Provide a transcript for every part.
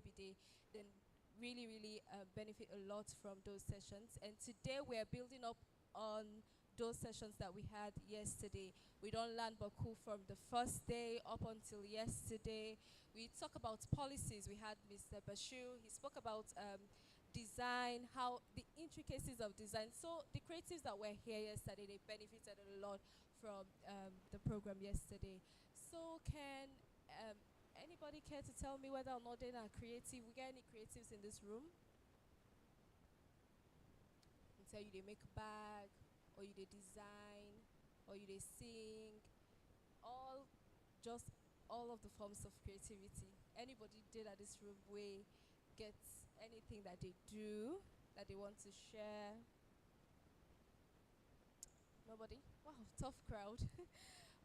day, then really, really benefit a lot from those sessions. And today we're building up on those sessions that we had yesterday. We don't learn Baku from the first day up until yesterday. We talk about policies. We had Mr. Bashir. He spoke about design, how the intricacies of design. So the creatives that were here yesterday, they benefited a lot from the program yesterday. So can anybody care to tell me whether or not they are creative? We got any creatives in this room? I can tell you they make a bag, or you they design, or you they sing, all just all of the forms of creativity. Anybody did at this room way gets anything that they do that they want to share? Nobody? Wow, tough crowd.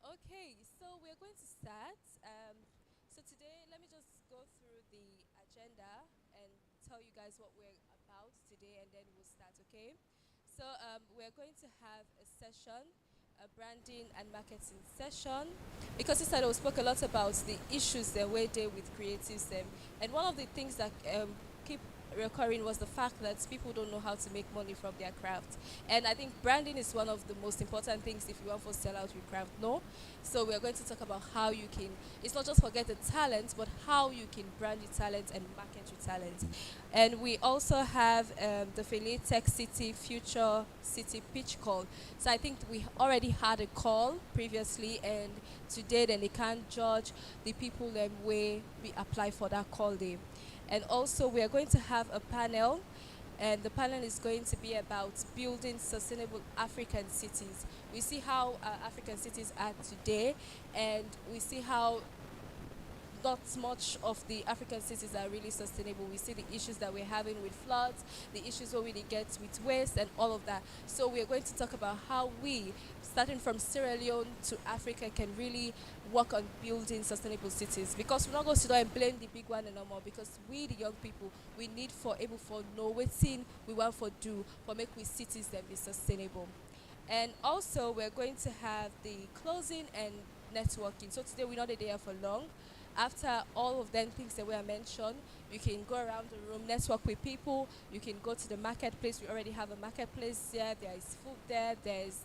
Okay, so we're going to start. So today, let me just go through the agenda and tell you guys what we're about today, and then we'll start. Okay. So we're going to have a session, a branding and marketing session, because this side we spoke a lot about the issues that we deal with creatives, and one of the things that keep recurring was the fact that people don't know how to make money from their craft. And I think branding is one of the most important things if you want to sell out your craft. No, so we're going to talk about how you can. It's not just forget the talent, but how you can brand your talent and market your talent. And we also have the Philly Tech City Future City pitch call. So I think we already had a call previously, and today then they can't judge the people way we apply for that call day. And also we are going to have a panel, and the panel is going to be about building sustainable African cities. We see how African cities are today, and we see how not much of the African cities are really sustainable. We see the issues that we're having with floods, the issues where we get with waste and all of that. So we're going to talk about how we, starting from Sierra Leone to Africa, can really work on building sustainable cities. Because we're not going to sit down and blame the big one anymore, because we, the young people, we need for able for know what we want for do for make we cities that be sustainable. And also we're going to have the closing and networking. So today we're not there for long. After all of them things that were mentioned, you can go around the room, network with people. You can go to the marketplace. We already have a marketplace there. There is food there. There's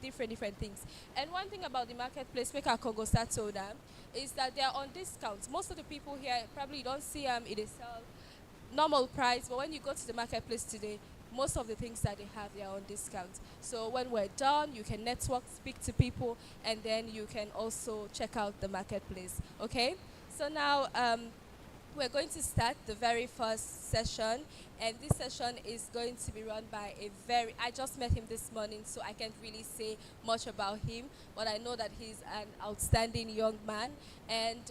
different things. And one thing about the marketplace, make our Congo start so that is that they are on discount. Most of the people here probably don't see it is sell normal price, but when you go to the marketplace today, most of the things that they have, they are on discount. So when we're done, you can network, speak to people, and then you can also check out the marketplace. Okay. So now we're going to start the very first session, and this session is going to be run by I just met him this morning, so I can't really say much about him, but I know that he's an outstanding young man. And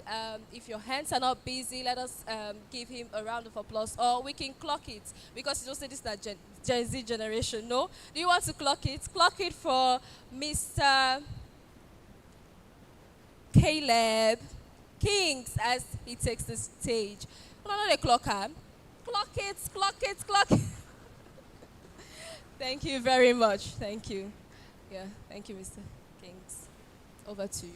if your hands are not busy, let us give him a round of applause, or we can clock it, because you don't say this is not Gen Z generation. No, do you want to clock it? Clock it for Mr. Caleb Kings as he takes the stage. No, not a clocker. Clock it, clock it, clock it. Thank you very much. Thank you. Yeah, thank you, Mr. Kings. Over to you.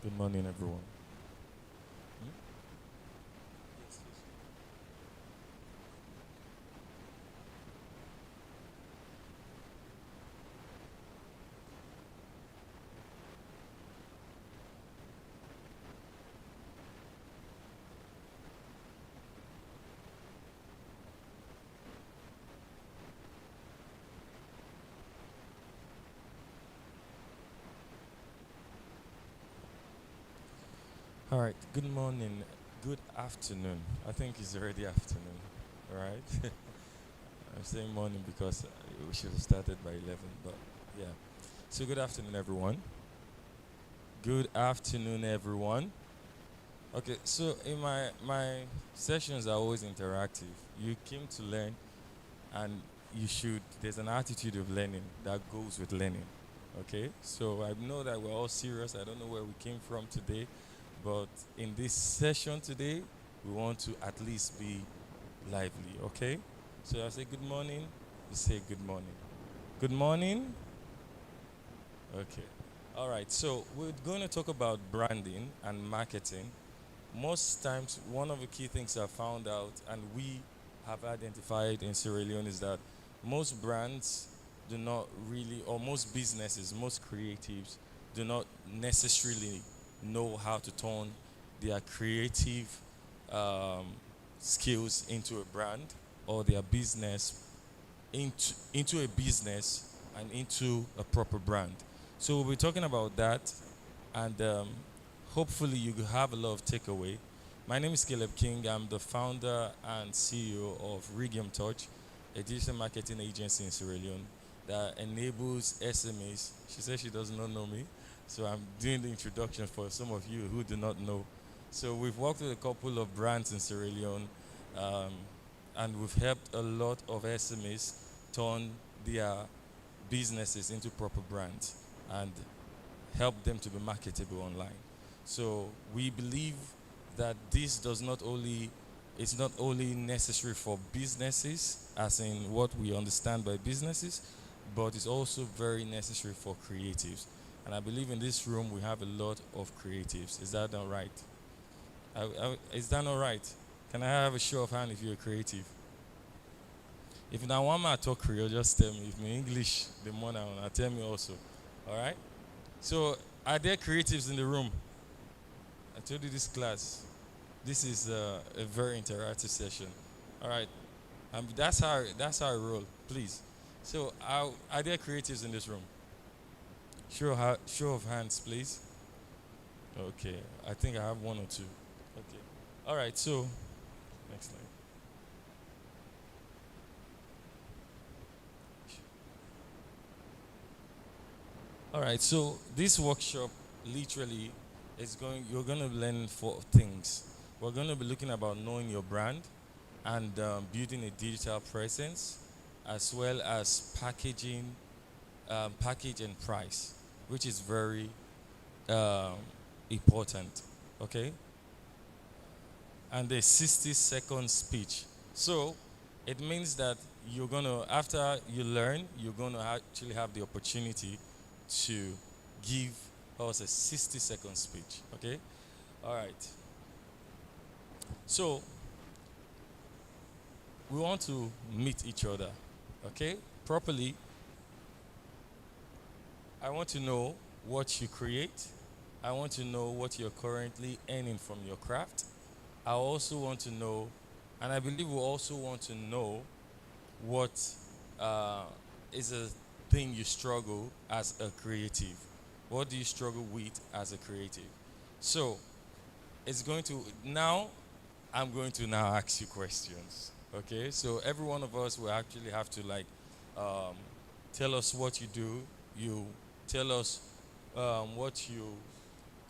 Good morning, everyone. Hmm? All right. Good morning. Good afternoon. I think it's already afternoon. All right. I'm saying morning because we should have started by 11, but yeah. So good afternoon, everyone. Good afternoon, everyone. Okay, so in my sessions are always interactive. You came to learn, and you should. There's an attitude of learning that goes with learning. Okay, so I know that we're all serious. I don't know where we came from today, but in this session today, we want to at least be lively. Okay, so I say good morning. You say good morning. Good morning. Okay. All right. So we're going to talk about branding and marketing. Most times, one of the key things I found out, and we have identified in Sierra Leone, is that most brands do not really, or most businesses, most creatives, do not necessarily know how to turn their creative um, skills into a brand, or their business into a business and into a proper brand. So we'll be talking about that, and hopefully you will have a lot of takeaway. My name is Caleb King. I'm the founder and CEO of Regium Touch, a digital marketing agency in Sierra Leone that enables SMEs. She says she does not know me, so I'm doing the introduction for some of you who do not know. So we've worked with a couple of brands in Sierra Leone, um, and we've helped a lot of SMEs turn their businesses into proper brands and help them to be marketable online. So we believe that this does not only it's not only necessary for businesses, as in what we understand by businesses, but it's also very necessary for creatives. And I believe in this room we have a lot of creatives. Is that not right? Is that not right? Can I have a show of hand if you're creative? If now one man talk Creole, just tell me. If my English the more now, tell me also. All right. So are there creatives in the room? I told you this class. This is a very interactive session. All right. That's how I roll. Please. So are there creatives in this room? Show of hands, please. Okay. I think I have one or two. Okay. All right. So next slide. All right, so this workshop literally is you're going to learn four things. We're going to be looking about knowing your brand and building a digital presence, as well as packaging, package and price, which is very um, important. Okay, and the 60-second speech. So it means that you're going to, after you learn, you're going to actually have the opportunity to give us a 60-second speech. Okay? All right. So we want to meet each other. Okay? Properly. I want to know what you create. I want to know what you're currently earning from your craft. I also want to know, and I believe we also want to know what uh, is a thing you struggle as a creative. What do you struggle with as a creative? So it's going to now. I'm going to now ask you questions. Okay, so every one of us will actually have to um, tell us what you do. You tell us what you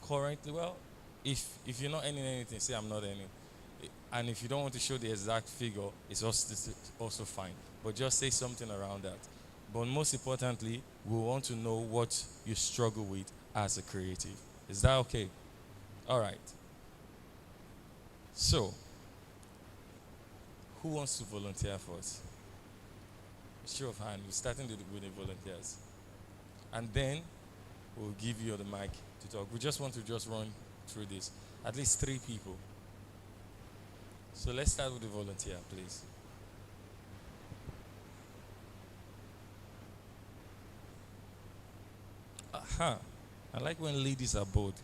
currently. Well, if you're not earning anything, say I'm not earning. And if you don't want to show the exact figure, it's also fine. But just say something around that. But most importantly, we want to know what you struggle with as a creative. Is that okay? All right. So, who wants to volunteer for us? Show of hand. We're starting with the volunteers. And then we'll give you the mic to talk. We just want to just run through this. At least 3 people. So let's start with the volunteer, please. Aha. I like when ladies are bold.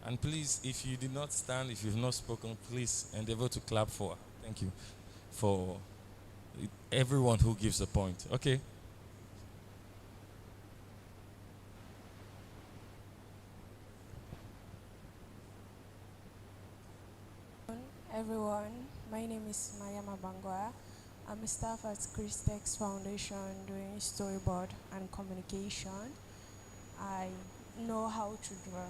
And please, if you did not stand, if you've not spoken, please endeavor to clap for. Thank you. For everyone who gives a point. Okay. Everyone, my name is Mayama Bangwa. I'm a staff at Christex Foundation doing storyboard and communication. I know how to draw.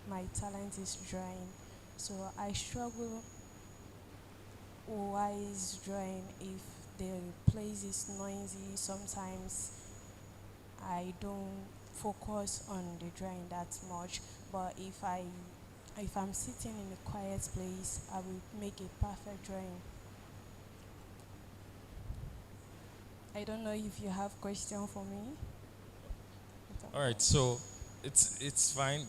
My talent is drawing. So I struggle while drawing if the place is noisy. Sometimes I don't focus on the drawing that much. But if I'm sitting in a quiet place, I will make a perfect drawing. I don't know if you have question for me. All right, so it's fine.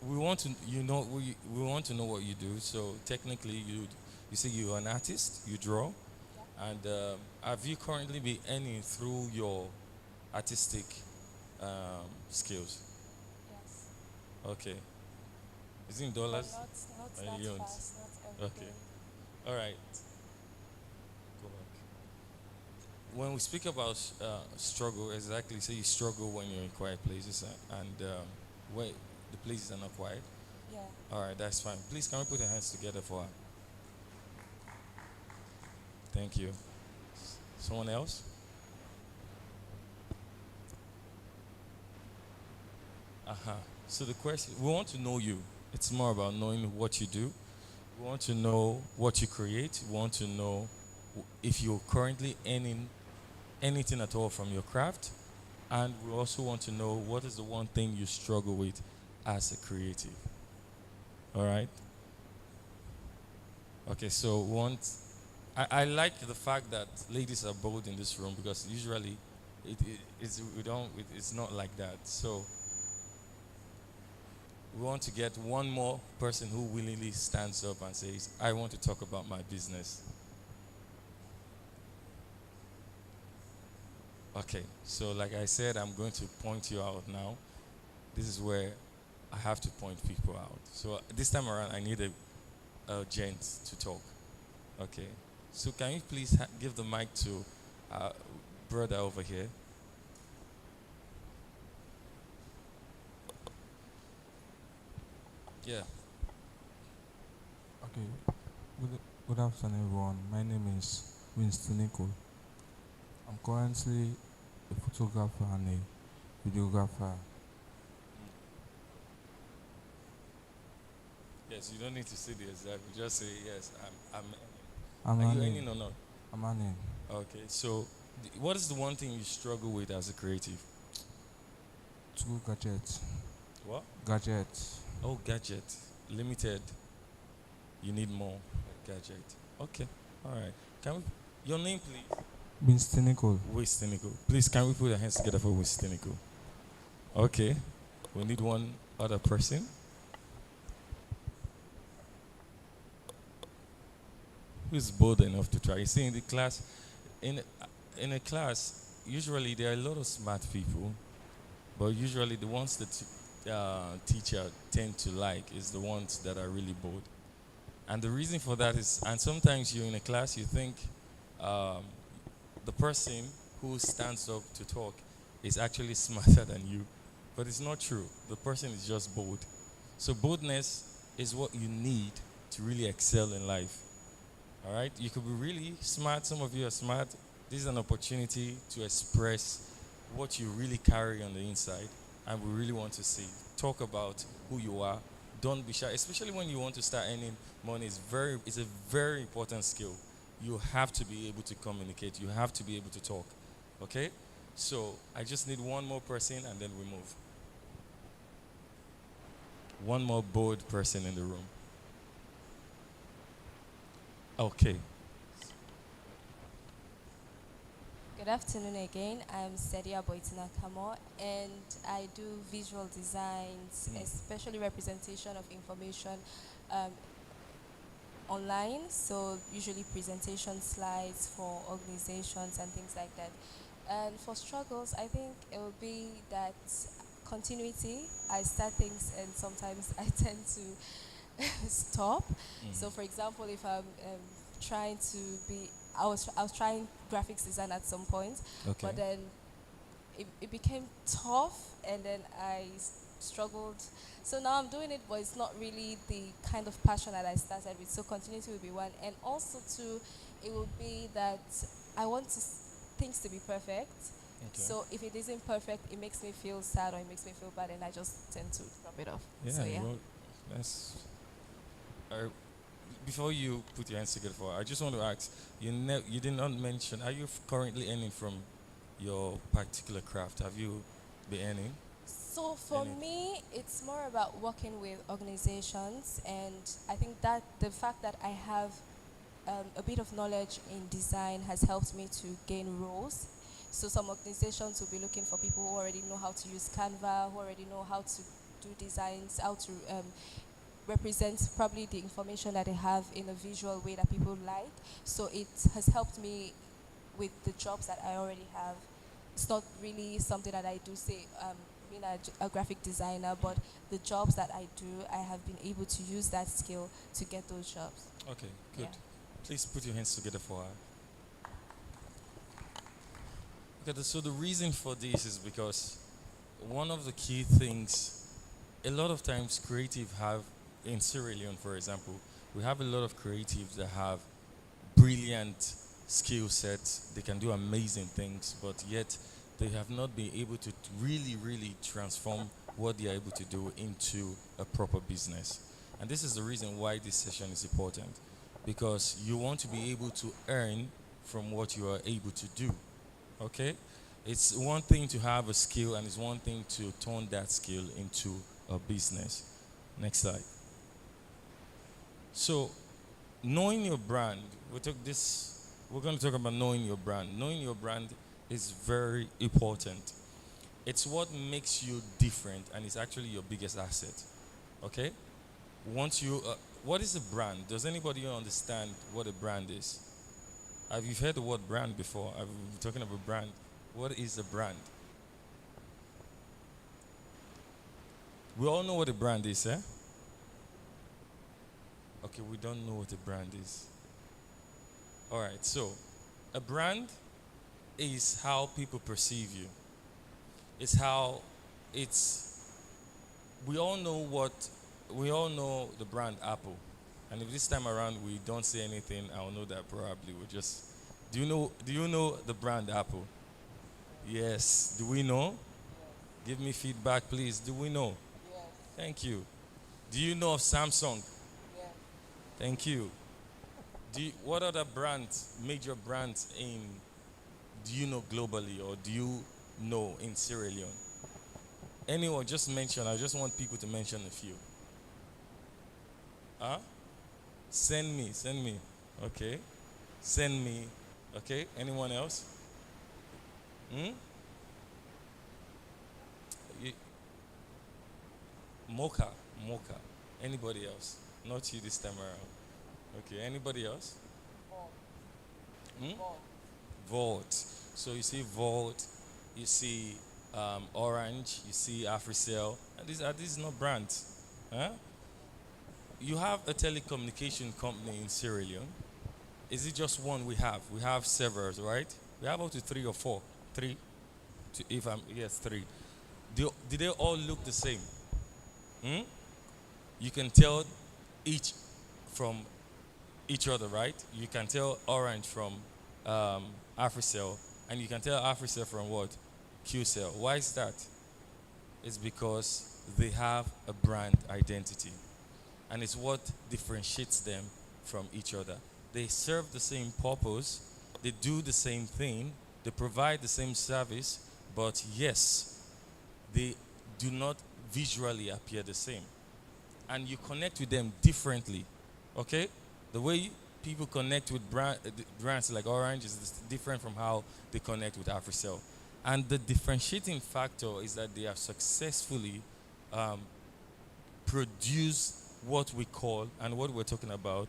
We want to we want to know what you do. So technically, you say you're an artist. You draw, and have you currently been earning through your artistic skills? Yes, Okay, is it in but dollars not or that in euros? fast, not every Okay, day. all right. Go back. When we speak about struggle, exactly, say you struggle when you're in quiet places and where the places are not quiet. Yeah. All right, that's fine. Please, can we put our hands together for her? Thank you. Someone else? Uh-huh. So the question, we want to know you. It's more about knowing what you do. We want to know what you create. We want to know if you're currently earning anything at all from your craft. And we also want to know what is the one thing you struggle with as a creative. All right? Okay, so I like the fact that ladies are bold in this room because usually it's not like that. So we want to get one more person who willingly stands up and says, I want to talk about my business. Okay, so like I said, I'm going to point you out now. This is where I have to point people out. So this time around, I need a gent to talk. Okay, so can you please give the mic to brother over here? Yeah. Okay, good afternoon, everyone. My name is Winston Nicole. I'm currently a photographer and a videographer. Yes, you don't need to say the exact. You just say yes. I'm Are you earning. earning or not? I'm earning. Okay. So, what is the one thing you struggle with as a creative? Two gadgets. What? Gadgets. Oh, gadget. Limited. You need more gadget. Okay. All right. Can we? Your name, please. Winston Nicole. Wistinico. Please, can we put our hands together for Wistinico? Okay. We need one other person. Who's bold enough to try? You see, in the class, in in a class, usually there are a lot of smart people, but usually the ones that teacher tend to like is the ones that are really bold. And the reason for that is, and sometimes you're in a class, you think um, the person who stands up to talk is actually smarter than you, but it's not true. The person is just bold. So boldness is what you need to really excel in life. All right, you could be really smart. Some of you are smart. This is an opportunity to express what you really carry on the inside, and we really want to see. Talk about who you are. Don't be shy, especially when you want to start earning money. It's a very important skill. You have to be able to communicate. You have to be able to talk. Okay, so I just need one more person, and then we move. One more bold person in the room. Okay. Good afternoon again. I'm Sedia Boitina Kamo, and I do visual designs, Mm. especially representation of information um, online. So usually presentation slides for organizations and things like that. And for struggles, I think it will be that continuity. I start things and sometimes I tend to stop. Mm. So, for example, if I'm trying to be, I was trying graphics design at some point, Okay. but then it became tough, and then struggled. So now I'm doing it, but it's not really the kind of passion that I started with. So continuity will be one, and also to it would be that I want things to be perfect. Okay. So if it isn't perfect, it makes me feel sad or it makes me feel bad, and I just tend to drop it off. Yeah, So yeah. well, that's. Before you put your hands together for, I just want to ask, you did not mention, are you currently earning from your particular craft? Have you been earning? So for Any- me, it's more about working with organizations, and I think that the fact that I have a bit of knowledge in design has helped me to gain roles. So some organizations will be looking for people who already know how to use Canva, who already know how to do designs, how to represent probably the information that they have in a visual way that people like. So it has helped me with the jobs that I already have. It's not really something that I do say being a graphic designer, but the jobs that I do, I have been able to use that skill to get those jobs. Okay, good. Yeah. Please put your hands together for her. Okay, so the reason for this is because one of the key things, a lot of times creative have, in Sierra Leone for example, we have a lot of creatives that have brilliant skill sets, they can do amazing things, but yet they have not been able to really transform what they are able to do into a proper business. And this is the reason why this session is important, because you want to be able to earn from what you are able to do. Okay? It's one thing to have a skill, and it's one thing to turn that skill into a business. Next slide. So, knowing your brand, we're going to talk about knowing your brand. Knowing your brand is very important. It's what makes you different, and it's actually your biggest asset. Okay? What is a brand? Does anybody understand what a brand is? Have you heard the word brand before? I've been talking about brand. What is a brand? We all know what a brand is, eh? Okay, we don't know what a brand is. All right, so a brand is how people perceive you. It's how it's. We all know the brand Apple, and if this time around we don't say anything, I'll know that probably we'll just. Do you know the brand Apple? Yes. Do we know? Give me feedback, please. Do we know? Thank you. Do you know of Samsung? Thank you. What other brands, major brands do you know globally, or do you know in Sierra Leone? Anyone, just mention. I just want people to mention a few. Huh? Send me. Okay. Send me. Okay. Anyone else? Hmm? Mocha. Anybody else? Not you this time around. Okay. Anybody else? Hmm? Vault. So you see Vault, you see Orange, you see Africell, and these not brands. Huh? You have a telecommunication company in Sierra Leone. Is it just one we have? We have several, right? We have up to 3 or 4. 3? Yes, 3. Do they all look the same? Hmm? You can tell each from each other, right? You can tell Orange from Africell, and you can tell Africell from what? QCell. Why is that? It's because they have a brand identity, and it's what differentiates them from each other. They serve the same purpose, they do the same thing, they provide the same service, but yes, they do not visually appear the same. And you connect with them differently, okay? The way people connect with brands like Orange is different from how they connect with Africell. And the differentiating factor is that they have successfully produced what we call, and what we're talking about,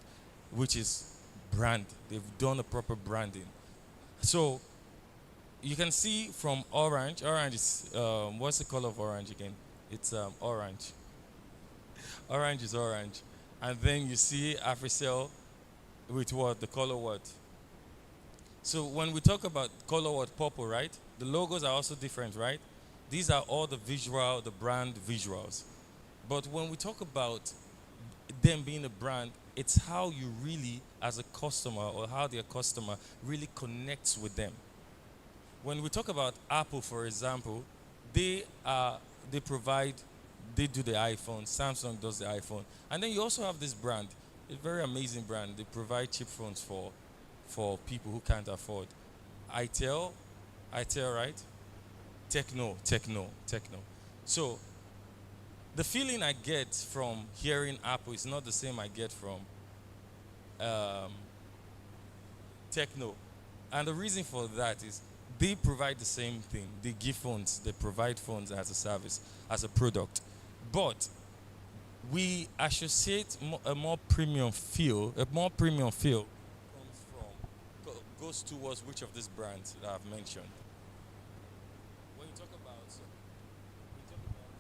which is brand. They've done a proper branding. So you can see from Orange is, what's the color of Orange again? It's orange. Orange is orange. And then you see Africell with what? The color what? So when we talk about color what? Purple, right? The logos are also different, right? These are all the brand visuals. But when we talk about them being a brand, It's how you really, as a customer, or how their customer really connects with them. When we talk about Apple, for example, they are they provide they do the iPhone, Samsung does the iPhone, and then you also have this brand, a very amazing brand. They provide cheap phones for people who can't afford. itel itel, right? Techno. So the feeling I get from hearing Apple is not the same I get from um, Techno. And the reason for that is they provide the same thing. They give phones, they provide phones as a service, as a product. But we associate a more premium feel comes goes towards which of these brands that I've mentioned. When you talk about when you talk about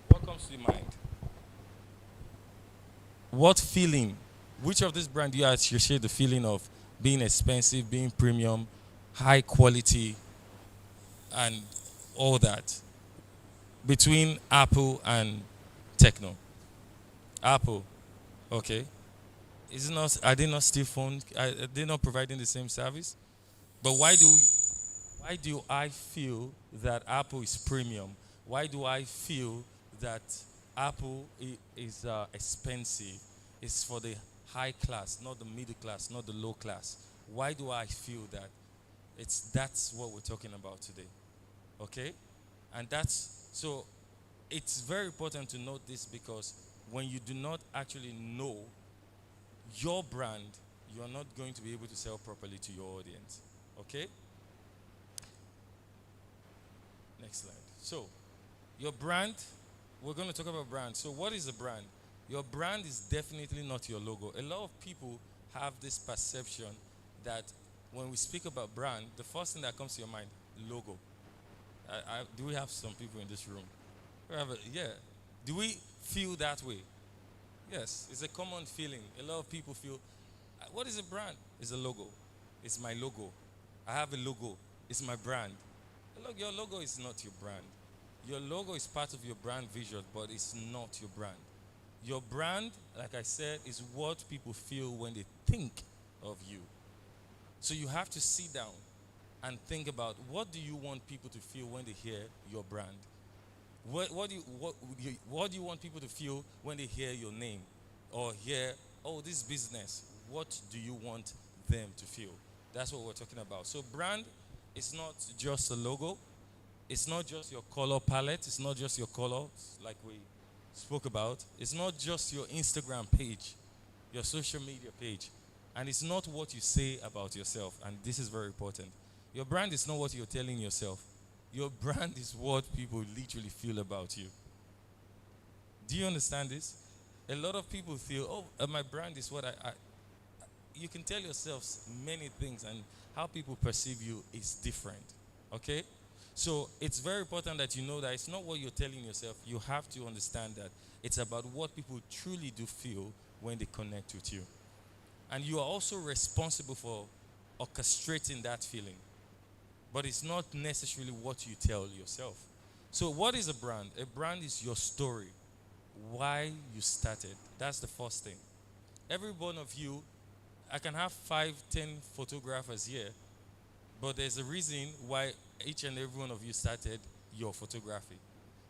what comes to your mind? What feeling? Which of this brand do you associate the feeling of being expensive, being premium, high quality, and all that between Apple and Techno? Apple, okay. Is it not? Are they not still phone? Are they not providing the same service? But why do I feel that Apple is premium? Why do I feel that Apple is expensive? It's for the high class, not the middle class, not the low class. Why do I feel that? That's what we're talking about today. Okay? And that's so it's very important to note this because when you do not actually know your brand, you are not going to be able to sell properly to your audience. Okay? Next slide. So, your brand, we're going to talk about brand. So, what is a brand? Your brand is definitely not your logo. A lot of people have this perception that when we speak about brand, the first thing that comes to your mind, logo. Do we have some people in this room? Yeah. Do we feel that way? Yes, it's a common feeling. A lot of people feel, what is a brand? It's a logo. It's my logo. I have a logo. It's my brand. Look, your logo is not your brand. Your logo is part of your brand vision, but it's not your brand. Your brand, like I said, is what people feel when they think of you. So you have to sit down and think about what do you want people to feel when they hear your brand? What do you want people to feel when they hear your name or hear, oh, this business? What do you want them to feel? That's what we're talking about. So brand is not just a logo. It's not just your color palette. It's not just your colors like we spoke about. It's not just your Instagram page, your social media page. And it's not what you say about yourself. And this is very important. Your brand is not what you're telling yourself. Your brand is what people literally feel about you. Do you understand this? A lot of people feel, oh, my brand is what I. You can tell yourselves many things, and how people perceive you is different. Okay? So it's very important that you know that it's not what you're telling yourself. You have to understand that it's about what people truly do feel when they connect with you. And you are also responsible for orchestrating that feeling. But it's not necessarily what you tell yourself. So what is a brand? A brand is your story, why you started. That's the first thing. Every one of you, I can have 5, 10 photographers here, but there's a reason why each and every one of you started your photography.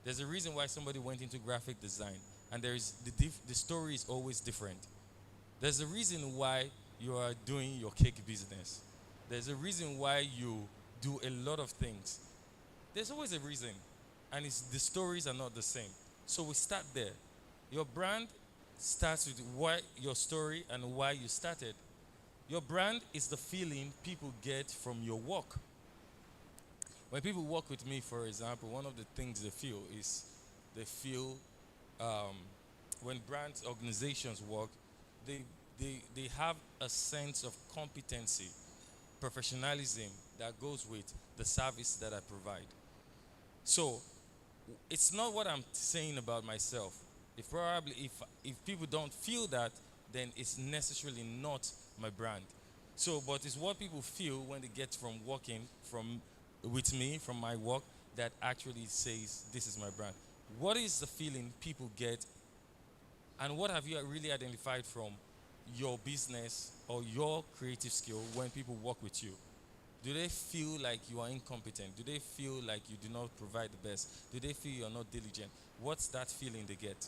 There's a reason why somebody went into graphic design, and there is the story is always different. There's a reason why you are doing your cake business. There's a reason why you do a lot of things. There's always a reason, and the stories are not the same. So we start there. Your brand starts with why your story and why you started. Your brand is the feeling people get from your work. When people work with me, for example, one of the things they feel is they feel um, when brands, organizations work, they, they have a sense of competency, professionalism that goes with the service that I provide. So it's not what I'm saying about myself. If people don't feel that, then it's necessarily not my brand. So, but it's what people feel when they get from working from with me from my work that actually says this is my brand. What is the feeling people get, and what have you really identified from your business or your creative skill when people work with you? Do they feel like you are incompetent? Do they feel like you do not provide the best? Do they feel you're not diligent? What's that feeling they get?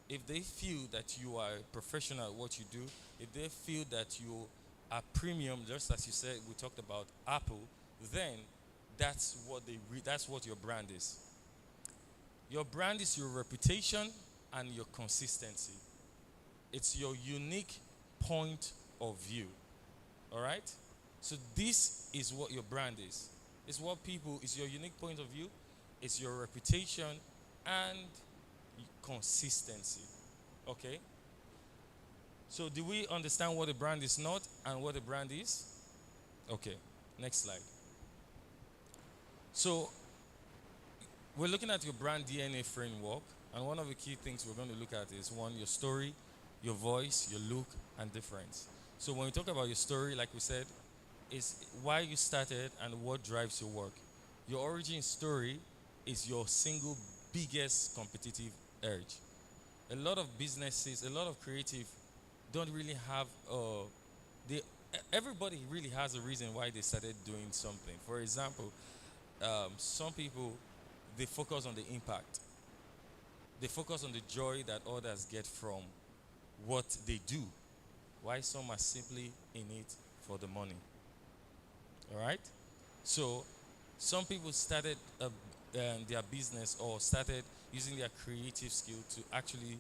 If they feel that you are a professional at what you do, if they feel that you are premium, just as you said, we talked about Apple, then that's what your brand is. Your brand is your reputation and your consistency. It's your unique point of view. All right? So this is what your brand is. It's what people, it's your unique point of view, it's your reputation and consistency. Okay? So do we understand what a brand is not and what a brand is? Okay. Next slide. So we're looking at your brand DNA framework, and one of the key things we're going to look at is one, your story, your voice, your look, and difference. So when we talk about your story, like we said, is why you started and what drives your work. Your origin story is your single biggest competitive edge. A lot of businesses, a lot of creative don't really have they everybody really has a reason why they started doing something. For example, some people, they focus on the impact. They focus on the joy that others get from what they do. Why some are simply in it for the money. All right? So, some people started their business or started using their creative skill to actually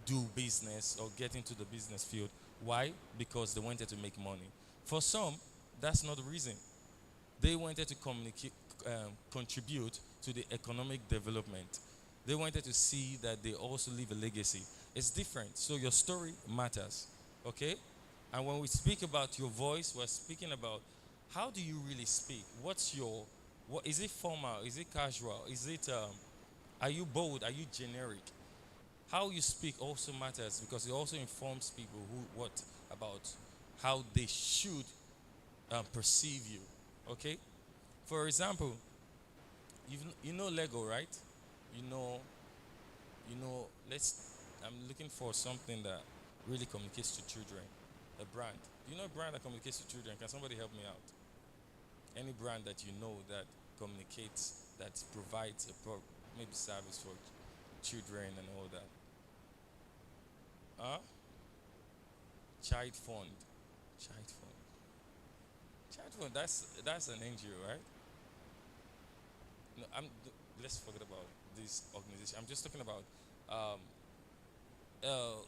do business or get into the business field. Why? Because they wanted to make money. For some, that's not the reason. They wanted to contribute to the economic development. They wanted to see that they also leave a legacy. It's different. So your story matters. Okay? And when we speak about your voice, we're speaking about how do you really speak? What is it formal? Is it casual? Is it are you bold? Are you generic? How you speak also matters because it also informs people what about how they should perceive you. Okay? For example, you know Lego, right? You know, I'm looking for something that really communicates to children. A brand. You know a brand that communicates to children? Can somebody help me out? Any brand that you know that communicates, that provides maybe service for children and all that. Huh? Child Fund. Child Fund. Child Fund, that's an NGO, right? No, let's forget about this organization. I'm just talking about um, uh,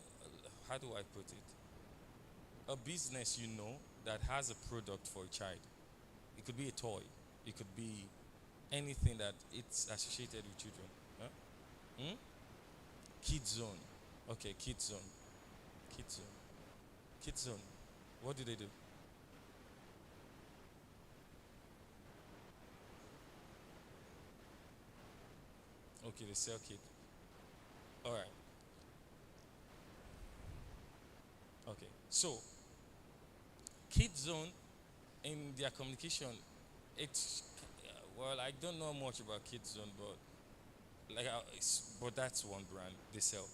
how do I put it? A business you know that has a product for a child. It could be a toy. It could be anything that it's associated with children. Huh? Kids Zone. Okay, Kids Zone. Kids Zone. Kids Zone. What do they do? Okay, they sell kid. All right. Okay. So, Kids Zone in their communication, it's well, I don't know much about Kids Zone, but that's one brand they sell.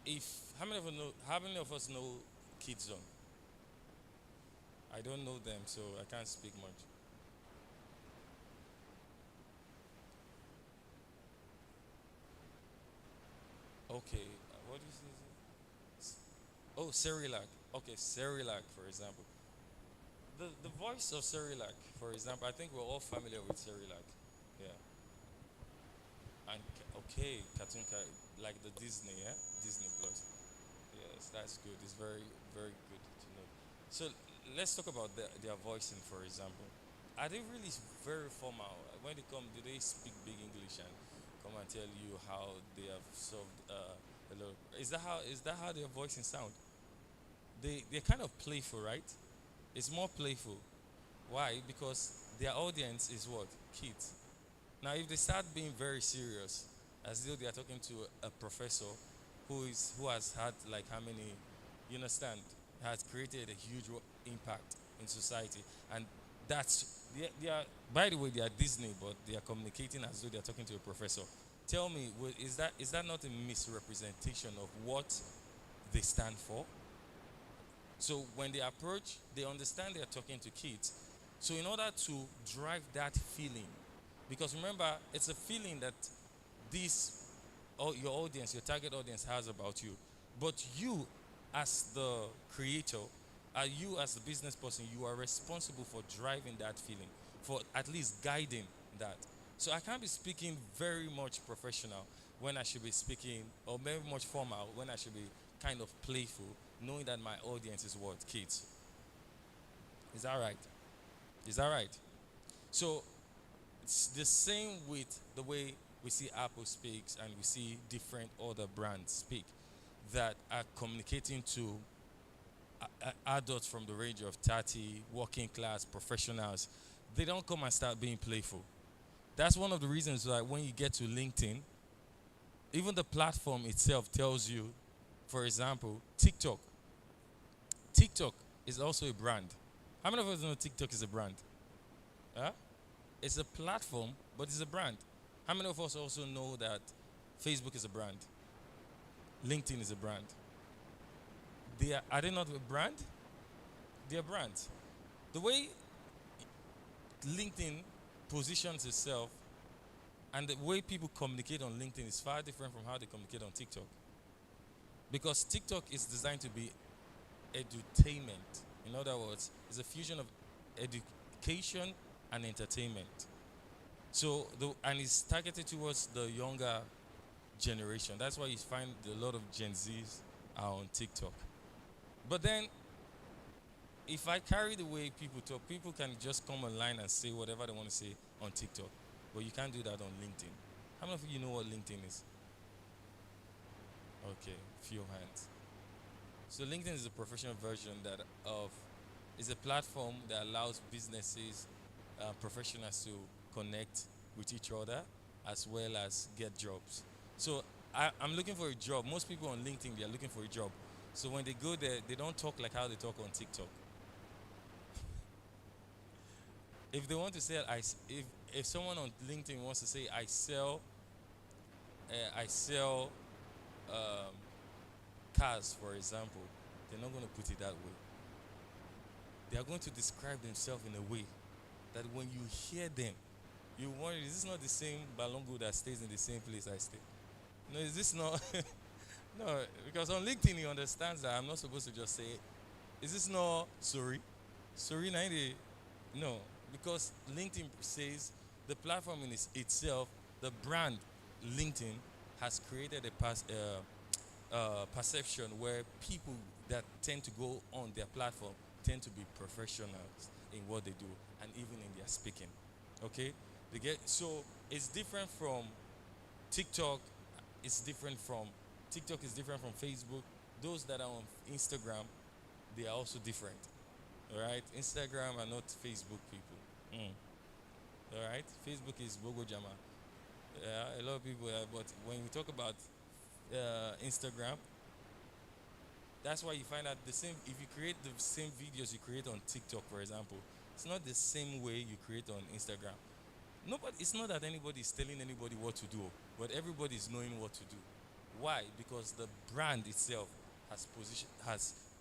If how many of us know Kids Zone? I don't know them, so I can't speak much. Okay, what is this? Oh, Cerilac. Okay, Cerilac, for example. The voice of Cerilac, for example, I think we're all familiar with Cerilac. Yeah. And okay, like the Disney, yeah, Disney Plus. Yes, that's good. It's very, very good to know. So let's talk about their voicing, for example. Are they really very formal? When they come, do they speak big English and come and tell you how they have solved a lot? Is that how their voicing sound? They're kind of playful, right? It's more playful. Why? Because their audience is what? Kids. Now, if they start being very serious, as though they are talking to a professor who has had like how many, you understand? has created a huge impact in society. And that's, they are, by the way, they are Disney, but they are communicating as though they are talking to a professor. Tell me, is that not a misrepresentation of what they stand for? So when they approach, they understand they are talking to kids. So in order to drive that feeling, because remember, it's a feeling that this, or your audience, your target audience has about you. But you, as the creator, you as the business person, you are responsible for driving that feeling, for at least guiding that. So I can't be speaking very much professional when I should be speaking, or very much formal when I should be kind of playful, knowing that my audience is what? Kids. Is that right? Is that right? So it's the same with the way we see Apple speaks and we see different other brands speak that are communicating to adults from the range of 30, working class, professionals. They don't come and start being playful. That's one of the reasons why when you get to LinkedIn, even the platform itself tells you, for example, TikTok. TikTok is also a brand. How many of us know TikTok is a brand? Huh? It's a platform, but it's a brand. How many of us also know that Facebook is a brand? LinkedIn is a brand. Are they not a brand? They are brands. The way LinkedIn positions itself and the way people communicate on LinkedIn is far different from how they communicate on TikTok. Because TikTok is designed to be edutainment. In other words, it's a fusion of education and entertainment. So, and it's targeted towards the younger generation. That's why you find a lot of Gen Zs are on TikTok. But then, if I carry the way people talk, people can just come online and say whatever they want to say on TikTok. But you can't do that on LinkedIn. How many of you know what LinkedIn is? Okay, few hands. So LinkedIn is a professional version is a platform that allows businesses, professionals to connect with each other as well as get jobs. So I'm looking for a job. Most people on LinkedIn, they are looking for a job. So when they go there, they don't talk like how they talk on TikTok. If they want to sell, if someone on LinkedIn wants to say I sell cars, for example, they're not going to put it that way. They are going to describe themselves in a way that when you hear them, you wonder, is this not the same Balongo that stays in the same place I stay? No, is this not? No, because on LinkedIn he understands that I'm not supposed to just say, is this not sorry? Sorry, 90? No, because LinkedIn says the platform in itself, the brand LinkedIn has created a perception where people that tend to go on their platform tend to be professionals in what they do and even in their speaking. Okay? So it's different from TikTok. TikTok is different from Facebook. Those that are on Instagram, they are also different. All right? Instagram are not Facebook people. All right? Facebook is Bogo Jama. A lot of people, but when we talk about Instagram, that's why you find out the same. If you create the same videos you create on TikTok, for example, it's not the same way you create on Instagram. It's not that anybody is telling anybody what to do, but everybody is knowing what to do. Why? Because the brand itself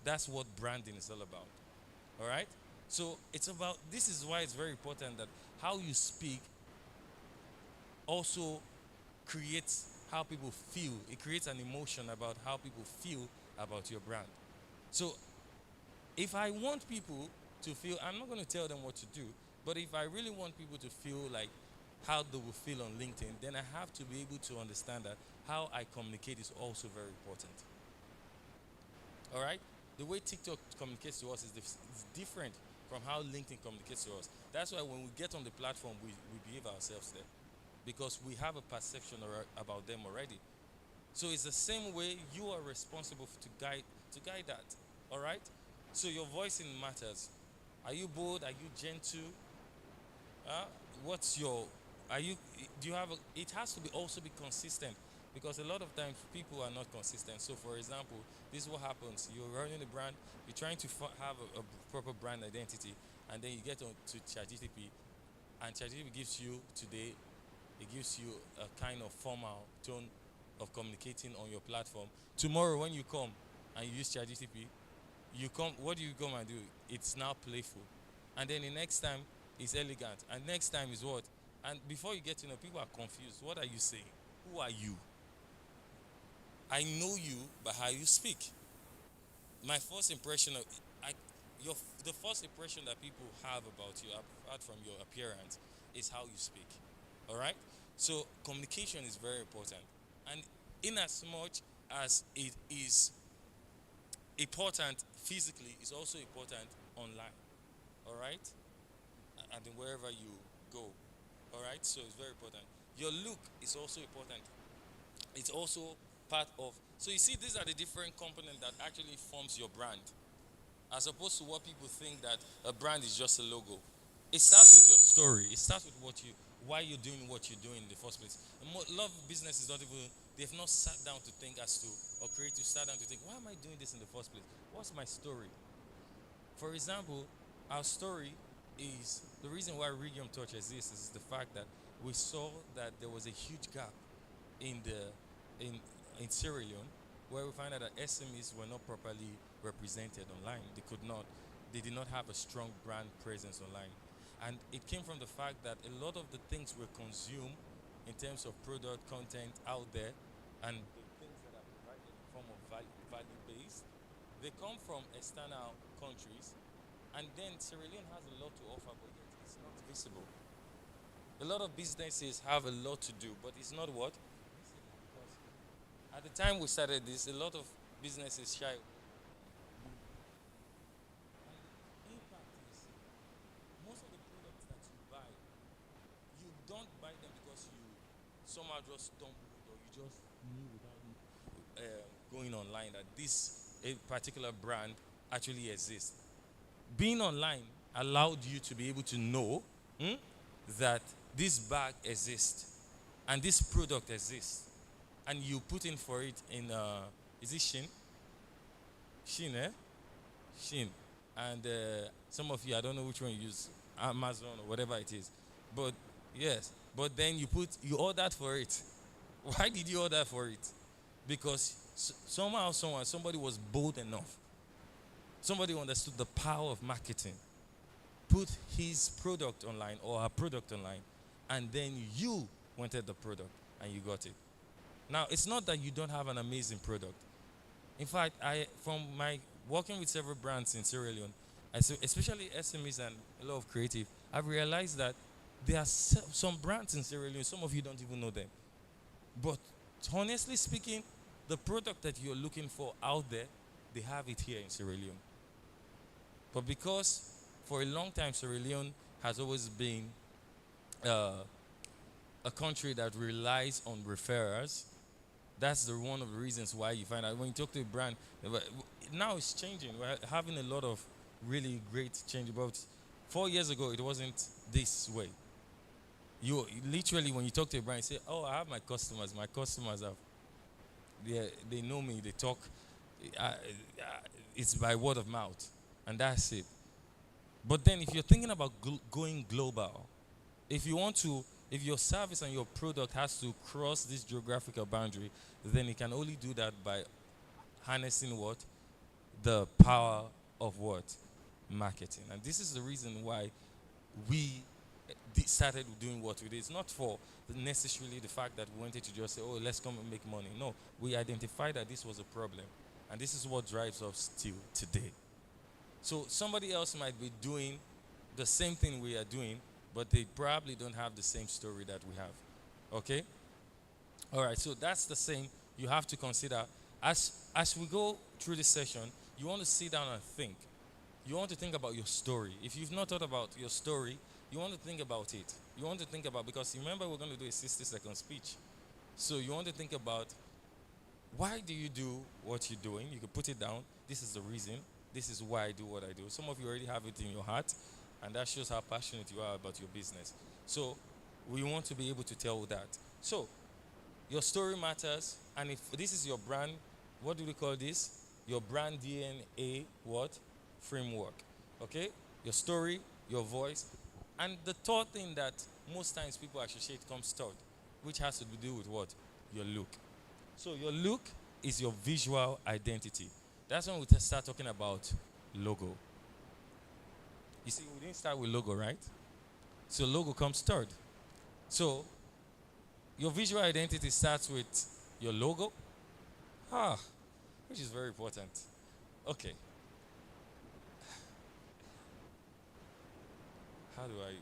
that's what branding is all about. All right? So this is why it's very important that how you speak also creates how people feel. It creates an emotion about how people feel about your brand. So if I want people to feel, I'm not going to tell them what to do, but if I really want people to feel like how they will feel on LinkedIn, then I have to be able to understand that how I communicate is also very important. All right? The way TikTok communicates to us is different from how LinkedIn communicates to us. That's why when we get on the platform, we behave ourselves there because we have a perception about them already. So it's the same way you are responsible to guide that. All right? So your voicing matters. Are you bold? Are you gentle? It has to also be consistent. Because a lot of times people are not consistent. So, for example, this is what happens: you're running a brand, you're trying to have a proper brand identity, and then you get on to ChatGPT, and ChatGPT gives you today, it gives you a kind of formal tone of communicating on your platform. Tomorrow, when you come and you use ChatGPT, you come. What do you come and do? It's now playful, and then the next time is elegant, and next time is what? And before you get to know, people are confused. What are you saying? Who are you? I know you by how you speak. My first impression of I, your the first impression that people have about you, apart from your appearance, is how you speak. All right. So communication is very important, and in as much as it is important physically, it's also important online. All right, and then wherever you go. All right. So it's very important. Your look is also important. It's also part of. So you see, these are the different components that actually forms your brand, as opposed to what people think that a brand is just a logo. It starts with your story. It starts with why you're doing what you're doing in the first place. A lot of businesses don't even, they've not sat down to think as to, or creative sat down to think, why am I doing this in the first place? What's my story? For example, our story is the reason why Regium Touch exists is the fact that we saw that there was a huge gap in the in in Sierra Leone, where we find out that SMEs were not properly represented online. They did not have a strong brand presence online. And it came from the fact that a lot of the things we consume in terms of product content out there, and the things that are provided in the form of value based, they come from external countries. And then Sierra Leone has a lot to offer, but yet it's not visible. A lot of businesses have a lot to do, but it's not what? At the time we started this, a lot of businesses shy. And the impact is most of the products that you buy, you don't buy them because you somehow just stumbled or you just knew without going online that this a particular brand actually exists. Being online allowed you to be able to know that this bag exists and this product exists, and you put in for it in is it Shin, eh? Shin, and some of you, I don't know which one you use, Amazon or whatever it is, but yes, but then you ordered for it. Why did you order for it? Because somehow somebody was bold enough, somebody understood the power of marketing, put his product online or her product online, and then you wanted the product and you got it. Now, it's not that you don't have an amazing product. In fact, from my working with several brands in Sierra Leone, especially SMEs and a lot of creative, I've realized that there are some brands in Sierra Leone, some of you don't even know them. But honestly speaking, the product that you're looking for out there, they have it here in Sierra Leone. But because for a long time, Sierra Leone has always been a country that relies on referrals. That's one of the reasons why you find out when you talk to a brand. Now it's changing. We're having a lot of really great change. But 4 years ago, it wasn't this way. You literally, when you talk to a brand, you say, "Oh, I have my customers. My customers have. They know me. They talk. It's by word of mouth, and that's it." But then, if you're thinking about going global, if your service and your product has to cross this geographical boundary, then it can only do that by harnessing what? The power of what? Marketing. And this is the reason why we started doing what we did. It's not for necessarily the fact that we wanted to just say, "Oh, let's come and make money." No, we identified that this was a problem, and this is what drives us still today. So somebody else might be doing the same thing we are doing, but they probably don't have the same story that we have. Okay? All right, so that's the same you have to consider. As we go through this session, you want to sit down and think. You want to think about your story. If you've not thought about your story, you want to think about it. You want to think about, because remember we're going to do a 60-second speech. So you want to think about, why do you do what you're doing? You can put it down. This is the reason. This is why I do what I do. Some of you already have it in your heart, and that shows how passionate you are about your business. So we want to be able to tell that. So Your story matters. And if this is your brand, what do we call this? Your brand DNA what? Framework. Okay? Your story, your voice. And the third thing that most times people associate comes third, which has to do with what? Your look. So your look is your visual identity. That's when we start talking about logo. You see, we didn't start with logo, right? So logo comes third. So your visual identity starts with your logo. Which is very important. Okay. How do I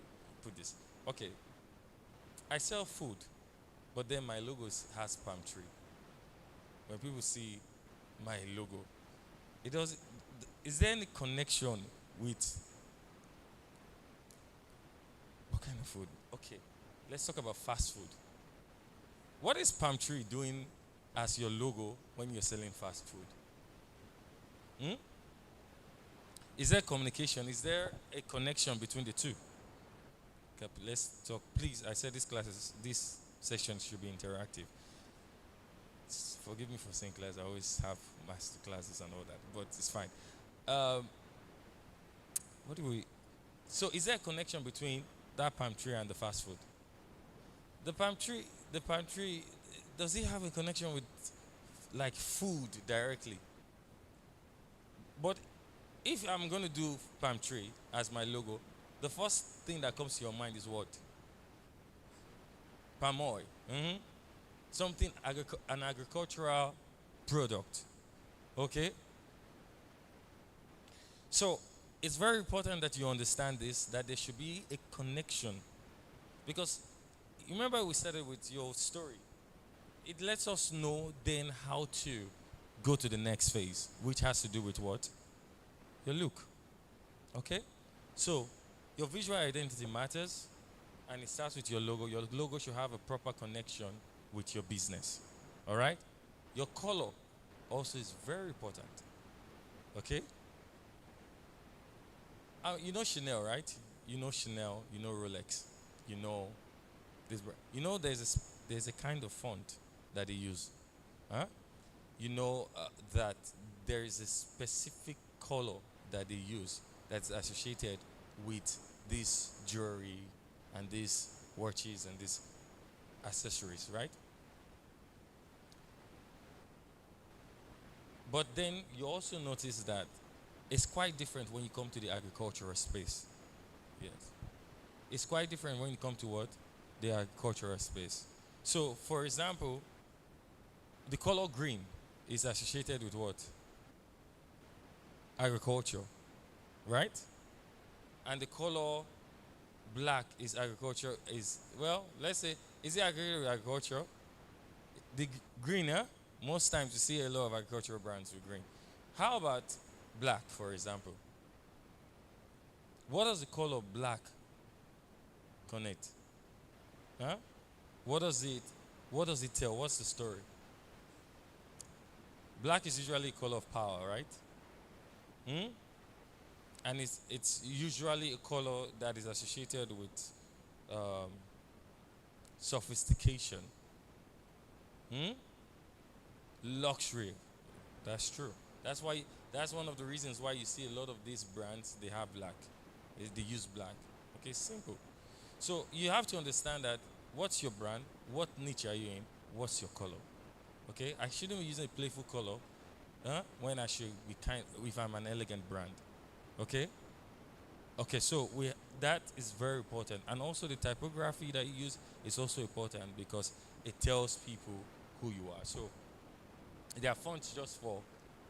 put this? Okay. I sell food, but then my logo has palm tree. When people see my logo, it does. Is there any connection with what kind of food? Okay, let's talk about fast food. What is palm tree doing as your logo when you're selling fast food? Is there communication? Is there a connection between the two? Okay, let's talk. Please, I said this session should be interactive. Forgive me for saying class. I always have master classes and all that, but it's fine. What do we? So, is there a connection between that palm tree and the fast food? The palm tree, does it have a connection with like food directly? But if I'm going to do palm tree as my logo, the first thing that comes to your mind is what? Palm oil. Something, an agricultural product. Okay? So, it's very important that you understand this, that there should be a connection. Because, remember we started with your story. It lets us know then how to go to the next phase, which has to do with what? Your look. Okay? So, your visual identity matters, and it starts with your logo. Your logo should have a proper connection with your business. All right? Your color also is very important. Okay? You know Chanel, right? You know Chanel, you know Rolex, you know this brand. You know there's a kind of font that they use. Huh? You know that there is a specific color that they use that's associated with this jewelry and these watches and these accessories, right? But then you also notice that it's quite different when you come to the agricultural space. Yes. It's quite different when you come to what? The agricultural space. So, for example, the color green is associated with what? Agriculture, right? And the color black is agriculture, let's say, is it agriculture? The green, huh? Most times you see a lot of agricultural brands with green. How about black, for example? What does the color black connect? Huh? What does it tell? What's the story? Black is usually a color of power, right? And it's usually a color that is associated with sophistication. Luxury. That's true. That's one of the reasons why you see a lot of these brands, they have black. They use black. Okay, simple. So you have to understand that what's your brand, what niche are you in, what's your color. Okay? I shouldn't be using a playful color when I should be if I'm an elegant brand. Okay? Okay, so that is very important. And also the typography that you use is also important because it tells people who you are. So there are fonts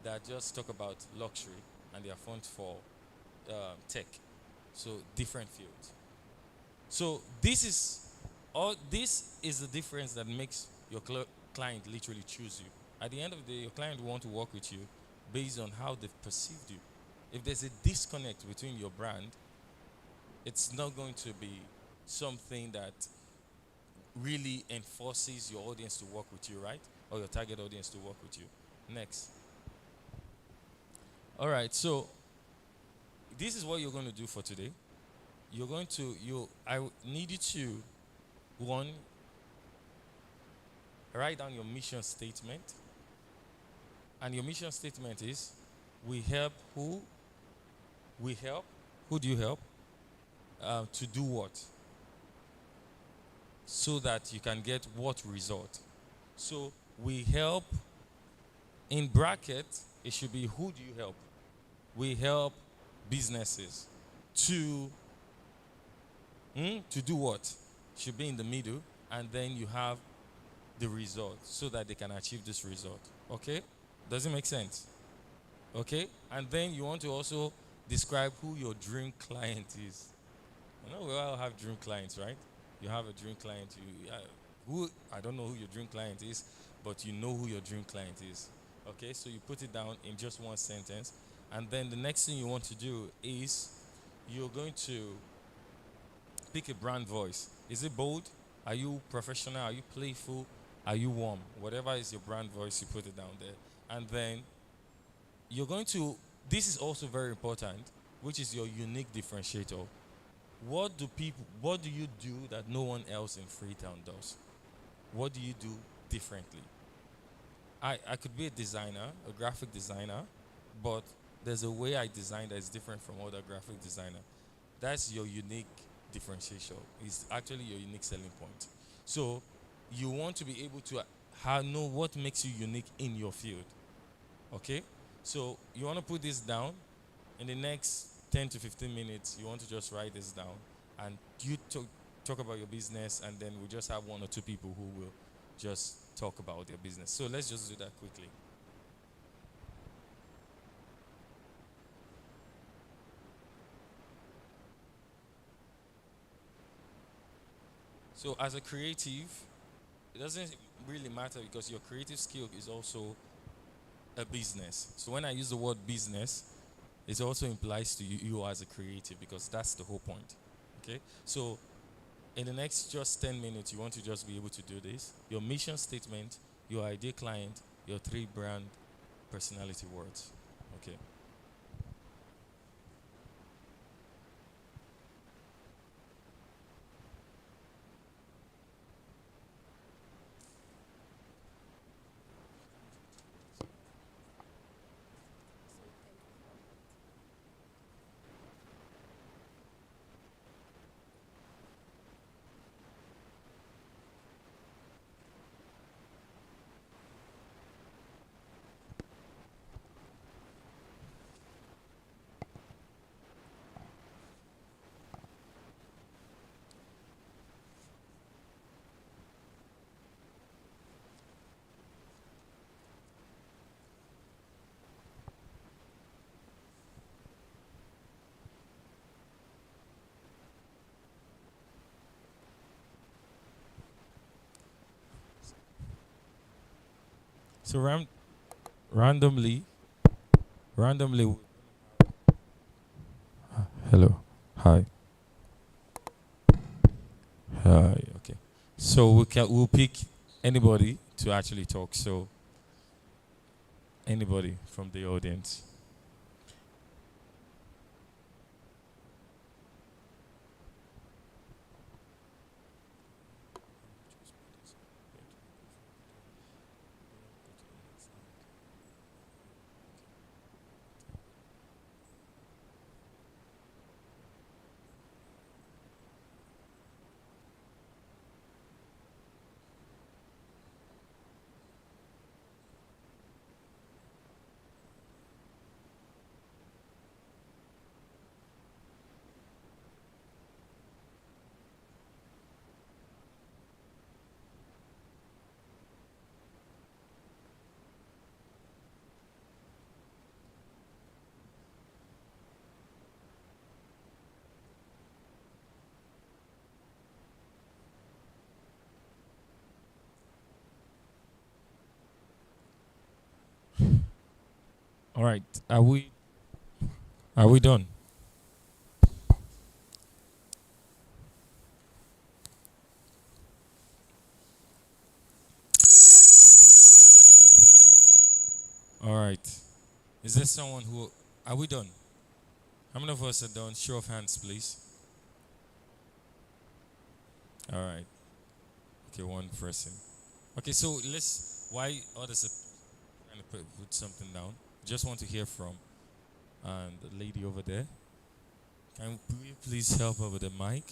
that just talk about luxury, and there are fonts for tech. So different fields. So this is the difference that makes your client literally choose you. At the end of the day, your client will want to work with you based on how they've perceived you. If there's a disconnect between your brand, it's not going to be something that really enforces your audience to work with you, right? Or your target audience to work with you. Next. All right, so this is what you're going to do for today. I need you to, one, write down your mission statement. And your mission statement is, we help who? We help. Who do you help? To do what? So that you can get what result? So we help, in bracket, it should be, who do you help? We help businesses to to do what? Should be in the middle, and then you have the result so that they can achieve this result. Okay? Does it make sense? Okay? And then you want to also describe who your dream client is. I know we all have dream clients, right? You have a dream client. Who I don't know who your dream client is, but you know who your dream client is. Okay? So you put it down in just one sentence, and then the next thing you want to do is you're going to pick a brand voice. Is it bold? Are you professional? Are you playful? Are you warm? Whatever is your brand voice, you put it down there. And then you're going to, this is also very important, which is your unique differentiator. What do you do that no one else in Freetown does? What do you do differently? I could be a designer, a graphic designer, but there's a way I design that is different from other graphic designer. That's your unique differentiation. It's actually your unique selling point. So you want to be able to know what makes you unique in your field. Okay? So you want to put this down. In the next 10 to 15 minutes, you want to just write this down, and you talk about your business, and then we'll just have one or two people who will just talk about their business. So let's just do that quickly. So as a creative, it doesn't really matter because your creative skill is also a business. So when I use the word business, it also implies to you as a creative, because that's the whole point. Okay? So in the next just 10 minutes, you want to just be able to do this. Your mission statement, your ideal client, your 3 brand personality words. Okay? So randomly, randomly. Hello, hi, hi. Okay. So we'll pick anybody to actually talk. So anybody from the audience. All right. Are we done? All right. Is there someone who are we done? How many of us are done? Show of hands, please. All right. Okay, one person. Okay, so let's. Why others are trying to put something down? Just want to hear from the lady over there. Can you please help her with the mic?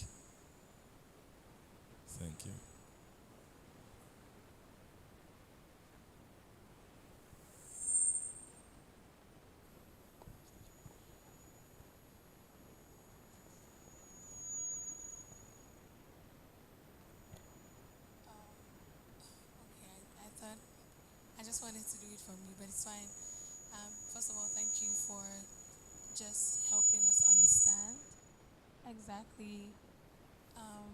Thank you. Okay, I thought I just wanted to do it for me, but it's fine. First of all, thank you for just helping us understand exactly um,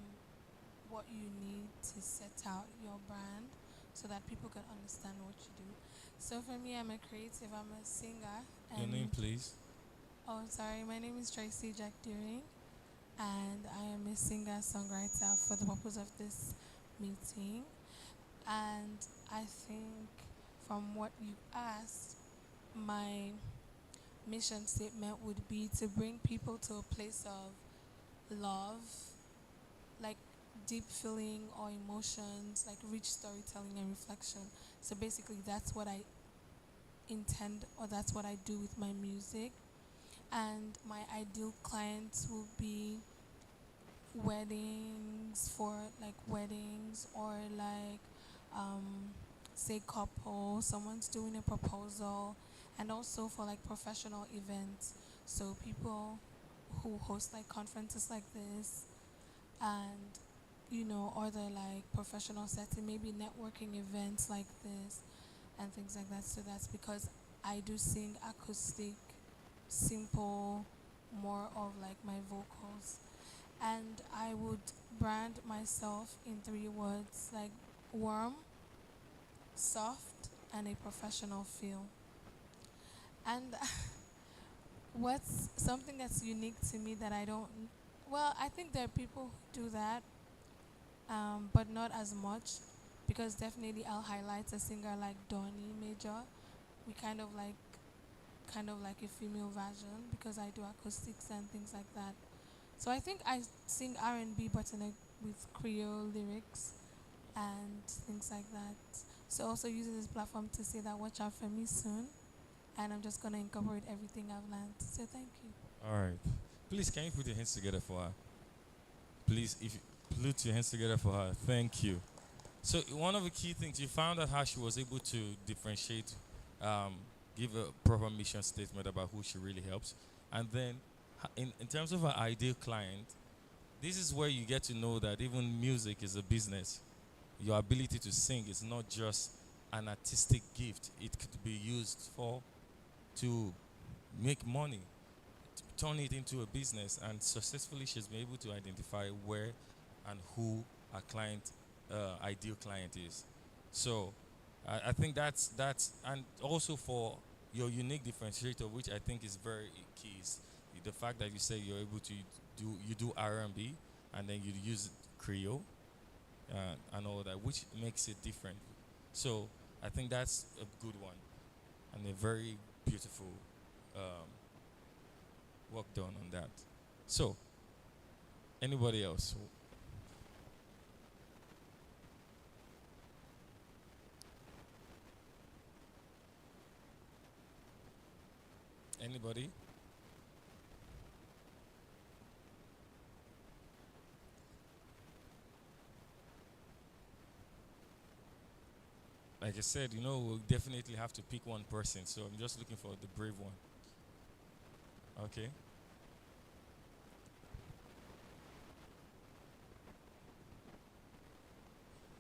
what you need to set out your brand so that people can understand what you do. So for me, I'm a creative, I'm a singer, Your name, and please. oh, sorry, my name is Tracy Jack Deering, and I am a singer songwriter for the purpose of this meeting. And I think from what you asked, my mission statement would be to bring people to a place of love, like deep feeling or emotions, like rich storytelling and reflection. So basically, that's what I intend, or that's what I do with my music. And my ideal clients will be weddings, for like weddings, or like um, say couple, someone's doing a proposal, and also for like professional events. So people who host like conferences like this, and other like professional setting, maybe networking events like this and things like that. So that's because I do sing acoustic, simple, more of like my vocals. And I would brand myself in three words, like warm, soft, and a professional feel. And what's something that's unique to me that I don't, well, I think there are people who do that, but not as much, because definitely I'll highlight a singer like Donny Major. We kind of like a female version, because I do acoustics and things like that. So I think I sing R&B, but with Creole lyrics and things like that. So also using this platform to say that watch out for me soon, and I'm just gonna incorporate everything I've learned. So thank you. All right. Please, can you put your hands together for her? Please, if you put your hands together for her. Thank you. So one of the key things you found out how she was able to differentiate, um, give a proper mission statement about who she really helps, and then in terms of her ideal client, this is where you get to know that even music is a business. Your ability to sing is not just an artistic gift; it could be used for to make money, to turn it into a business, and successfully she's been able to identify where and who our client, ideal client is. So I think that's and also for your unique differentiator, which I think is very key, is the fact that you say you're able to do R&B and then you use Creole and all that, which makes it different. So I think that's a good one and a very beautiful um, work done on that. So anybody else? Anybody? Like I said, we'll definitely have to pick one person. So I'm just looking for the brave one. Okay.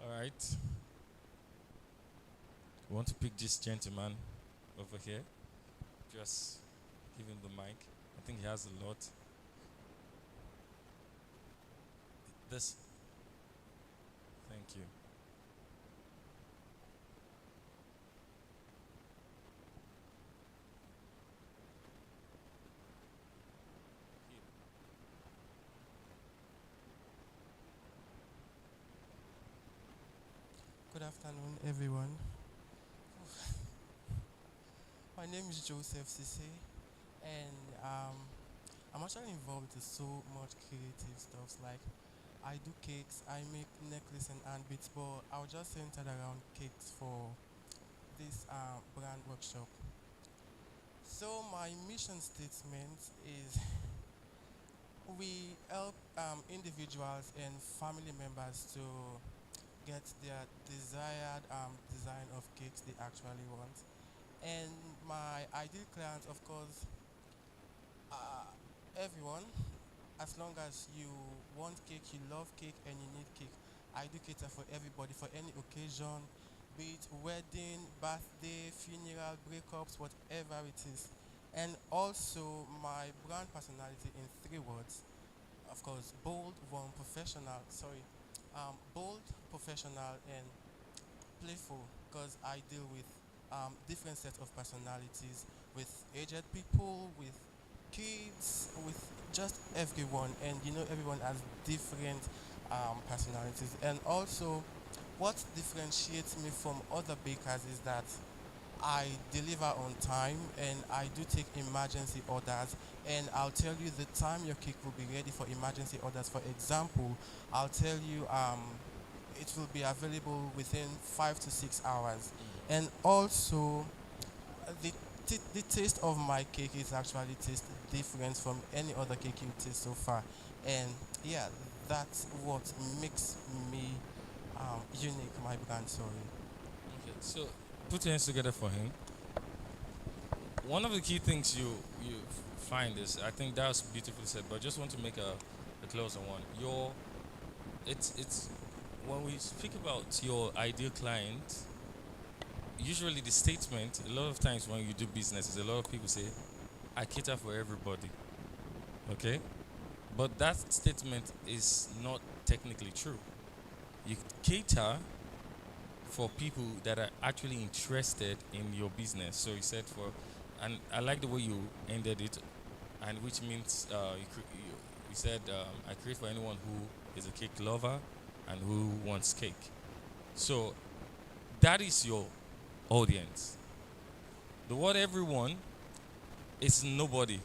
All right. We want to pick this gentleman over here. Just give him the mic. I think he has a lot. This. Thank you. Good afternoon, everyone. My name is Joseph Sisse, and I'm actually involved in so much creative stuff. Like, I do cakes, I make necklace and handbaits, but I'll just centered around cakes for this brand workshop. So my mission statement is we help individuals and family members to get their desired design of cakes they actually want. And my ideal clients, of course, uh, everyone, as long as you want cake, you love cake, and you need cake. I do cater for everybody for any occasion, be it wedding, birthday, funeral, breakups, whatever it is. And also my brand personality in 3 words. Of course, bold, warm, professional. Sorry, bold, professional, and playful. Because I deal with different sets of personalities, with aged people, with kids, with just everyone, and everyone has different personalities. And also, what differentiates me from other bakers is that I deliver on time and I do take emergency orders, and I'll tell you the time your cake will be ready for emergency orders. For example, I'll tell you it will be available within 5 to 6 hours. And also the taste of my cake is actually taste different from any other cake you taste so far. And yeah, that's what makes me unique, my brand, sorry. Okay, so put your hands together for him. One of the key things you find is, I think that was beautifully said, but I just want to make a closer one. It's when we speak about your ideal client, usually the statement, a lot of times when you do businesses, a lot of people say, I cater for everybody. Okay? But that statement is not technically true. You cater for people that are actually interested in your business. So you said for, and I like the way you ended it, and which means you said, I create for anyone who is a cake lover and who wants cake. So that is your audience. The word everyone is nobody.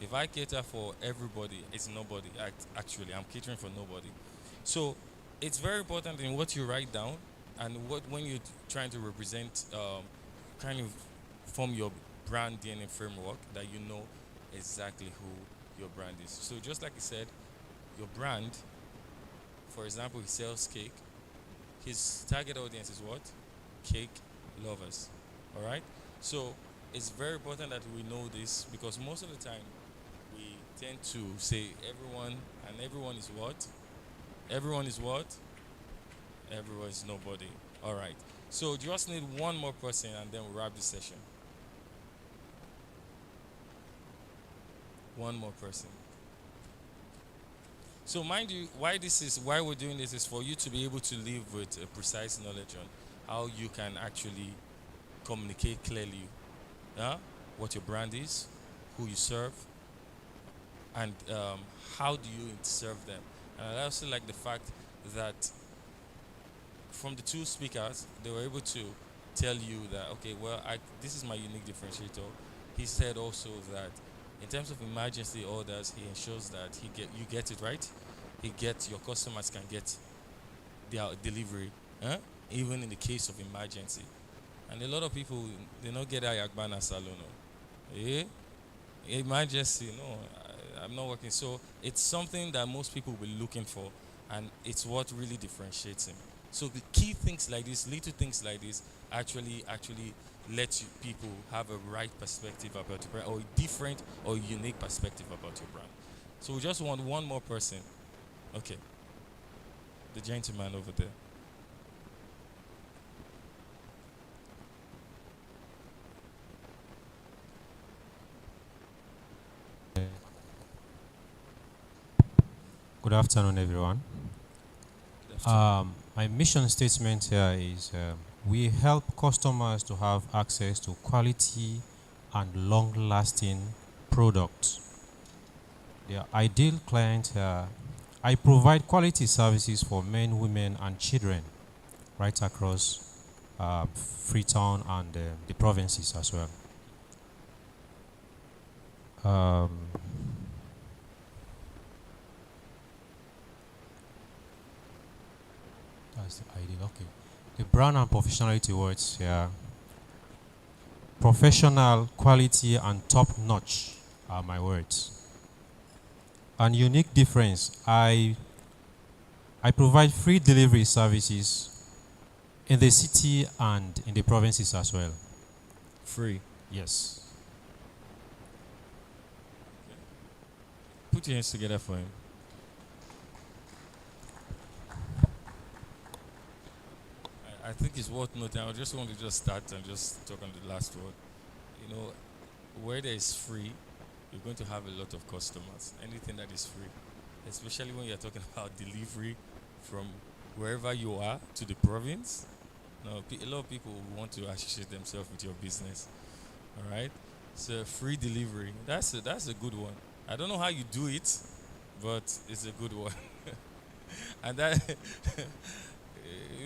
If I cater for everybody, it's nobody. Actually, I'm catering for nobody. So it's very important in what you write down and when you're trying to represent, kind of form your brand DNA framework, that you know exactly who your brand is. So just like you said, your brand, for example, he sells cake. His target audience is what? Cake lovers. All right. So it's very important that we know this, because most of the time we tend to say everyone, and everyone is what? Everyone is what? Everyone is nobody. All right. So just need one more person, and then we'll wrap this session. One more person. So mind you, why we're doing this is for you to be able to live with a precise knowledge on how you can actually communicate clearly, what your brand is, who you serve, and how do you serve them. And I also like the fact that from the two speakers, they were able to tell you that, okay, well, this is my unique differentiator. He said also that in terms of emergency orders, he ensures that you get it right. Your customers can get their delivery, even in the case of emergency. And a lot of people, they don't get a yagbana salon. Emergency, no, I'm not working. So it's something that most people will be looking for, and it's what really differentiates him. So the key things like this, little things like this, actually let people have a right perspective about your brand, or a different or unique perspective about your brand. So we just want one more person. Okay. The gentleman over there. Good afternoon, everyone. Good afternoon. My mission statement here is we help customers to have access to quality and long-lasting products. Their ideal client here, I provide quality services for men, women, and children right across Freetown and the provinces as well. That's the ideal. Okay. The brand and professionality words here. Professional, quality, and top notch are my words. And unique difference. I provide free delivery services in the city and in the provinces as well. Free. Yes. Put your hands together for him. I think it's worth noting. I just want to just start and just talk on the last word. You know, where there is free, you're going to have a lot of customers. Anything that is free, especially when you're talking about delivery from wherever you are to the province. No, a lot of people want to associate themselves with your business. All right, so free delivery. That's a good one. I don't know how you do it, but it's a good one. And that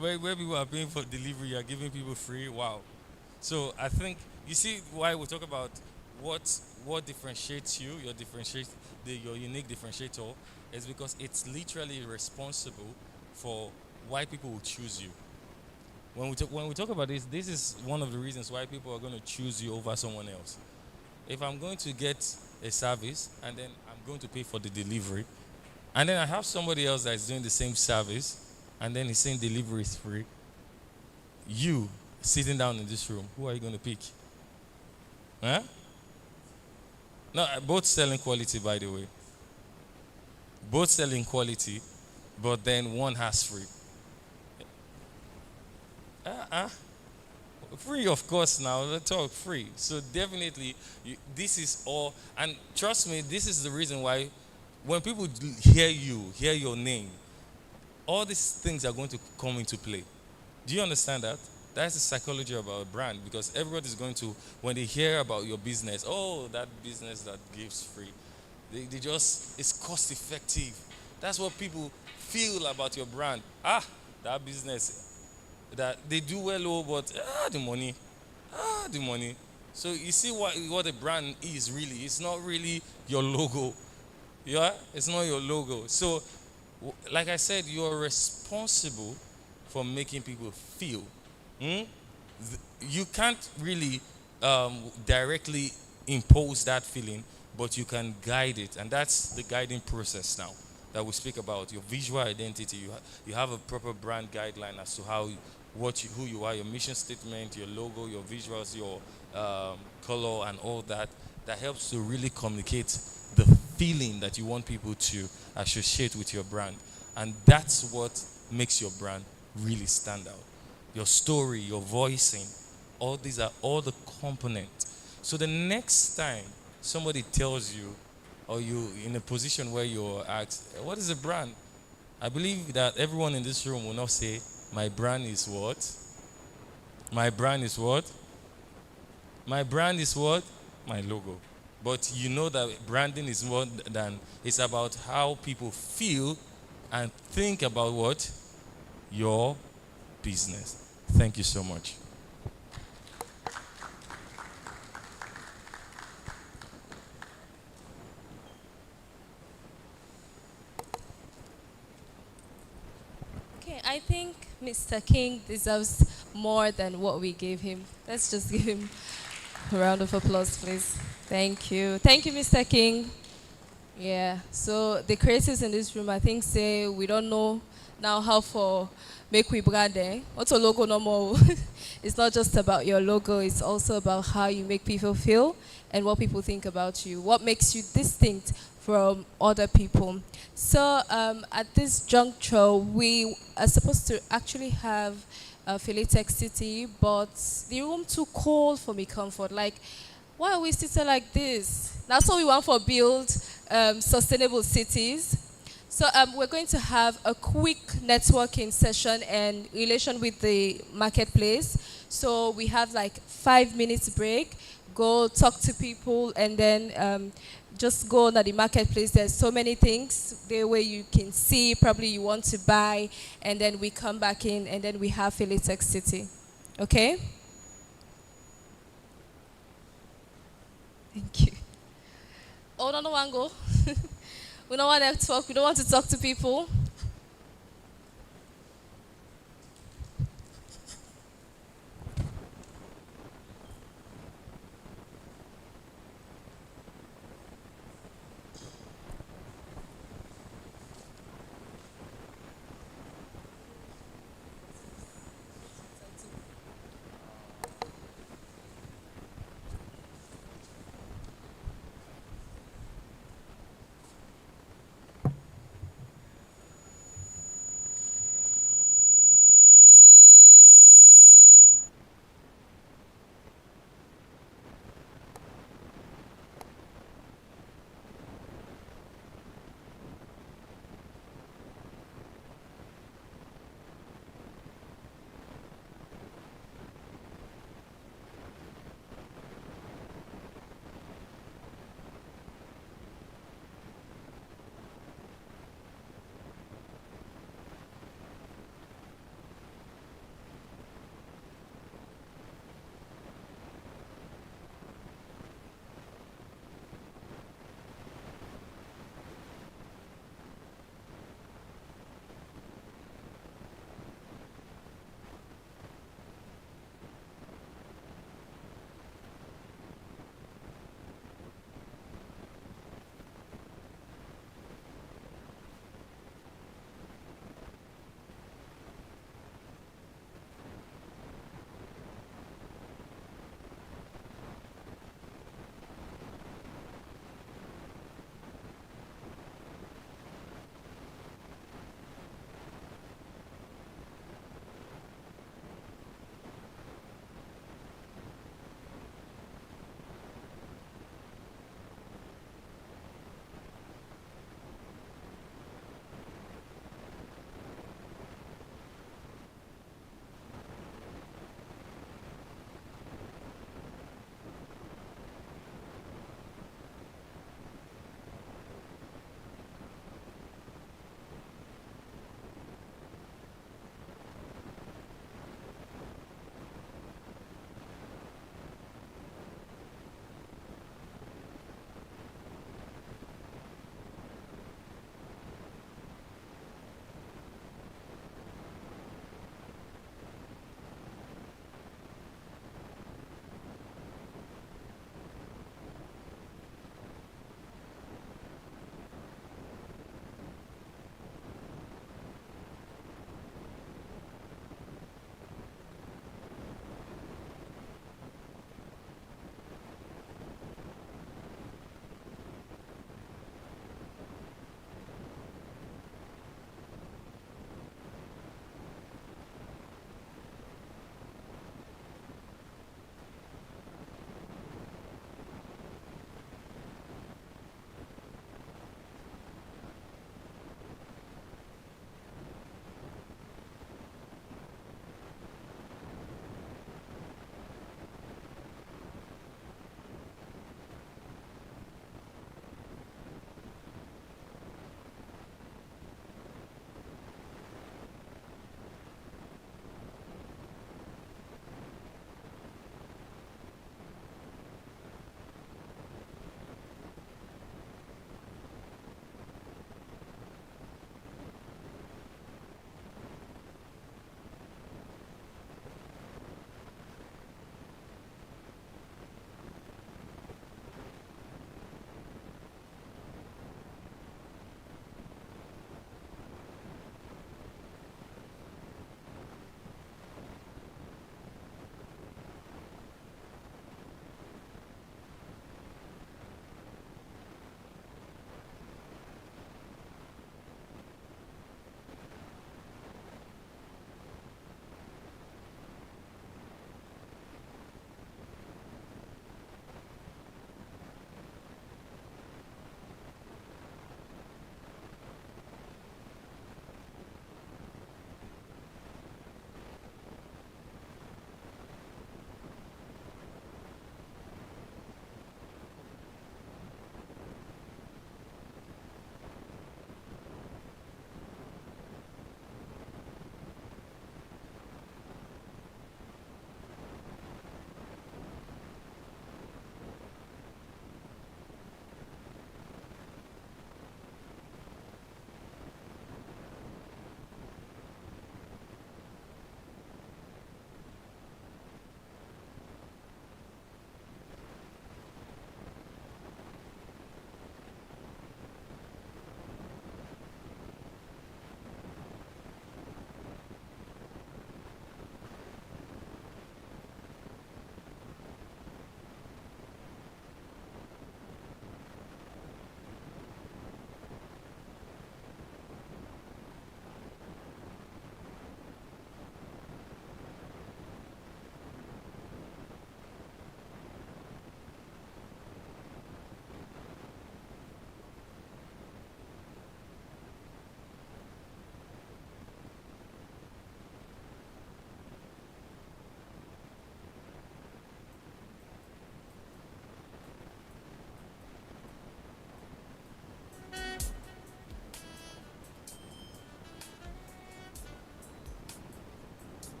where people are paying for delivery, you're giving people free. Wow. So I think you see why we talk about what differentiates you, your unique differentiator, is because it's literally responsible for why people will choose you. When we talk about this is one of the reasons why people are going to choose you over someone else. If I'm going to get a service and then I'm going to pay for the delivery, and then I have somebody else that is doing the same service, and then he's saying delivery is free, you sitting down in this room, who are you going to pick? Huh? No, both selling quality, by the way. Both selling quality, but then one has free. Free, of course. Now let's talk free. So definitely, this is all, and trust me, this is the reason why when people hear your name, all these things are going to come into play. Do you understand that? That's the psychology about a brand, because everybody's going to, when they hear about your business, oh, that business that gives free, they just, it's cost effective. That's what people feel about your brand. That business, that they do well, but the money. So you see what a brand is really. It's not really your logo. Yeah, it's not your logo. So, like I said, you're responsible for making people feel. You can't really directly impose that feeling, but you can guide it, and that's the guiding process now that we speak about. Your visual identity. You have a proper brand guideline as to who you are, your mission statement, your logo, your visuals, your color, and all that. That helps to really communicate the feeling that you want people to associate with your brand, and that's what makes your brand really stand out. Your story, your voicing, all these are all the components. So the next time somebody tells you, or you in a position where you're asked, what is a brand? I believe that everyone in this room will not say, my brand is what? My brand is what? My brand is what? My logo. But you know that branding is more than, it's about how people feel and think about what? Your business. Thank you so much. Okay, I think Mr. King deserves more than what we gave him. Let's just give him a round of applause, please. Thank you. Thank you, Mr. King. Yeah, so the creatives in this room, I think, say we don't know now how for make we brand eh? What's a logo no more? It's not just about your logo, it's also about how you make people feel and what people think about you. What makes you distinct from other people. So at this juncture, we are supposed to actually have Philatech City, but the room too cold for me comfort. Like, why are we sitting like this? That's what we want for build sustainable cities. So we're going to have a quick networking session and relation with the marketplace. So we have like 5 minutes break, go talk to people, and then just go on the marketplace. There's so many things there where you can see, probably you want to buy, and then we come back in, and then we have Philatech City. Okay? Thank you. Oh, no one go. We don't want to talk. We don't want to talk to people.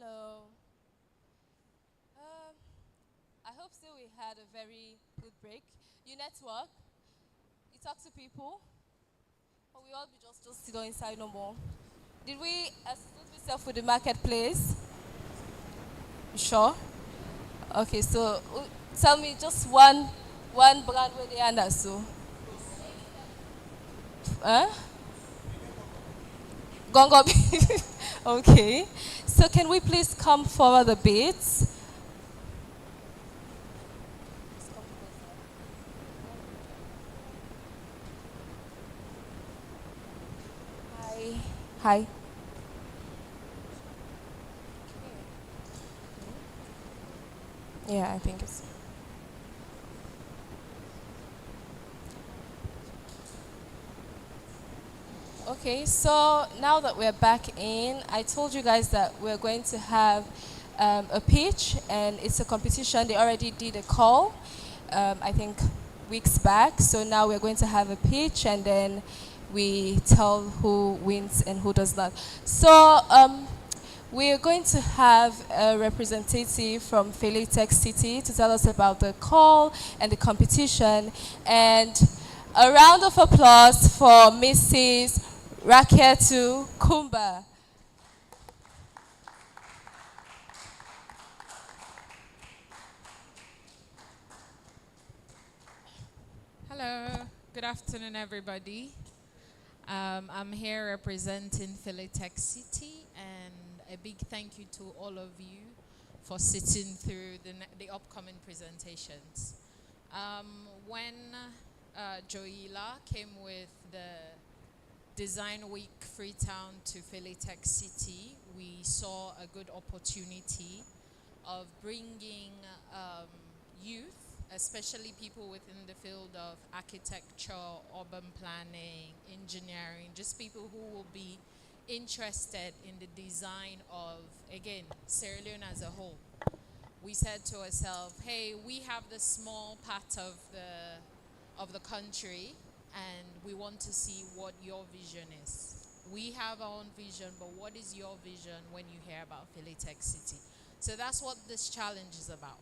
Hello. Um, I hope so. We had a very good break. You network, you talk to people, or we all be just sit on inside no more. Did we associate ourselves with the marketplace? You sure? Okay, so tell me just one brand where they under so. Huh? Gongo. Okay. So can we please come forward a bit? Hi. Hi. Yeah, I think it's. Okay, so now that we're back in, I told you guys that we're going to have a pitch and it's a competition. They already did a call, I think weeks back. So now we're going to have a pitch and then we tell who wins and who does not. So we're going to have a representative from Felitech City to tell us about the call and the competition. And a round of applause for Mrs. Raketu Kumba. Hello, good afternoon, everybody. I'm here representing Philitech City, and a big thank you to all of you for sitting through the upcoming presentations. When Joila came with the Design Week Freetown to Philitech City, we saw a good opportunity of bringing youth, especially people within the field of architecture, urban planning, engineering, just people who will be interested in the design of, again, Sierra Leone as a whole. We said to ourselves, hey, we have this small part of the country and we want to see what your vision is. We have our own vision, but what is your vision when you hear about Philitech City? So that's what this challenge is about.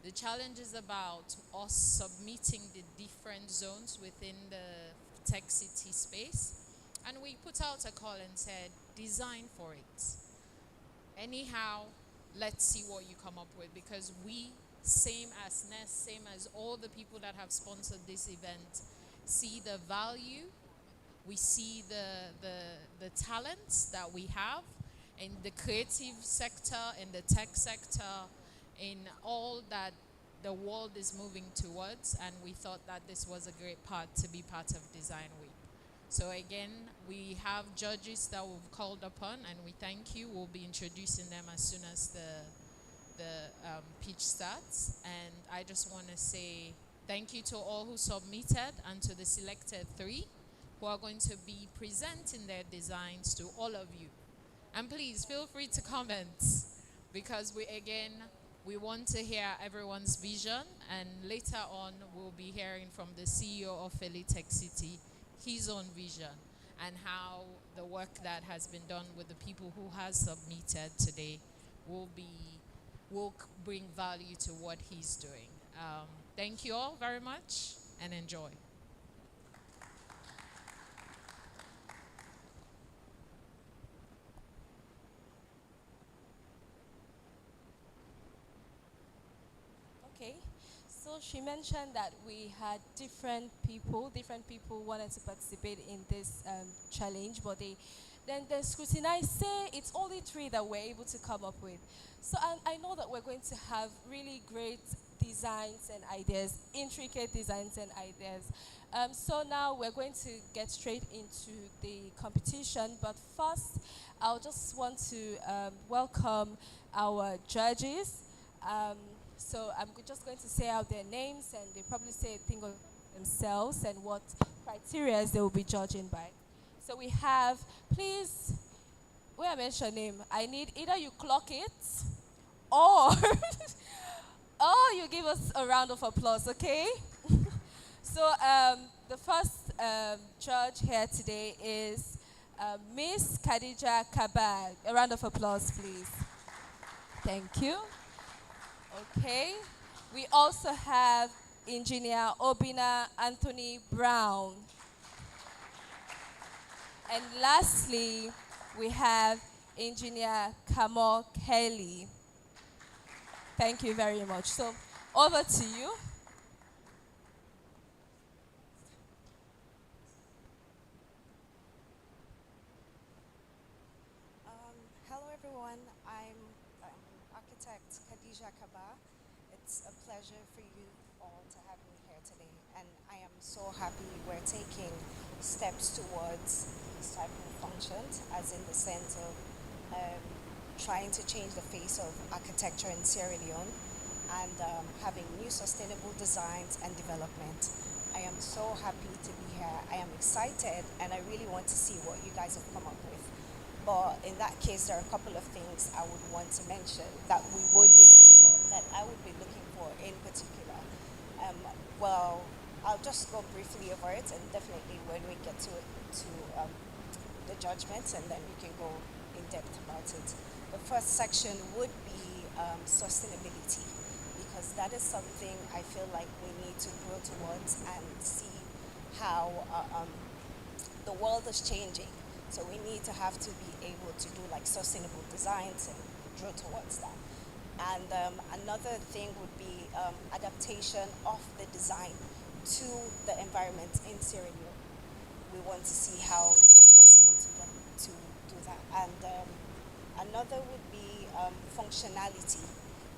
The challenge is about us submitting the different zones within the tech city space. And we put out a call and said, design for it. Anyhow, let's see what you come up with, because we, same as Nest, same as all the people that have sponsored this event, see the value, we see the talents that we have in the creative sector, in the tech sector, in all that the world is moving towards, and we thought that this was a great part to be part of Design Week. So again, we have judges that we've called upon, and we thank you. We'll be introducing them as soon as the pitch starts. And I just want to say thank you to all who submitted and to the selected 3 who are going to be presenting their designs to all of you. And please feel free to comment, because we want to hear everyone's vision, and later on we'll be hearing from the CEO of Philitech City, his own vision, and how the work that has been done with the people who has submitted today will bring value to what he's doing. Thank you all very much and enjoy. Okay, so she mentioned that we had different people wanted to participate in this challenge, but then the scrutinized say it's only 3 that we're able to come up with. So I know that we're going to have really great designs and ideas, intricate designs and ideas. So now we're going to get straight into the competition, but first I'll just want to welcome our judges. So I'm just going to say out their names, and they probably say a thing of themselves and what criteria they will be judging by. So we have, please, where I mention your name, I need either you clock it or or you give us a round of applause, okay? So the first judge here today is Miss Khadija Kabag. A round of applause, please. Thank you. Okay. We also have Engineer Obina Anthony Brown. And lastly, we have Engineer Kamo Kelly. Thank you very much. So, over to you. Hello, everyone. I'm architect Khadija Kaba. It's a pleasure for you all to have me here today, and I am so happy we're taking steps towards these type of functions, as in the sense of trying to change the face of architecture in Sierra Leone and having new sustainable designs and development. I am so happy to be here. I am excited, and I really want to see what you guys have come up with. But in that case, there are a couple of things I would want to mention that we would be looking for, that I would be looking for in particular. Um, well, I'll just go briefly over it, and definitely when we get to the judgments, and then we can go in depth about it. The first section would be sustainability, because that is something I feel like we need to grow towards and see how the world is changing. So we need to have to be able to do like sustainable designs and draw towards that. And another thing would be adaptation of the design to the environment in Sierra Leone. We want to see how it's possible to do that. And another would be functionality.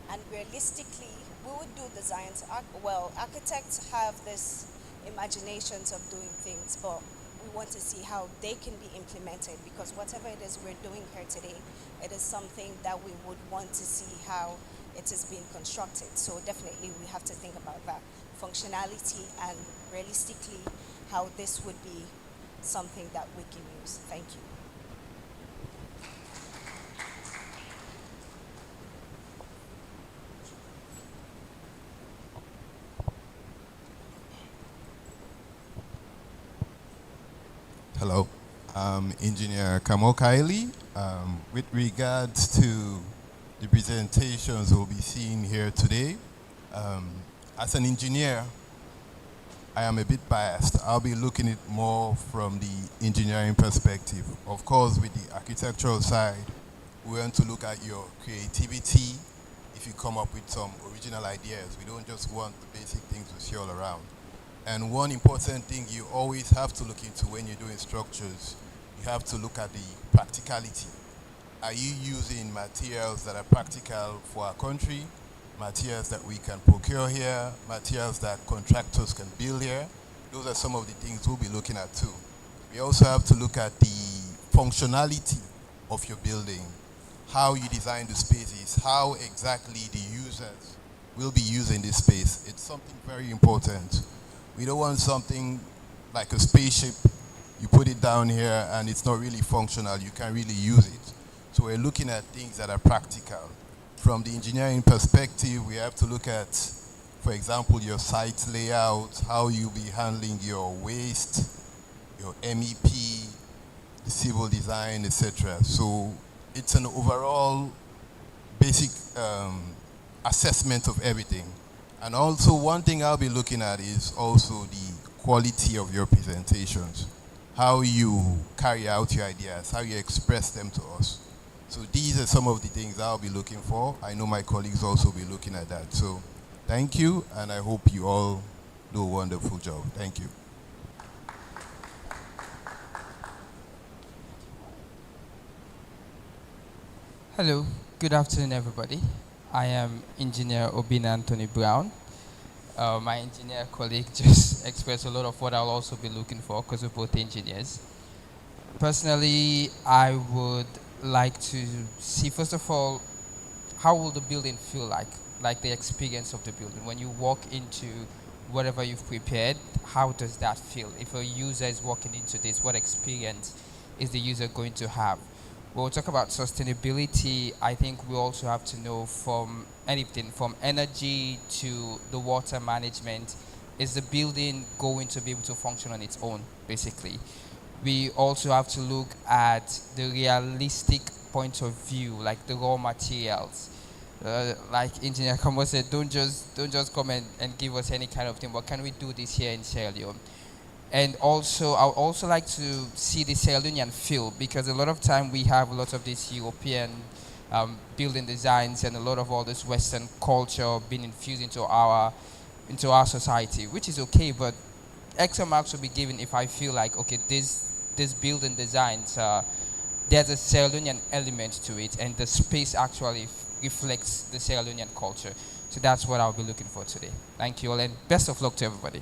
And realistically, we would do designs. Well, architects have this imaginations of doing things, but we want to see how they can be implemented, because whatever it is we're doing here today, it is something that we would want to see how it is being constructed. So definitely we have to think about that functionality and realistically how this would be something that we can use. Thank you. Hello, I'm Engineer Kamo Kaili. With regards to the presentations we'll be seeing here today, as an engineer, I am a bit biased. I'll be looking at more from the engineering perspective. Of course, with the architectural side, we want to look at your creativity. If you come up with some original ideas, we don't just want the basic things we see all around. And one important thing you always have to look into when you're doing structures, you have to look at the practicality. Are you using materials that are practical for our country, materials that we can procure here, materials that contractors can build here? Those are some of the things we'll be looking at too. We also have to look at the functionality of your building, how you design the spaces, how exactly the users will be using this space. It's something very important. We don't want something like a spaceship, you put it down here and it's not really functional, you can't really use it. So we're looking at things that are practical. From the engineering perspective, we have to look at, for example, your site layout, how you'll be handling your waste, your MEP, the civil design, etc. So it's an overall basic assessment of everything. And also one thing I'll be looking at is also the quality of your presentations, how you carry out your ideas, how you express them to us. So these are some of the things I'll be looking for. I know my colleagues also be looking at that. So thank you, and I hope you all do a wonderful job. Thank you. Hello, good afternoon, everybody. I am Engineer Obina Anthony Brown. My engineer colleague just expressed a lot of what I'll also be looking for, because we're both engineers. Personally, I would like to see, first of all, how will the building feel like the experience of the building. When you walk into whatever you've prepared, how does that feel? If a user is walking into this, what experience is the user going to have? When we talk about sustainability, I think we also have to know from anything from energy to the water management, is the building going to be able to function on its own, basically? We also have to look at the realistic point of view, like the raw materials. Like Engineer Kamo said, don't just come and give us any kind of thing, but can we do this here in Sierra Leone? And also, I would also like to see the Sierra Leonean feel, because a lot of time we have a lot of these European building designs and a lot of all this Western culture being infused into our society, which is okay, but extra marks will be given if I feel like, okay, this building designs, there's a Sierra Leonean element to it, and the space actually reflects the Sierra Leonean culture. So that's what I'll be looking for today. Thank you all, and best of luck to everybody.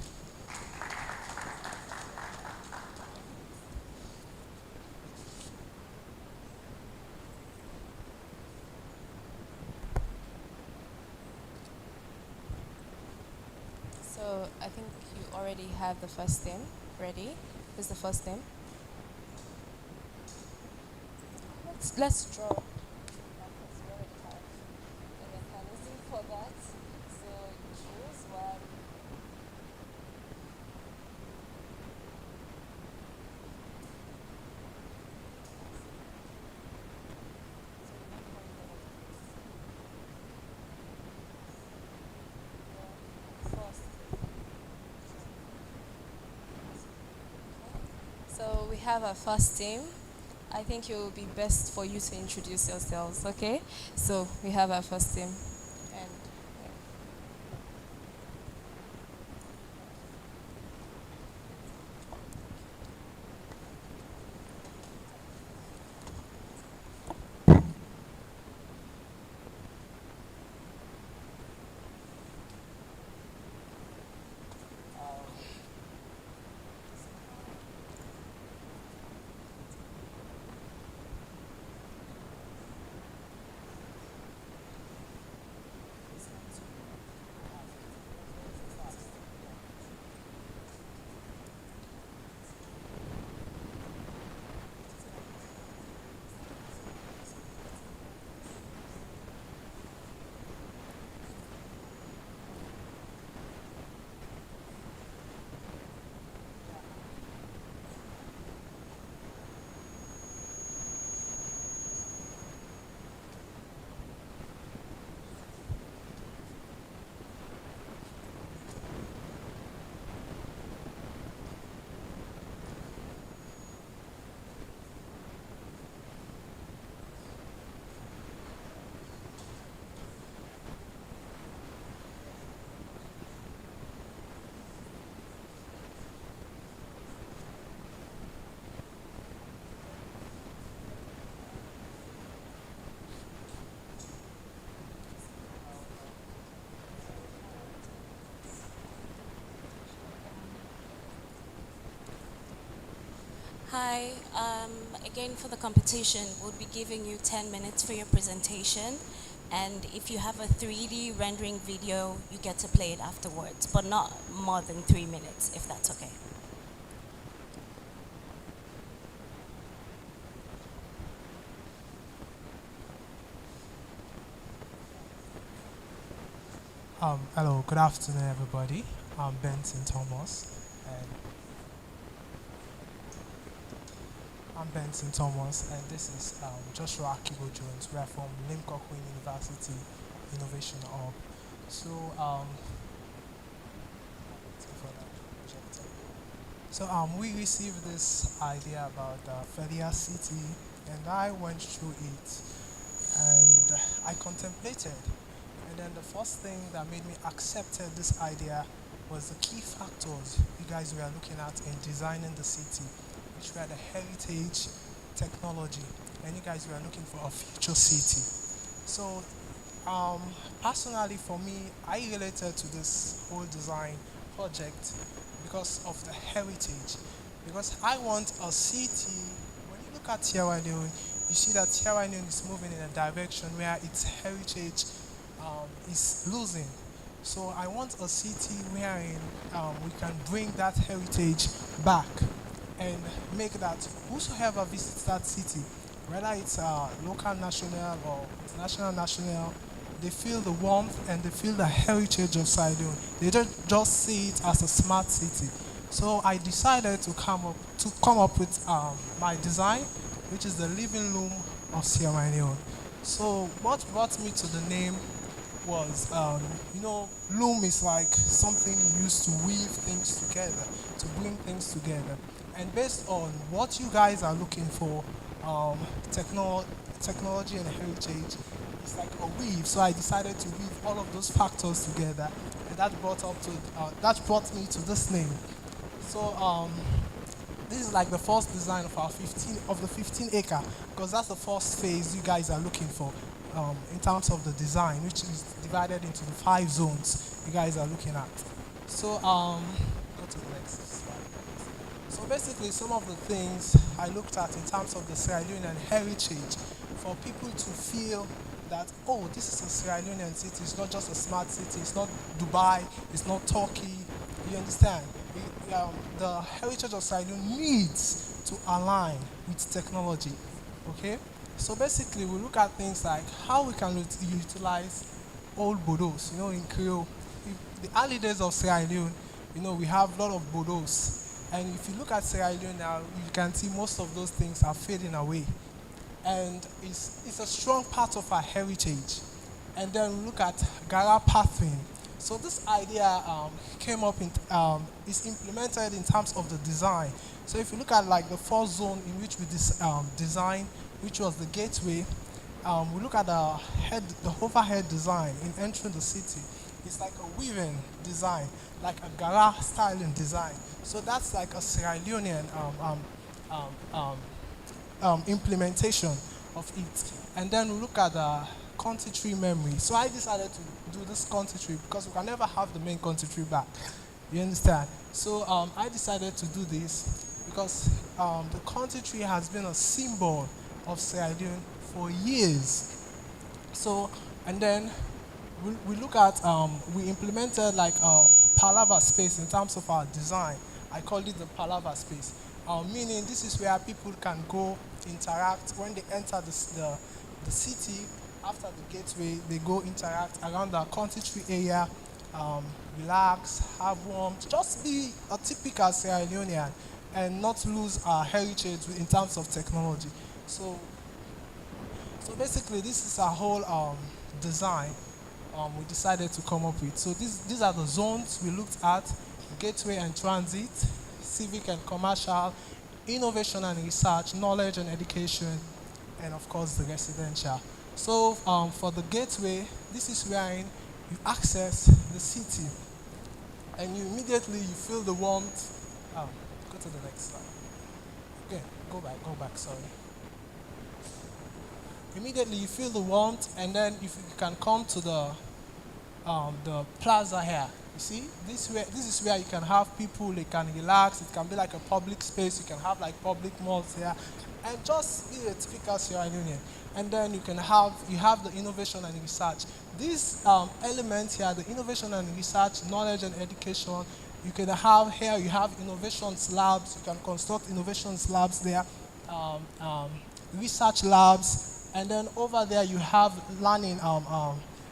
So I think you already have the first theme ready. Who's the first theme? Let's draw. Because we already have a mechanism for that. So you choose one. So we have our first team. I think it will be best for you to introduce yourselves, okay? So we have our first team. And yeah. Hi, again for the competition, we'll be giving you 10 minutes for your presentation. And if you have a 3D rendering video, you get to play it afterwards, but not more than 3 minutes, if that's okay. Hello, good afternoon, everybody. I'm Benson Thomas, and this is Joshua Akibo Jones. We are from Limco Queen University Innovation Hub. We received this idea about Felia City, and I went through it, and I contemplated. And then the first thing that made me accept this idea was the key factors you guys were looking at in designing the city, which were the heritage, technology, and you guys were looking for a future city. So personally for me, I related to this whole design project because of the heritage. Because I want a city, when you look at Sierra Leone, you see that Sierra Leone is moving in a direction where its heritage is losing. So I want a city wherein we can bring that heritage back and make that whosoever visits that city, whether it's local national or international national, they feel the warmth and they feel the heritage of Sierra Leone. They don't just see it as a smart city. So I decided to come up with my design, which is the living room of Sierra Leone. So what brought me to the name was, loom is like something you use to weave things together, to bring things together. And based on what you guys are looking for, um, technology and heritage, it's like a weave. So I decided to weave all of those factors together, and that brought me to this name. So this is like the first design of our 15 acre, because that's the first phase you guys are looking for in terms of the design, which is divided into the 5 zones you guys are looking at. So go to the next slide. So basically, some of the things I looked at in terms of the Sierra Leonean heritage for people to feel that, oh, this is a Sierra Leonean city. It's not just a smart city. It's not Dubai. It's not Turkey. You understand? The heritage of Sierra Leone needs to align with technology. Okay? So basically, we look at things like how we can utilize old bodos. In Creole, the early days of Sierra Leone, we have a lot of bodos. And if you look at Sierra Leone now, you can see most of those things are fading away. And it's a strong part of our heritage. And then we look at Gara pathing. So this idea came up is implemented in terms of the design. So if you look at like the first zone in which we designed, which was the gateway, we look at the overhead design in entering the city. It's like a weaving design, like a Gara styling design. So that's like a Sierra Leonean implementation of it. And then we look at the country tree memory. So I decided to do this country tree because we can never have the main country tree back. You understand? So I decided to do this because the country tree has been a symbol of Sierra Leone for years. So, and then we look at, we implemented like a palaver space in terms of our design. I called it the palaver space. Meaning this is where people can go interact when they enter the city. After the gateway, they go interact around the country tree area, relax, have warmth, just be a typical Sierra Leonean and not lose our heritage in terms of technology. So basically, this is our whole design we decided to come up with. So these are the zones we looked at: gateway and transit, civic and commercial, innovation and research, knowledge and education, and of course the residential. So for the gateway, this is where you access the city, and you immediately feel the warmth. Go to the next slide. Okay, go back, sorry. Immediately you feel the warmth, and then if you can come to the plaza here, you see, this is where you can have people, they can relax, it can be like a public space, you can have like public malls here, and just be a typical Sierra Leonean. And then you have the innovation and research. These elements here, the innovation and research, knowledge and education, you can have here, you have innovation labs, you can construct innovation labs there, research labs, and then over there you have learning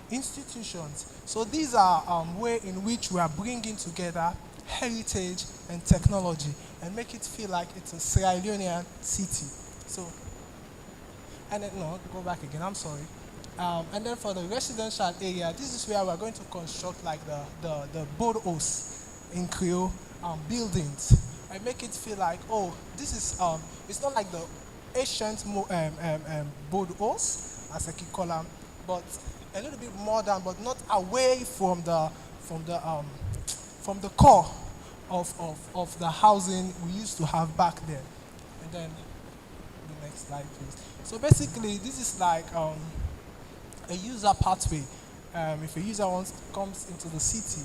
institutions. So these are way in which we are bringing together heritage and technology and make it feel like it's a Sierra Leonean city. So, and then, no, go back again, I'm sorry. And then for the residential area, this is where we're going to construct like the bodos in Creole buildings and make it feel like, oh, this is, it's not like the ancient bodos, as I keep calling them, but a little bit modern, but not away from the core of the housing we used to have back then. And then the next slide, please. So basically, this is like a user pathway. If a user comes into the city,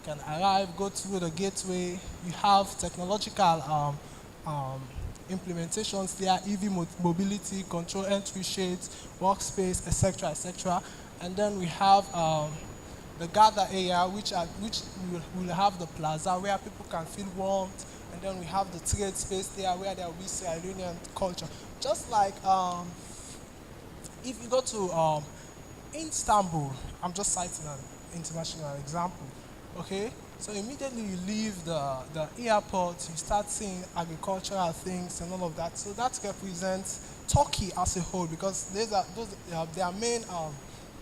can arrive, go through the gateway. You have technological implementations there, EV mobility, control entry shades, workspace, etc., etc. And then we have the gather area, which will have the plaza where people can feel warmth. And then we have the trade space there where there will be Sierra Leonean culture. Just like if you go to Istanbul, I'm just citing an international example, okay? So immediately you leave the airport, you start seeing agricultural things and all of that. So that represents Turkey as a whole because their main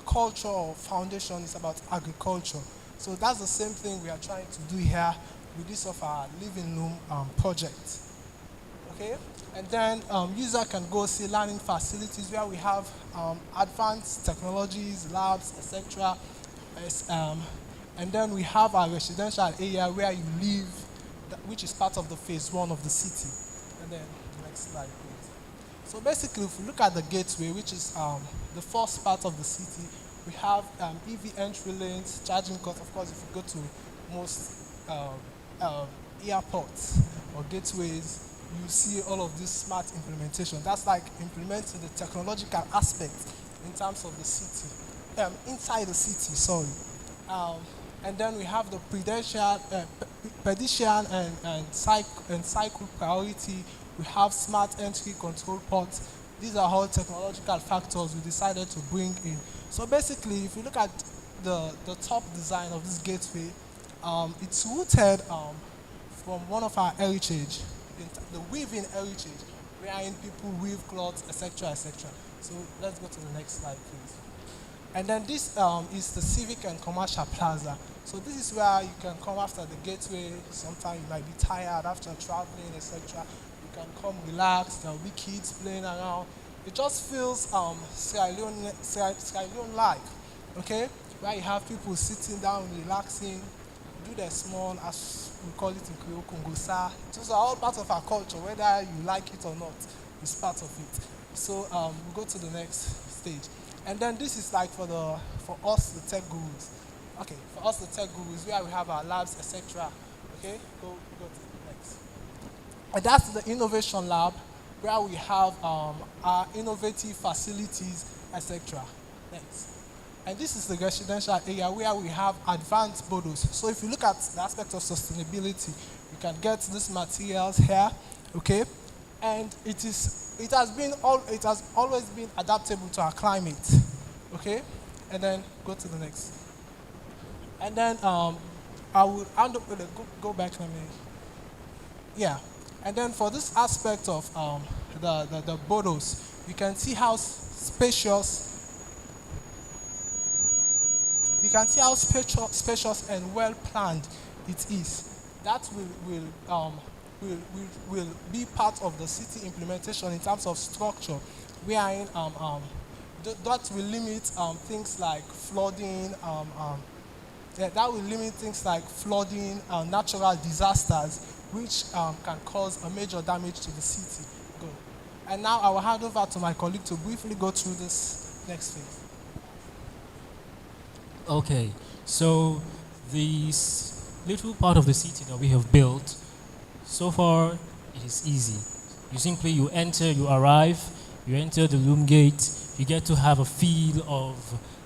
culture or foundation is about agriculture. So that's the same thing we are trying to do here with this of our living room project. Okay, and then user can go see learning facilities where we have advanced technologies, labs, etc. And then we have our residential area where you live, which is part of the phase one of the city. And then next slide, please. So basically, if we look at the gateway, which is the first part of the city, we have EV entry lanes, charging costs. Of course, if you go to most airports or gateways, you see all of this smart implementation. That's like implementing the technological aspect in terms of the city, inside the city, sorry. And then we have the pedestrian and cycle priority. We have smart entry control ports. These are all technological factors we decided to bring in. So basically, if you look at the top design of this gateway, it's rooted from one of our heritage, the weaving heritage, wherein people weave cloths, etc., etc. So let's go to the next slide, please. And then this is the civic and commercial plaza. So this is where you can come after the gateway. Sometimes you might be tired after traveling, etc. You can come relax. There will be kids playing around. It just feels Sierra Leone-like, okay? Where you have people sitting down, relaxing, do their small, as we call it in Creole, Kongosa. Those are all part of our culture, whether you like it or not, it's part of it. So we'll go to the next stage. And then this is like for us, the tech gurus. Okay, for us, the tech gurus, where we have our labs, etc. Okay, go to the next. And that's the innovation lab, where we have our innovative facilities, etc. Next. And this is the residential area where we have advanced bodos. So if you look at the aspect of sustainability, you can get these materials here, okay? And it has always been adaptable to our climate, okay? And then go to the next. And then I will go back a minute. Yeah. And then for this aspect of the bodos, you can see how spacious. You can see how spacious and well planned it is. That will be part of the city implementation in terms of structure. Wherein that will limit things like flooding. That will limit things like flooding, natural disasters, which can cause a major damage to the city. Go. And now I will hand over to my colleague to briefly go through this next phase. Okay, so this little part of the city that we have built, so far it is easy. You enter, you arrive, you enter the loom gate, you get to have a feel of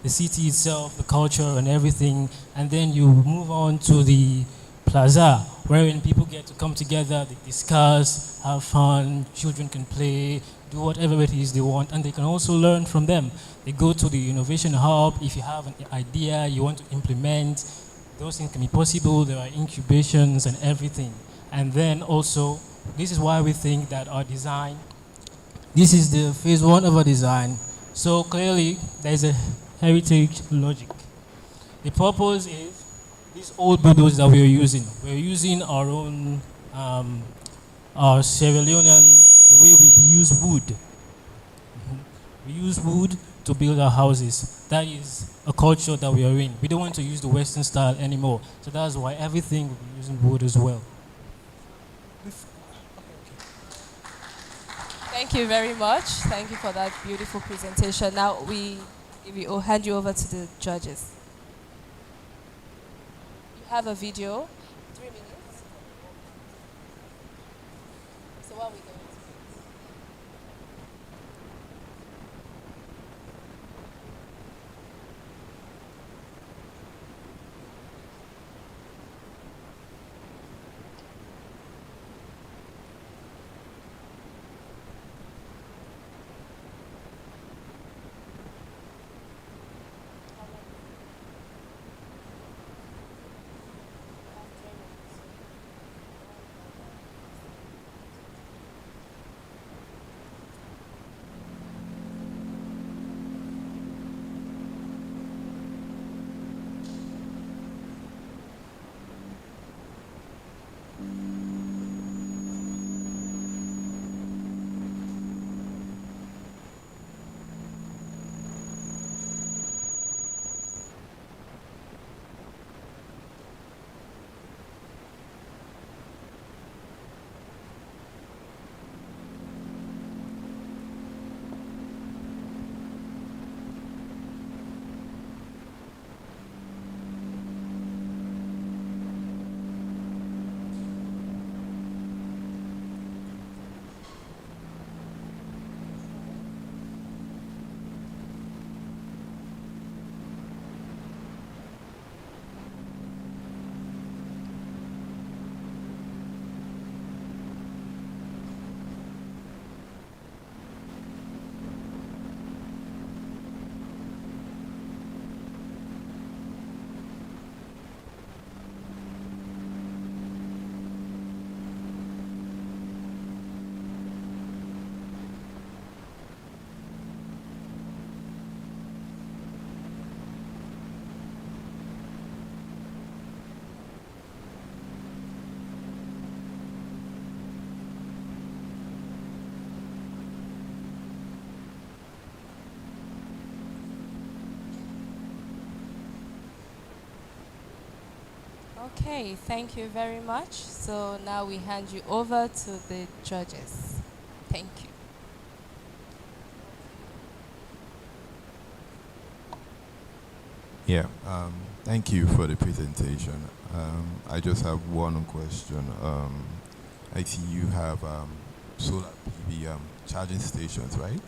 the city itself, the culture and everything, and then you move on to the plaza, wherein people get to come together, they discuss, have fun, children can play, do whatever it is they want, and they can also learn from them. They go to the innovation hub. If you have an idea you want to implement, those things can be possible. There are incubations and everything. And then also, this is why we think that our design, this is the phase one of our design. So clearly, there's a heritage logic. The purpose is these old buildings that we are using. We're using our own, our Sierra Leonean, the way we use wood. We use wood to build our houses. That is a culture that we are in. We don't want to use the Western style anymore. So that's why everything will be using wood as well. Thank you very much. Thank you for that beautiful presentation. Now we'll hand you over to the judges. You have a video, 3 minutes. So what are we going to do? Okay, thank you very much. So now we hand you over to the judges. Thank you. Yeah, thank you for the presentation. I just have one question. I see you have solar PV charging stations, right?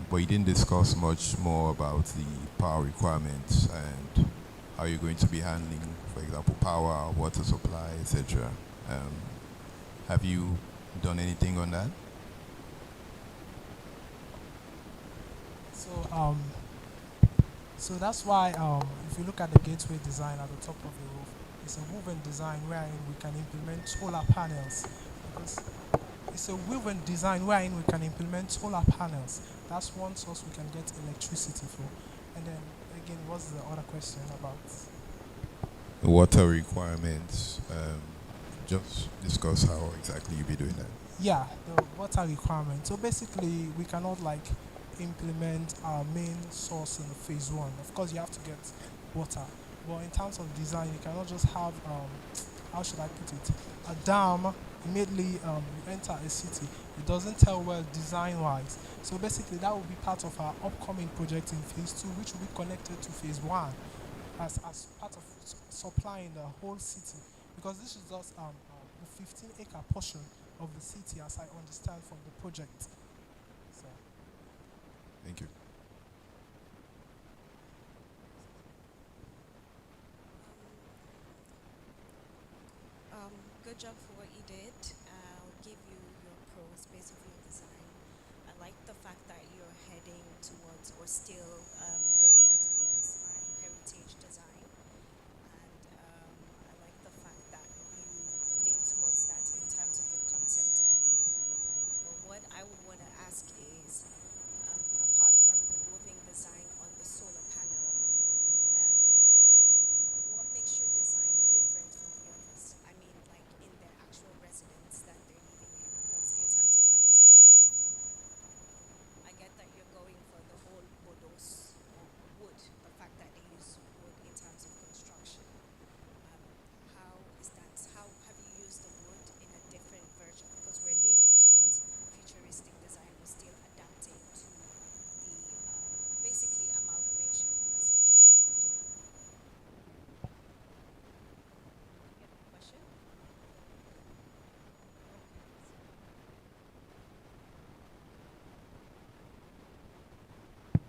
But you didn't discuss much more about the power requirements and how you're going to be handling, for example, power, water supply, etc. Have you done anything on that? So that's why if you look at the gateway design at the top of the roof, it's a woven design wherein we can implement solar panels. Because it's a woven design wherein we can implement solar panels. That's one source we can get electricity for. And then again, what's the other question about? Water requirements. Just discuss how exactly you'll be doing that. Yeah, the water requirement. So basically, we cannot like implement our main source in phase one. Of course, you have to get water. But in terms of design, you cannot just have, how should I put it, a dam immediately you enter a city. It doesn't tell well design-wise. So basically, that will be part of our upcoming project in phase two, which will be connected to phase one as part of supplying the whole city. Because this is just the 15-acre portion of the city, as I understand from the project. So. Thank you. Good job for what you did. I'll give you your pros based on your design. I like the fact that you're heading towards or still holding towards our heritage design. And I like the fact that you lean towards that in terms of your concept art. But what I would want to ask is, apart from the woven design on the solar panel, what makes your design different from the others? I mean, like in their actual residence that they're living in. Because in terms of architecture, I get that you're going for the whole bodos or wood, the fact that they use wood in terms of construction. How is that? How have you used the wood in a different version? Because we're leaning towards futuristic design, we're still adapting to the basically amalgamation. That's what you're doing. Get the question?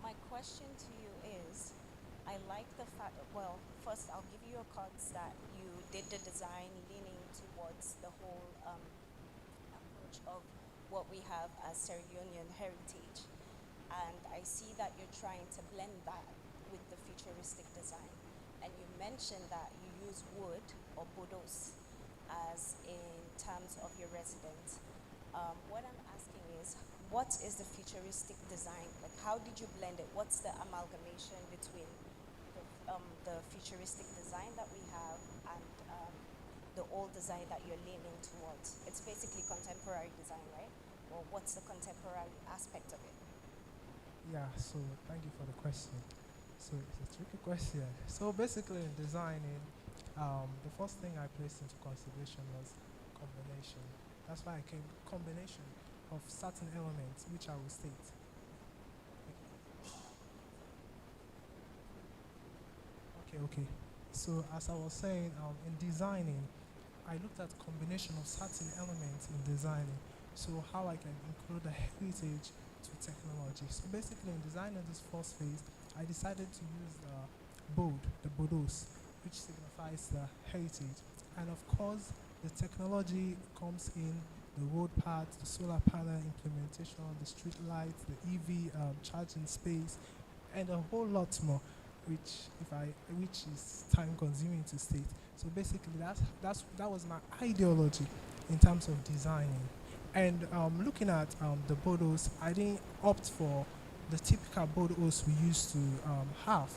My question to you is, I like the fact, well, first I'll give you your cards that you did the design leaning towards the whole approach of what we have as Sierra Leonean heritage. And I see that you're trying to blend that with the futuristic design. And you mentioned that you use wood or bodos as in terms of your residence. What I'm asking is, what is the futuristic design? Like, how did you blend it? What's the amalgamation between the futuristic design that we have and the old design that you're leaning towards? It's basically contemporary design, right? Or what's the contemporary aspect of it? Yeah, so thank you for the question. So it's a tricky question. So basically in designing, the first thing I placed into consideration was combination. That's why I came combination of certain elements, which I will state. Okay. So as I was saying, in designing, I looked at combination of certain elements in designing. So how I can include the heritage to technology. So basically in designing this first phase, I decided to use the bodos, which signifies the heritage. And of course, the technology comes in the road paths, the solar panel implementation, the street lights, the EV charging space, and a whole lot more, which is time consuming to state. So basically that was my ideology in terms of designing. And looking at the bodos, I didn't opt for the typical bodos we used to have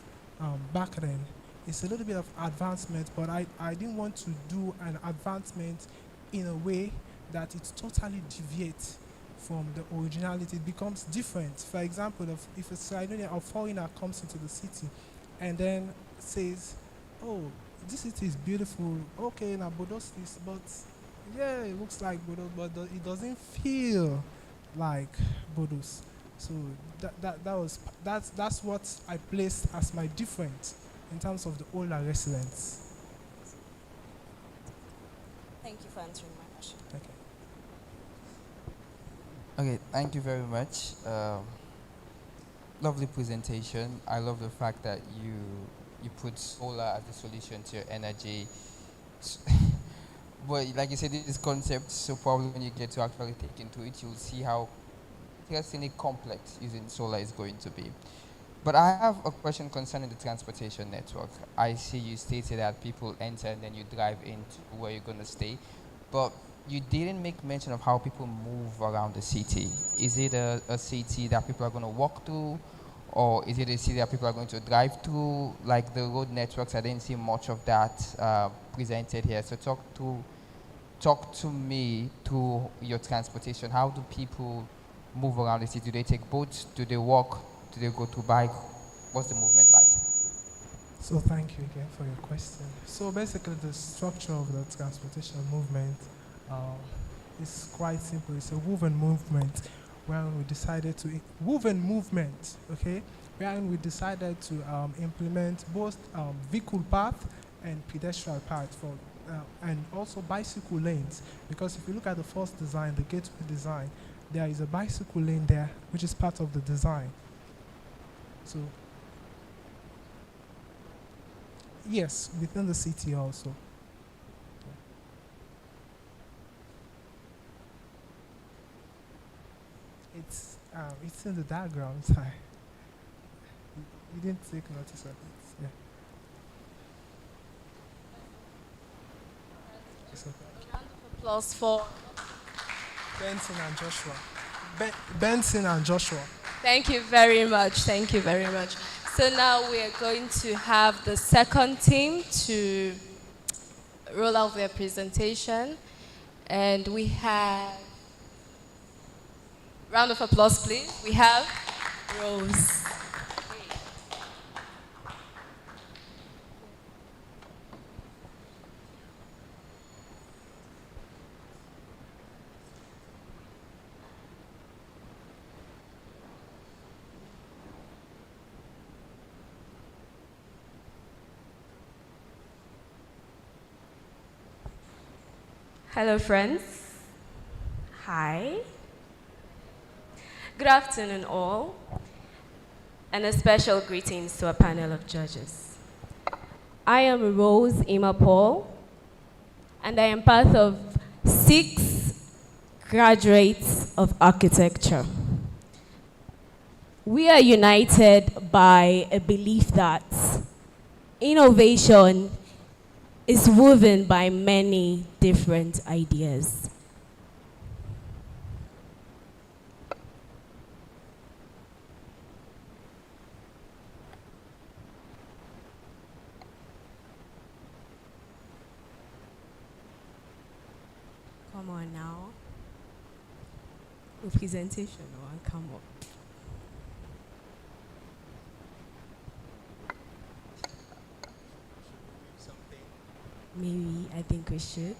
back then. It's a little bit of advancement, but I didn't want to do an advancement in a way that it totally deviates from the originality. It becomes different. For example, if a Sierra Leonean or foreigner comes into the city and then says, oh, this city is beautiful. Okay, now Bodos is, but yeah, it looks like Bodos, but it doesn't feel like Bodos. So that's what I placed as my difference in terms of the older residents. Thank you for answering my question. Okay. Okay, thank you very much. Lovely presentation. I love the fact that you put solar as the solution to your energy. But like you said, this concept, so probably when you get to actually take into it, you'll see how interestingly complex using solar is going to be. But I have a question concerning the transportation network. I see you stated that people enter and then you drive into where you're going to stay. But you didn't make mention of how people move around the city. Is it a city that people are going to walk to? Or is it a city that people are going to drive to? Like the road networks, I didn't see much of that presented here. So talk to me to your transportation. How do people move around the city? Do they take boats? Do they walk? Do they go to bike? What's the movement like? So thank you again for your question. So basically the structure of the transportation movement is quite simple. It's a woven movement wherein we decided to, okay? Wherein we decided to implement both vehicle path and pedestrian path for, and also bicycle lanes. Because if you look at the first design, the gateway design, there is a bicycle lane there, which is part of the design. So, yes, within the city also. It's in the diagram. Sorry. You didn't take notice of it. Yeah. It's okay. Round of applause for Benson and Joshua. Benson and Joshua. Thank you very much. Thank you very much. So now we are going to have the second team to roll out their presentation. And we have, round of applause please. We have Rose. Hello, friends. Hi. Good afternoon, all, and a special greetings to a panel of judges. I am Rose Ima Paul, and I am part of 6 graduates of architecture. We are united by a belief that innovation is woven by many different ideas. Come on now. The presentation, come on. Maybe I think we should.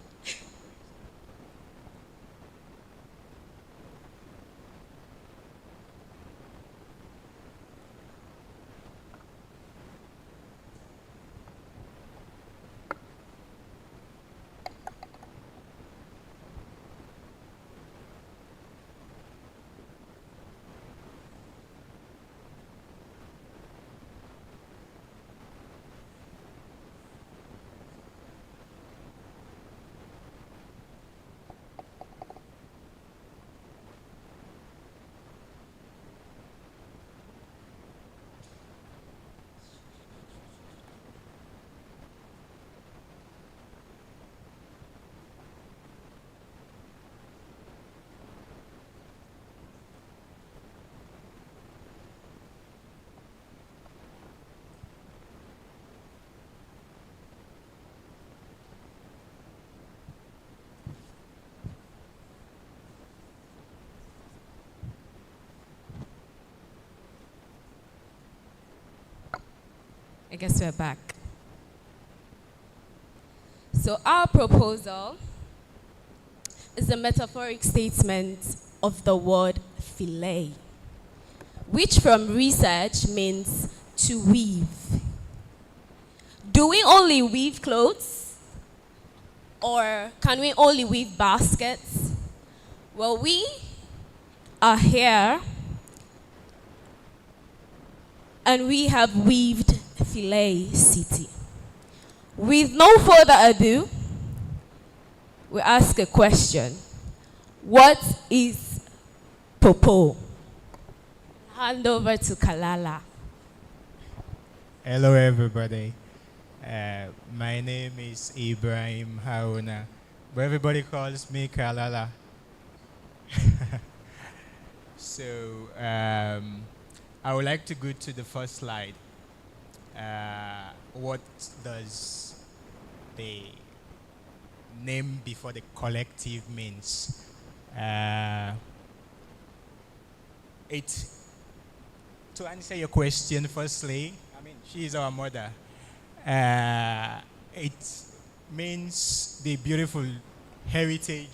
I guess we're back. So our proposal is a metaphoric statement of the word fillet, which from research means to weave. Do we only weave clothes? Or can we only weave baskets? Well, we are here and we have weaved Philae City. With no further ado, we ask a question. What is Popo? Hand over to Kalala. Hello, everybody. My name is Ibrahim Haruna, but everybody calls me Kalala. So, I would like to go to the first slide. What does the name before the collective means? To answer your question, firstly, I mean, she is our mother. It means the beautiful heritage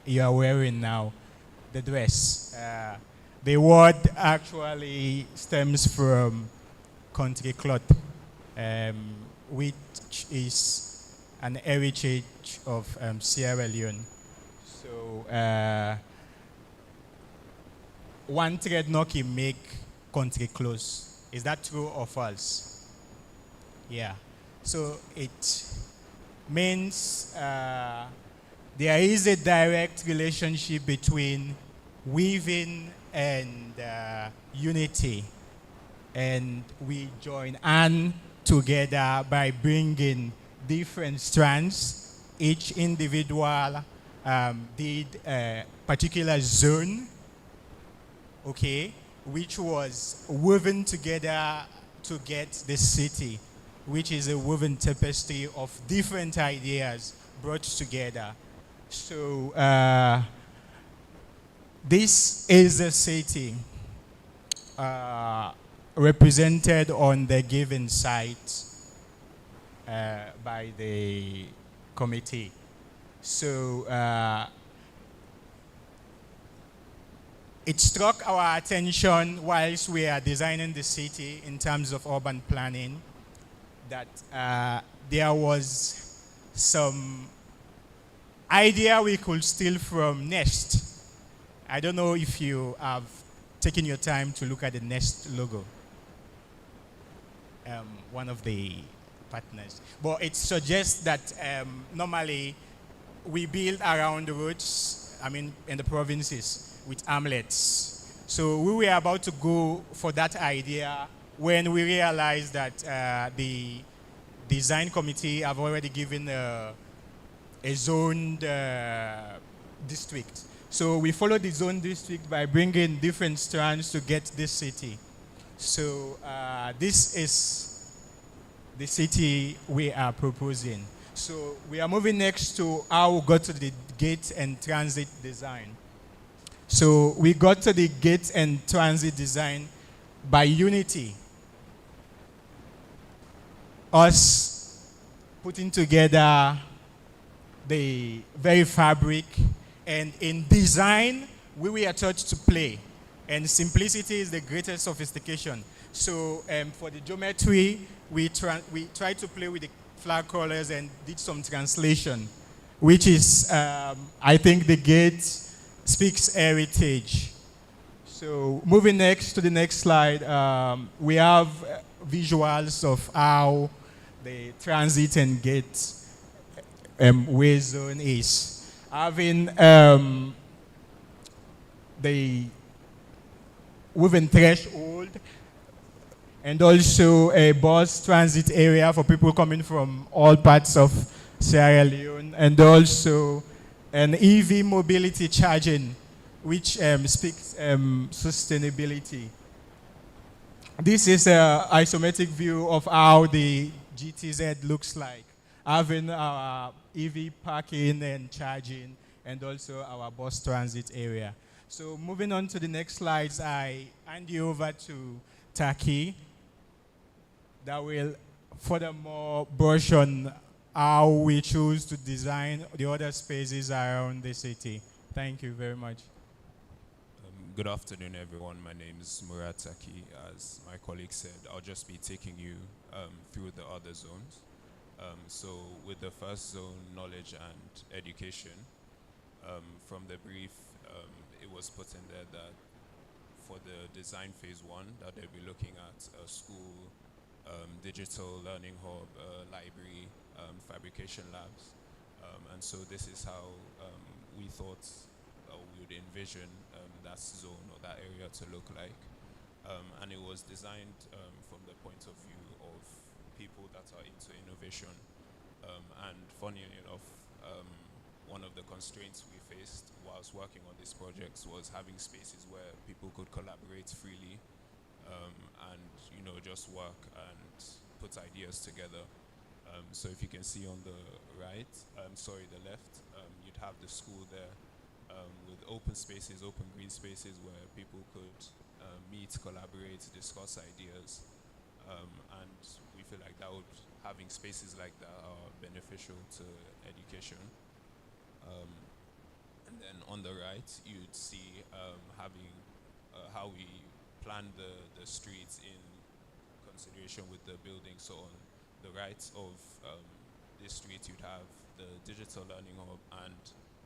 you are wearing now, the dress. The word actually stems from country cloth, which is an heritage of Sierra Leone. So one thread no can make country clothes. Is that true or false? Yeah. So it means there is a direct relationship between weaving and unity, and we join hand together by bringing different strands. Each individual did a particular zone, okay, which was woven together to get the city, which is a woven tapestry of different ideas brought together. So this is a city represented on the given site by the committee. So it struck our attention whilst we are designing the city in terms of urban planning that there was some idea we could steal from Nest. I don't know if you have taken your time to look at the Nest logo, one of the partners. But it suggests that normally we build around the roads, I mean in the provinces, with hamlets. So we were about to go for that idea when we realized that the design committee have already given a zoned district. So we followed the zone district by bringing different strands to get this city. So this is the city we are proposing. So we are moving next to how we got to the gate and transit design. So we got to the gate and transit design by unity. Us putting together the very fabric, and in design, we were taught to play. And simplicity is the greatest sophistication. So for the geometry, we tried to play with the flag colors and did some translation, which is, I think the gate speaks heritage. So moving next to the next slide, we have visuals of how the transit and gate way zone is. Having the woven threshold and also a bus transit area for people coming from all parts of Sierra Leone, and also an EV mobility charging, which speaks sustainability. This is an isometric view of how the GTZ looks like, having our EV parking and charging, and also our bus transit area. So moving on to the next slides, I hand you over to Taki that will furthermore brush on how we choose to design the other spaces around the city. Thank you very much. Good afternoon, everyone. My name is Murat Taki. As my colleague said, I'll just be taking you through the other zones. So with the first zone, knowledge and education, from the brief, it was put in there that for the design phase one, that they'll be looking at a school, digital learning hub, library, fabrication labs. And so this is how we thought we would envision that zone or that area to look like. And it was designed from the point of view of people that are into innovation. And funny enough, one of the constraints we faced whilst working on these projects was having spaces where people could collaborate freely and just work and put ideas together. So if you can see on the right, the left, you'd have the school there with open spaces, open green spaces where people could meet, collaborate, discuss ideas. And we feel like having spaces like that are beneficial to education. And then on the right, you'd see having how we plan the streets in consideration with the building. So on the right of this street, you'd have the digital learning hub and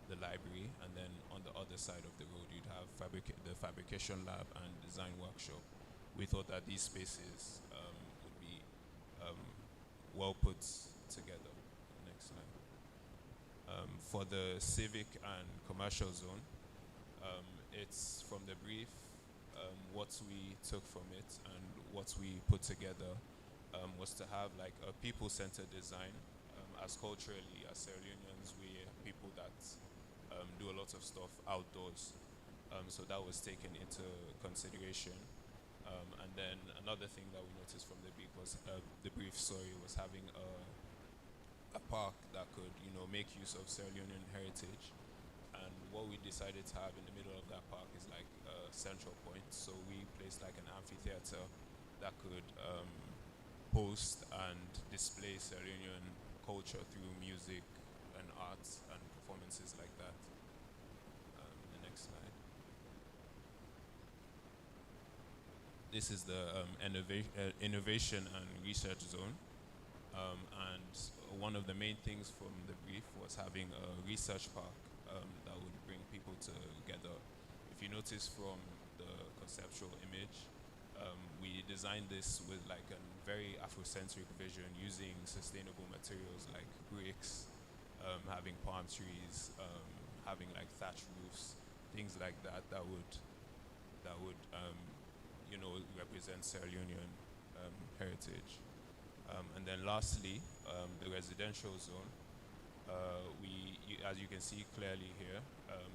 the library, and then on the other side of the road, you'd have the fabrication lab and design workshop. We thought that these spaces would be well put together. Next slide. For the civic and commercial zone, it's from the brief, what we took from it and what we put together was to have like a people-centered design. As culturally, as Sierra Leoneans, we are people that do a lot of stuff outdoors. So that was taken into consideration. And then another thing that we noticed from the brief was was having a park that could, make use of Sierra Leonean heritage. And what we decided to have in the middle of that park is like a central point. So we placed like an amphitheater that could host and display Sierra Leonean culture through music and arts and performances like that. The next slide. This is the innovation and research zone. And one of the main things from the brief was having a research park that would bring people together. If you notice from the conceptual image, we designed this with like a very Afrocentric vision using sustainable materials like bricks, having palm trees, having like thatch roofs, things like that would represent Sierra Leonean heritage. And then lastly, the residential zone. As you can see clearly here,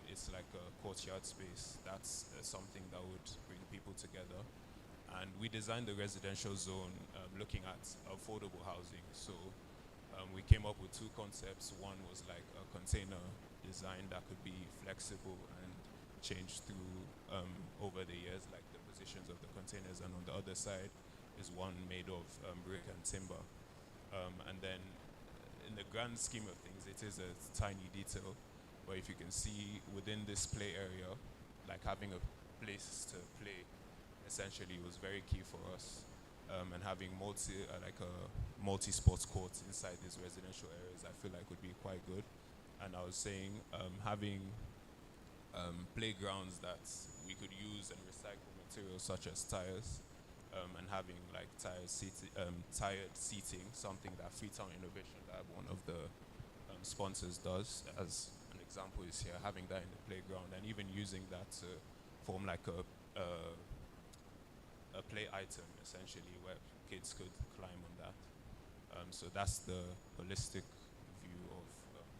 it's like a courtyard space. That's something that would bring people together. And we designed the residential zone looking at affordable housing. So we came up with two concepts. One was like a container design that could be flexible and change through over the years, like the positions of the containers. And on the other side is one made of brick and timber. And then in the grand scheme of things, it is a tiny detail. But if you can see within this play area, like having a place to play, essentially was very key for us. And having a multi-sports court inside these residential areas, I feel like would be quite good. And I was saying having playgrounds that we could use and recycle materials such as tires, and having like tired seating, something that Freetown Innovation Lab, one of the sponsors, does. As an example is here, having that in the playground and even using that to form like a play item, essentially, where kids could climb on that. So that's the holistic view of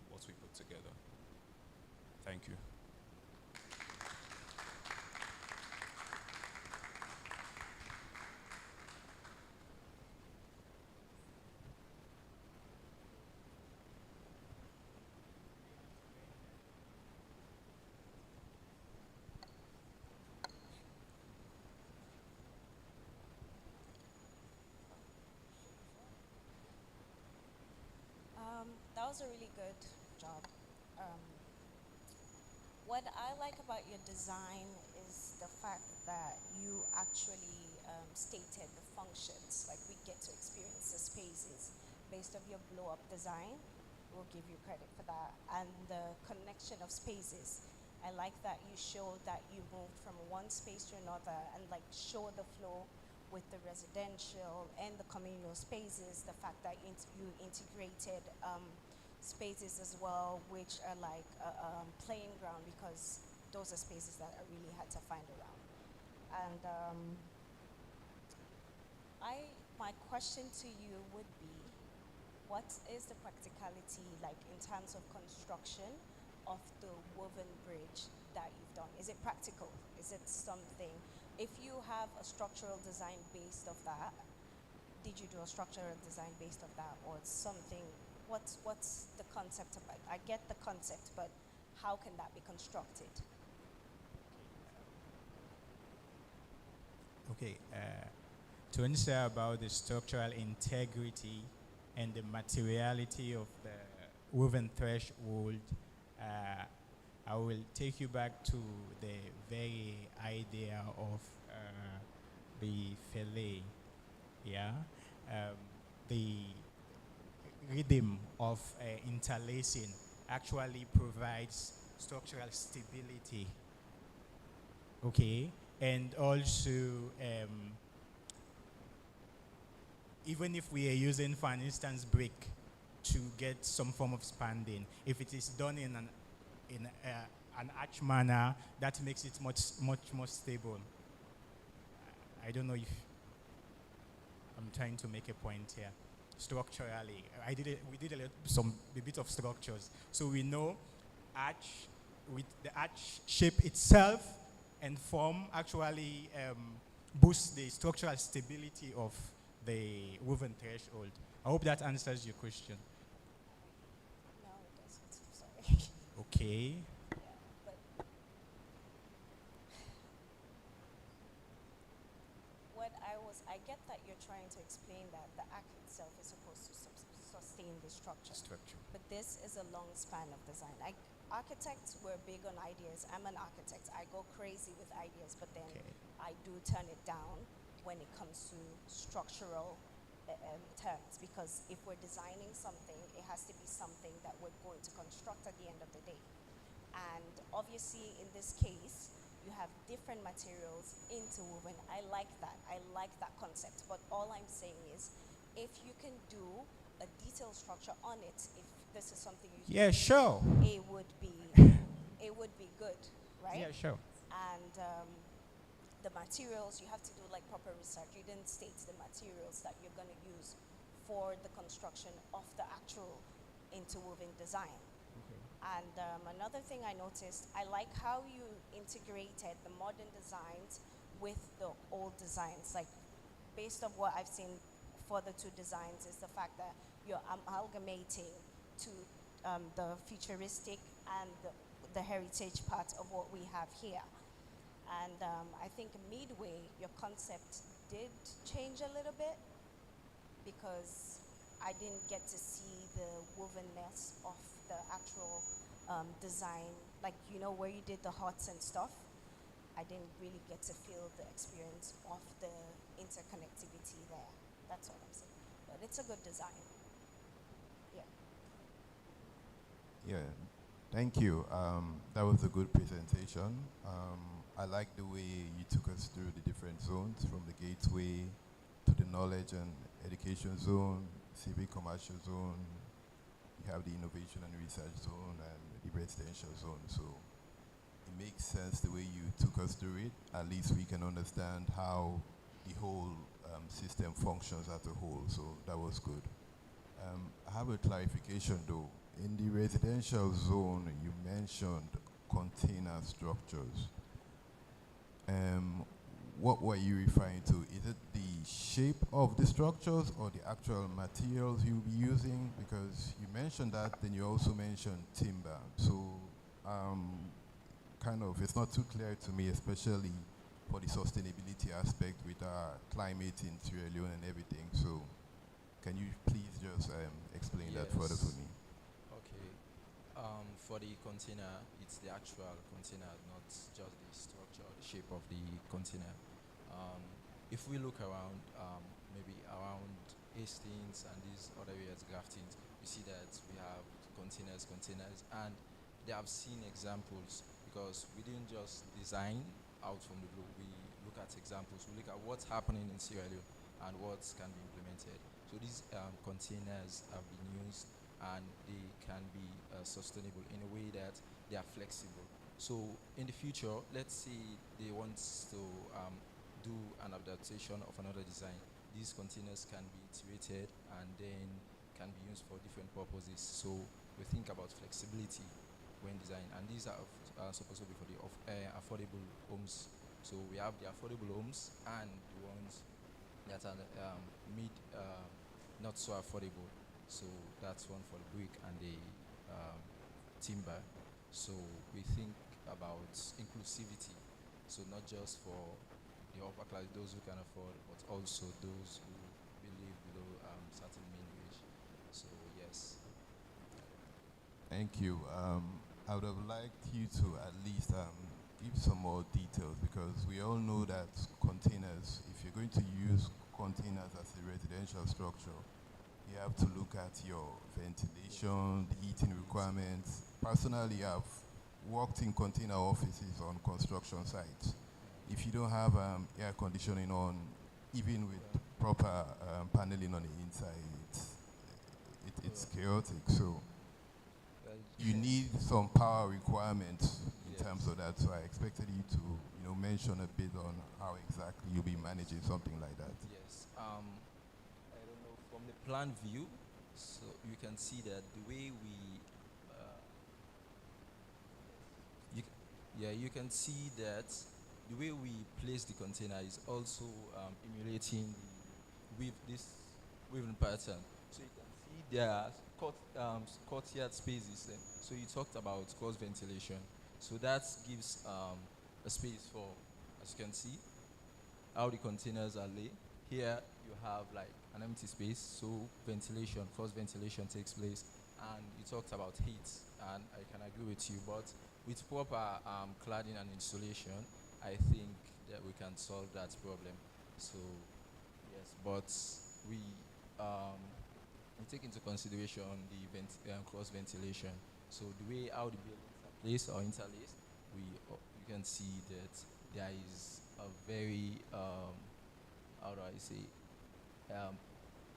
what we put together. Thank you. was a really good job. Um, what I like about your design is the fact that you actually stated the functions. Like we get to experience the spaces based on your blow up design. We'll give you credit for that. And the connection of spaces. I like that you showed that you moved from one space to another and like show the flow with the residential and the communal spaces. The fact that you integrated spaces as well, which are like a playing ground, because those are spaces that I really had to find around. And my question to you would be, what is the practicality like in terms of construction of the woven bridge that you've done? Is it practical? Is it something, if you have a structural design based of that, did you do a structural design based of that, or something? What's the concept about? I get the concept, but how can that be constructed? Okay, to answer about the structural integrity and the materiality of the woven threshold, I will take you back to the very idea of the fillet. Yeah, the rhythm of interlacing actually provides structural stability. Okay, and also even if we are using, for instance, brick to get some form of spanning, if it is done in an arch manner, that makes it much more stable. I don't know if I'm trying to make a point here. Structurally, we did a bit of structures, so we know arch with the arch shape itself and form actually boosts the structural stability of the woven threshold. I hope that answers your question. No, it doesn't. Sorry. Okay. I get that you're trying to explain that the act itself is supposed to sustain the structure. But this is a long span of design. Architects were big on ideas. I'm an architect. I go crazy with ideas, but then I do turn it down when it comes to structural terms, because if we're designing something, it has to be something that we're going to construct at the end of the day. And obviously, in this case, you have different materials interwoven. I like that. I like that concept. But all I'm saying is, if you can do a detailed structure on it, if this is something you Yeah, sure. it would be good, right? Yeah, sure. And the materials, you have to do like proper research. You didn't state the materials that you're going to use for the construction of the actual interwoven design. And another thing I noticed, I like how you integrated the modern designs with the old designs. Like, based on what I've seen for the two designs, is the fact that you're amalgamating to the futuristic and the heritage part of what we have here. And I think midway, your concept did change a little bit, because I didn't get to see the wovenness of the actual design, like, you know, where you did the huts and stuff. I didn't really get to feel the experience of the interconnectivity there. That's all I'm saying. But it's a good design. Yeah. Yeah, thank you. That was a good presentation. I like the way you took us through the different zones, from the gateway to the knowledge and education zone, civic commercial zone. You have the innovation and research zone and the residential zone. So it makes sense the way you took us through it. At least we can understand how the whole system functions as a whole. So that was good. I have a clarification though. In the residential zone, you mentioned container structures. What were you referring to? Is it the shape of the structures or the actual materials you'll be using? Because you mentioned that, then you also mentioned timber. So kind of, it's not too clear to me, especially for the sustainability aspect with our climate in Sierra Leone and everything. So can you please just explain that further for me? For the container, it's the actual container, not just the structure, the shape of the container. Um, if we look around, maybe around Hastings and these other areas, Grafton, we see that we have containers, and they have seen examples because we didn't just design out from the blue. We look at examples. We look at what's happening in Sierra Leone and what can be implemented. So these containers have been used and they can be sustainable in a way that they are flexible. So in the future, let's say they want to do an adaptation of another design. These containers can be iterated and then can be used for different purposes. So we think about flexibility when designing, and these are supposed to be for the affordable homes. So we have the affordable homes and the ones that are mid, not so affordable. So that's one for the brick and the timber. So we think about inclusivity. So not just for the upper class, those who can afford, but also those who live below certain mean wage. So yes. Thank you. I would have liked you to at least give some more details, because we all know that containers, if you're going to use containers as a residential structure, you have to look at your ventilation, the heating requirements. Personally, I've worked in container offices on construction sites. If you don't have air conditioning on, even with proper paneling on the inside, it's chaotic. So you need some power requirements in terms of that. So I expected you to, mention a bit on how exactly you'll be managing something like that. Yes. I don't know, from the plan view, so you can see that the way you can see that the way we place the container is also emulating this weaving pattern. So you can see there are courtyard spaces. So you talked about cross ventilation. So that gives a space for, as you can see, how the containers are laid. Here you have like an empty space, so ventilation, cross ventilation takes place. And you talked about heat, and I can agree with you, but with proper cladding and insulation, I think that we can solve that problem. So yes, but we take into consideration the cross ventilation. So the way how the buildings are placed or interlaced, you can see that there is a very how do I say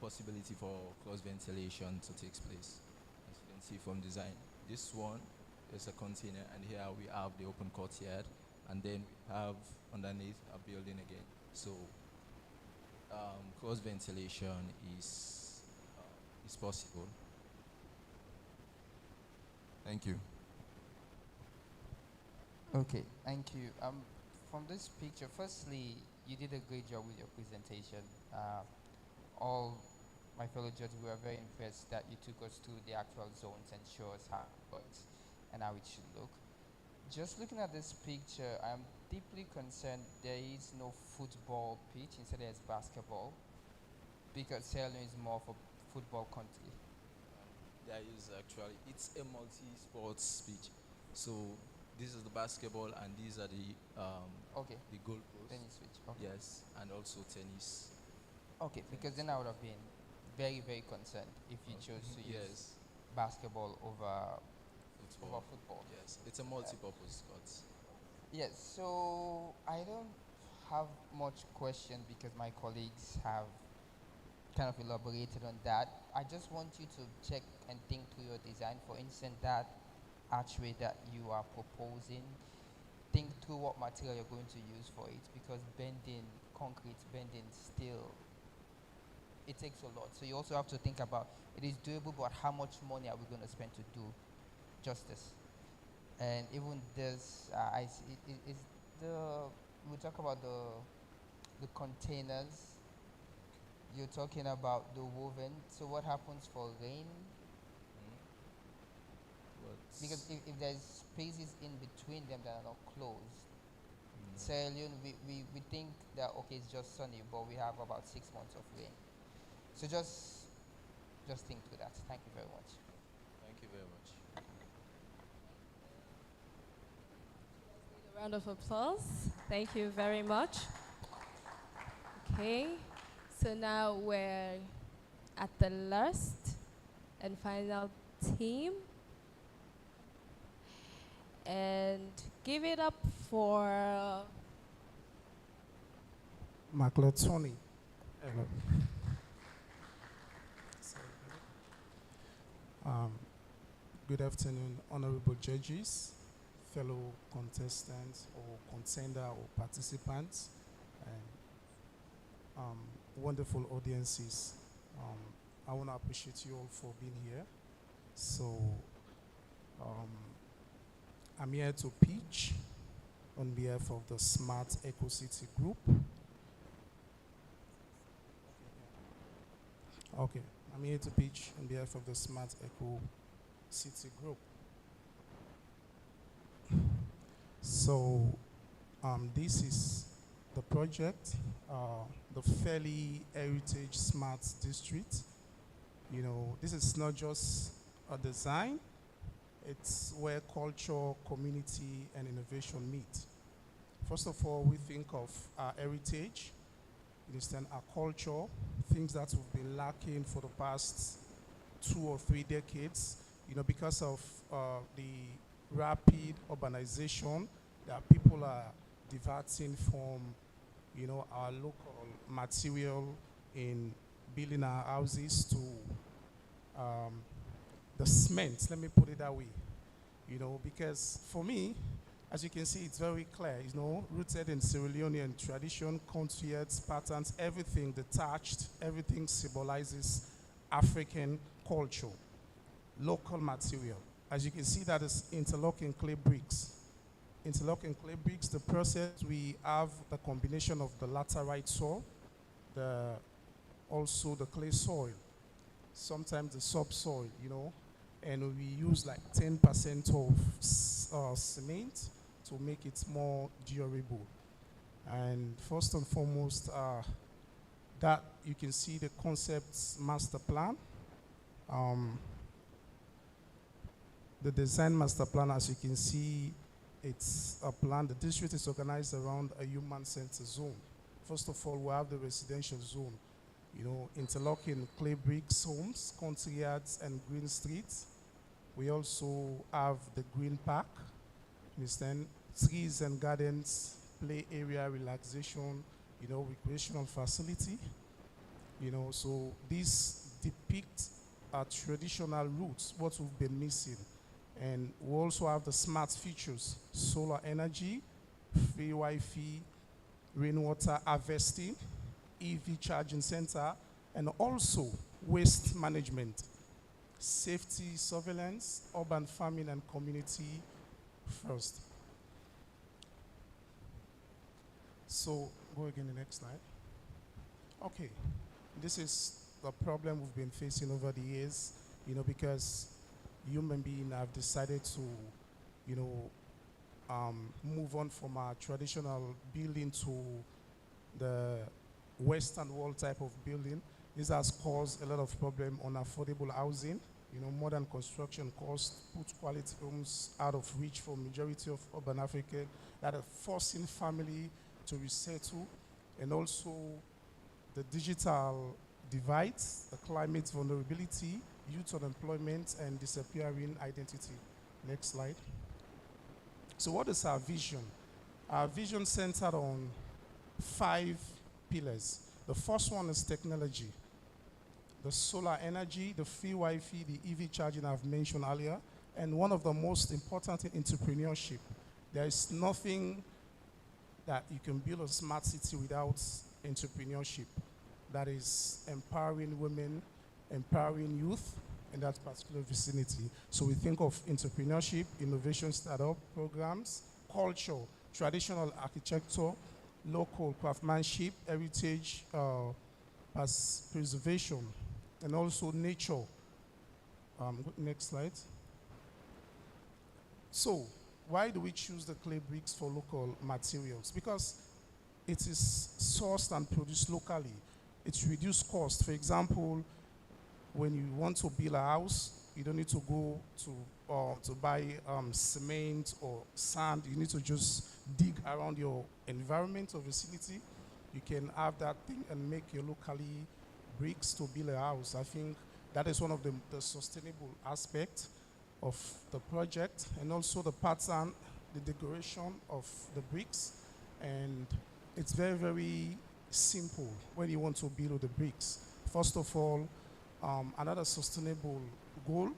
possibility for cross ventilation to take place. As you can see from design, this one is a container, and here we have the open courtyard, and then we have underneath a building again. So cross ventilation is possible. Thank you. Okay, thank you. From this picture, firstly, you did a great job with your presentation. All my fellow judges were very impressed that you took us to the actual zones and show us how it works and how it should look. Just looking at this picture, I'm deeply concerned there is no football pitch, instead there's basketball, because Sierra Leone is more of a football country. There is actually, it's a multi-sports pitch. So this is the basketball, and these are the the goalposts. Tennis pitch. Okay. Yes, and also tennis. Okay, because then I would have been very, very concerned if you chose to use basketball over football. Yes, it's a multi-purpose court. Yes, so I don't have much question because my colleagues have kind of elaborated on that. I just want you to check and think through your design. For instance, that archway that you are proposing, think through what material you're going to use for it, because concrete bending steel, it takes a lot. So you also have to think about, it is doable, but how much money are we going to spend to do justice? And even this, we talk about the containers. You're talking about the woven. So what happens for rain? Because if there's spaces in between them that are not closed, Sierra Leone, we think that okay, it's just sunny, but we have about 6 months of rain. So just think through that. Thank you very much. Thank you very much. Round of applause. Thank you very much. Okay, so now we're at the last and final team. And give it up for Maclotoni. Hello. Good afternoon, honorable judges, fellow contestants or contender or participants, and wonderful audiences. I want to appreciate you all for being here. So I'm here to pitch on behalf of the Smart Eco City Group. Okay, I'm here to pitch on behalf of the Smart Eco City Group. So this is the project, the Fairly Heritage Smart District. You know, this is not just a design, it's where culture, community, and innovation meet. First of all, we think of our heritage, you understand, our culture, things that we've been lacking for the past 2 or 3 decades, you know, because of the rapid urbanization that people are diverting from, you know, our local material in building our houses to the cement, let me put it that way, you know, because for me, as you can see, it's very clear, you know, rooted in Sierra Leonean tradition, contours, patterns, everything detached, everything symbolizes African culture, local material. As you can see, that is interlocking clay bricks. Interlocking clay bricks, the process, we have the combination of the laterite soil, also the clay soil, sometimes the subsoil, you know, and we use like 10% of cement to make it more durable. And first and foremost, that you can see the concept master plan. The design master plan, as you can see, it's a plan. The district is organized around a human-centered zone. First of all, we have the residential zone, you know, interlocking clay bricks homes, country yards, and green streets. We also have the green park, understand, trees and gardens, play area, relaxation, you know, recreational facility, you know. So this depicts our traditional roots, what we've been missing. And we also have the smart features, solar energy, free Wi-Fi, rainwater harvesting, EV charging center, and also waste management, safety surveillance, urban farming, and community first. So, go again the next slide. Okay, this is the problem we've been facing over the years, you know, because human beings have decided to, you know, move on from our traditional building to the Western world type of building. This has caused a lot of problem on affordable housing. You know, modern construction costs put quality homes out of reach for majority of urban Africa that are forcing family to resettle, and also the digital divides, the climate vulnerability, youth unemployment, and disappearing identity. Next slide. So what is our vision? Our vision centered on 5 pillars. The first one is technology. The solar energy, the free Wi-Fi, the EV charging I've mentioned earlier, and one of the most important, entrepreneurship. There is nothing that you can build a smart city without entrepreneurship. That is empowering women, empowering youth in that particular vicinity. So we think of entrepreneurship, innovation startup programs, culture, traditional architecture, local craftsmanship, heritage as preservation, and also nature. Next slide. So, why do we choose the clay bricks for local materials? Because it is sourced and produced locally. It's reduced cost. For example, when you want to build a house, You don't need to go to buy cement or sand. You need to just dig around your environment or vicinity. You can have that thing and make your locally bricks to build a house. I think that is one of the sustainable aspect of the project, and also the pattern, the decoration of the bricks. And it's very, very simple when you want to build the bricks. First of all, another sustainable goal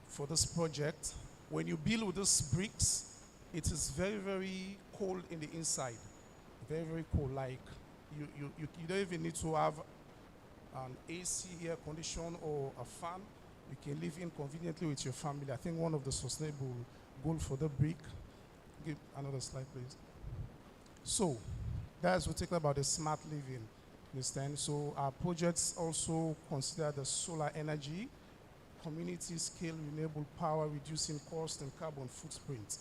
for this project, when you build with these bricks, it is very, very cold in the inside. Very, very cold. Like you don't even need to have an AC, air condition, or a fan. You can live in conveniently with your family. I think one of the sustainable goals for the brick. Give another slide, please. So, that's we're talking about the smart living. Understand? So, our projects also consider the solar energy, community scale renewable power, reducing cost and carbon footprint.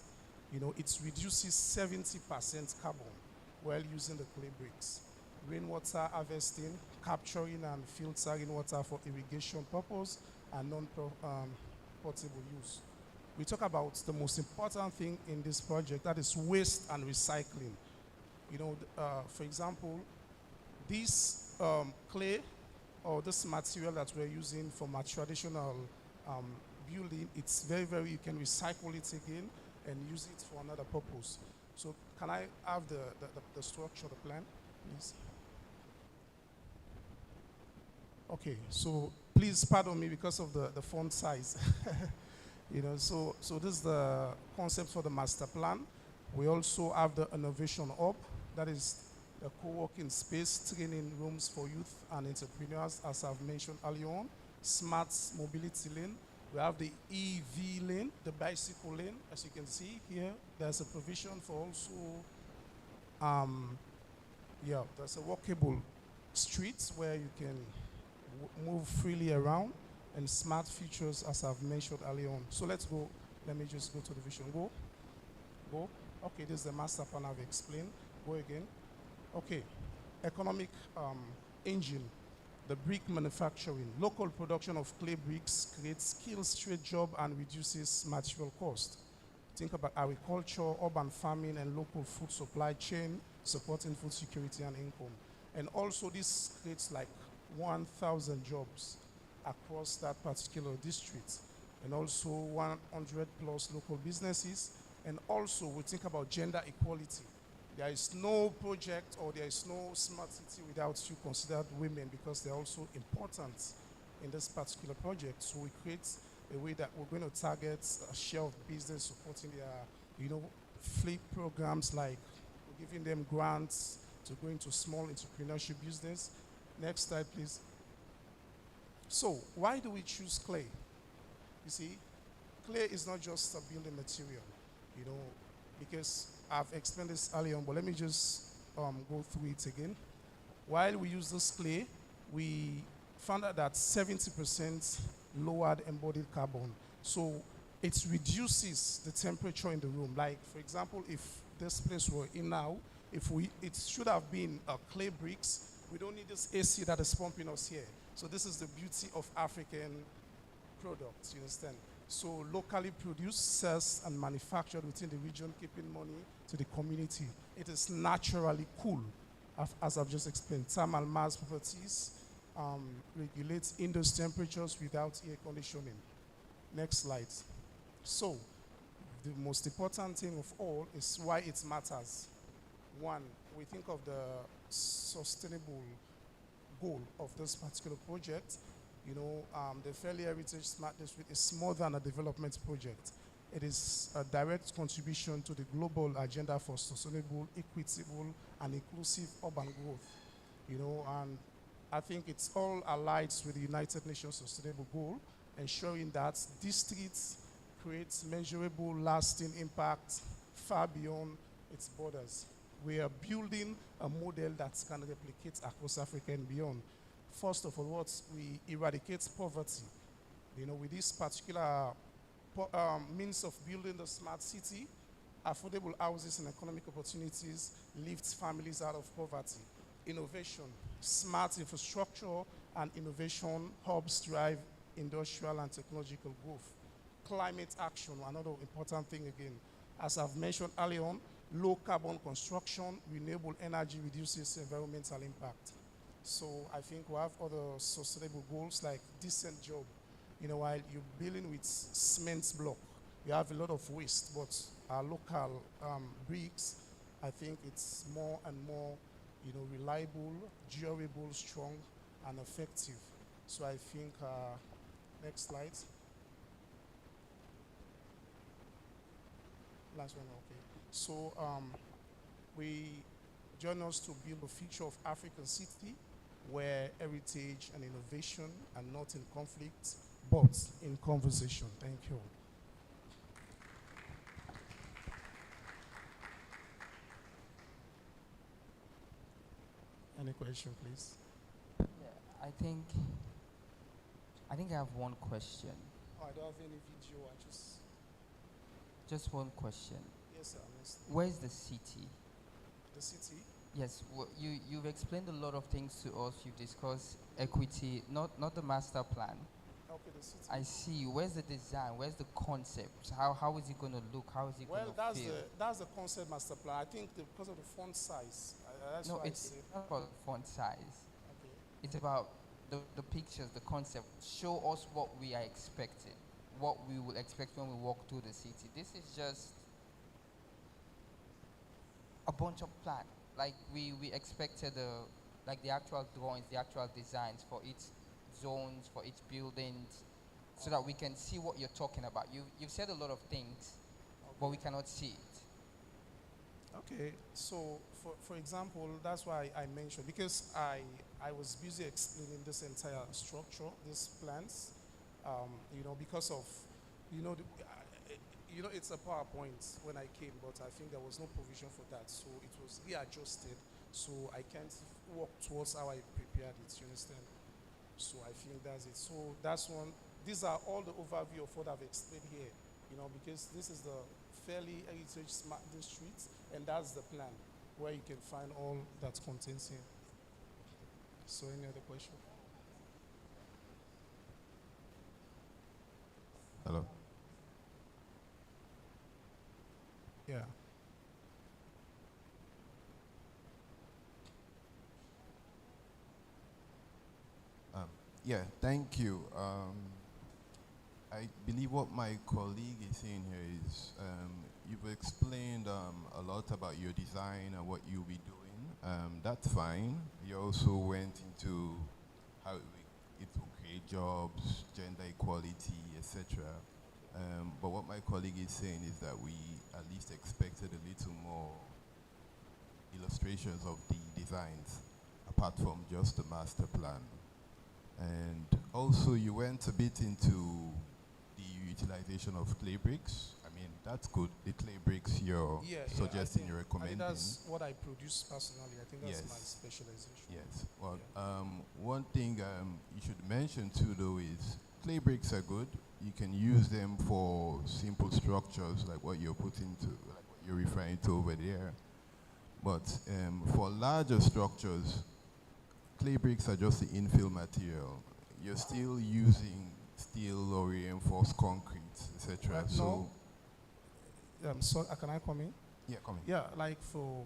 You know, it reduces 70% carbon while using the clay bricks. Rainwater harvesting, capturing and filtering water for irrigation purpose and non-potable use. We talk about the most important thing in this project, that is waste and recycling. You know, for example, this clay or this material that we're using for my traditional building, it's very, very, you can recycle it again and use it for another purpose. So can I have the structure, the plan, please? Okay, so please pardon me because of the font size. You know, so this is the concept for the master plan. We also have the innovation hub, that is the co-working space, training rooms for youth and entrepreneurs, as I've mentioned earlier on. Smart mobility lane. We have the EV lane, the bicycle lane. As you can see here, there's a provision for also, there's a walkable streets where you can move freely around, and smart features, as I've mentioned earlier on. So let's go. Let me just go to the vision. Go. Okay, this is the master plan I've explained. Go again. Okay, economic engine, the brick manufacturing. Local production of clay bricks creates skills, trade job, and reduces material cost. Think about agriculture, urban farming, and local food supply chain, supporting food security and income. And also this creates like 1,000 jobs across that particular district, and also 100 plus local businesses. And also we think about gender equality. There is no project or there is no smart city without you considered women, because they're also important in this particular project. So we create a way that we're going to target a share of business supporting their, flip programs, like we're giving them grants to go into small entrepreneurship business. Next slide, please. So, why do we choose clay? You see, clay is not just a building material, because I've explained this earlier on, but let me just go through it again. While we use this clay, we found out that 70% lowered embodied carbon. So, it reduces the temperature in the room. Like, for example, if this place were in now, it should have been clay bricks. We don't need this AC that is pumping us here. So this is the beauty of African products, you understand? So locally produced, sourced, and manufactured within the region, keeping money to the community. It is naturally cool, as I've just explained. Thermal mass properties, regulates indoor temperatures without air conditioning. Next slide. So the most important thing of all is why it matters. One, we think of the sustainable goal of this particular project. The Fairley Heritage Smart District is more than a development project. It is a direct contribution to the global agenda for sustainable, equitable, and inclusive urban growth. And I think it's all allied with the United Nations Sustainable Goal, ensuring that districts create measurable, lasting impact far beyond its borders. We are building a model that can replicate across Africa and beyond. First of all, we eradicate poverty. With this particular means of building the smart city, affordable houses and economic opportunities lift families out of poverty. Innovation, smart infrastructure, and innovation hubs drive industrial and technological growth. Climate action, another important thing again. As I've mentioned earlier on, low carbon construction, renewable energy reduces environmental impact. So I think we have other sustainable goals like decent job. While you're building with cement block, you have a lot of waste, but our local bricks, I think it's more and more, reliable, durable, strong, and effective. So I think, next slide. Last one, okay. So we join us to build a future of African city where heritage and innovation are not in conflict, but in conversation. Thank you. Any question, please? Yeah, I think I have one question. Oh, I don't have any video. Just one question. Yes, sir. Honestly. Where's the city? The city? Yes, you've explained a lot of things to us. You've discussed equity, not the master plan. Okay, the city. I see. Where's the design? Where's the concept? How is it going to look? How is it going to feel? That's the concept master plan. I think because of the font size. That's No, why it's not about font size. Okay. It's about the pictures, the concept. Show us what we are expecting, what we will expect when we walk through the city. This is just a bunch of plan. Like we expected the actual drawings, the actual designs for each zones, for each buildings, so that we can see what you're talking about. You've said a lot of things, but we cannot see it. Okay, so for example, that's why I mentioned, because I was busy explaining this entire structure, these plans, because of, it's a PowerPoint when I came, but I think there was no provision for that, so it was readjusted, so I can't walk towards how I prepared it, you understand? So I think that's it. So that's one. These are all the overview of what I've explained here, because this is the fairly heritage smart district, and that's the plan where you can find all that contains here. So any other question? Hello. Yeah. Yeah, thank you. I believe what my colleague is saying here is you've explained a lot about your design and what you'll be doing. That's fine. You also went into how it will create jobs, gender equality, etc. But what my colleague is saying is that we at least expected a little more illustrations of the designs apart from just the master plan. And also you went a bit into the utilization of clay bricks. I mean, that's good. The clay bricks you're suggesting, you're recommending. That's what I produce personally. I think that's my specialization. Yes. Well, one thing you should mention too, though, is clay bricks are good. You can use them for simple structures like what you're putting to, like what you're referring to over there. But for larger structures, clay bricks are just the infill material. You're still using steel or reinforced concrete, etc. So, can I come in? Yeah, come in. Yeah, like for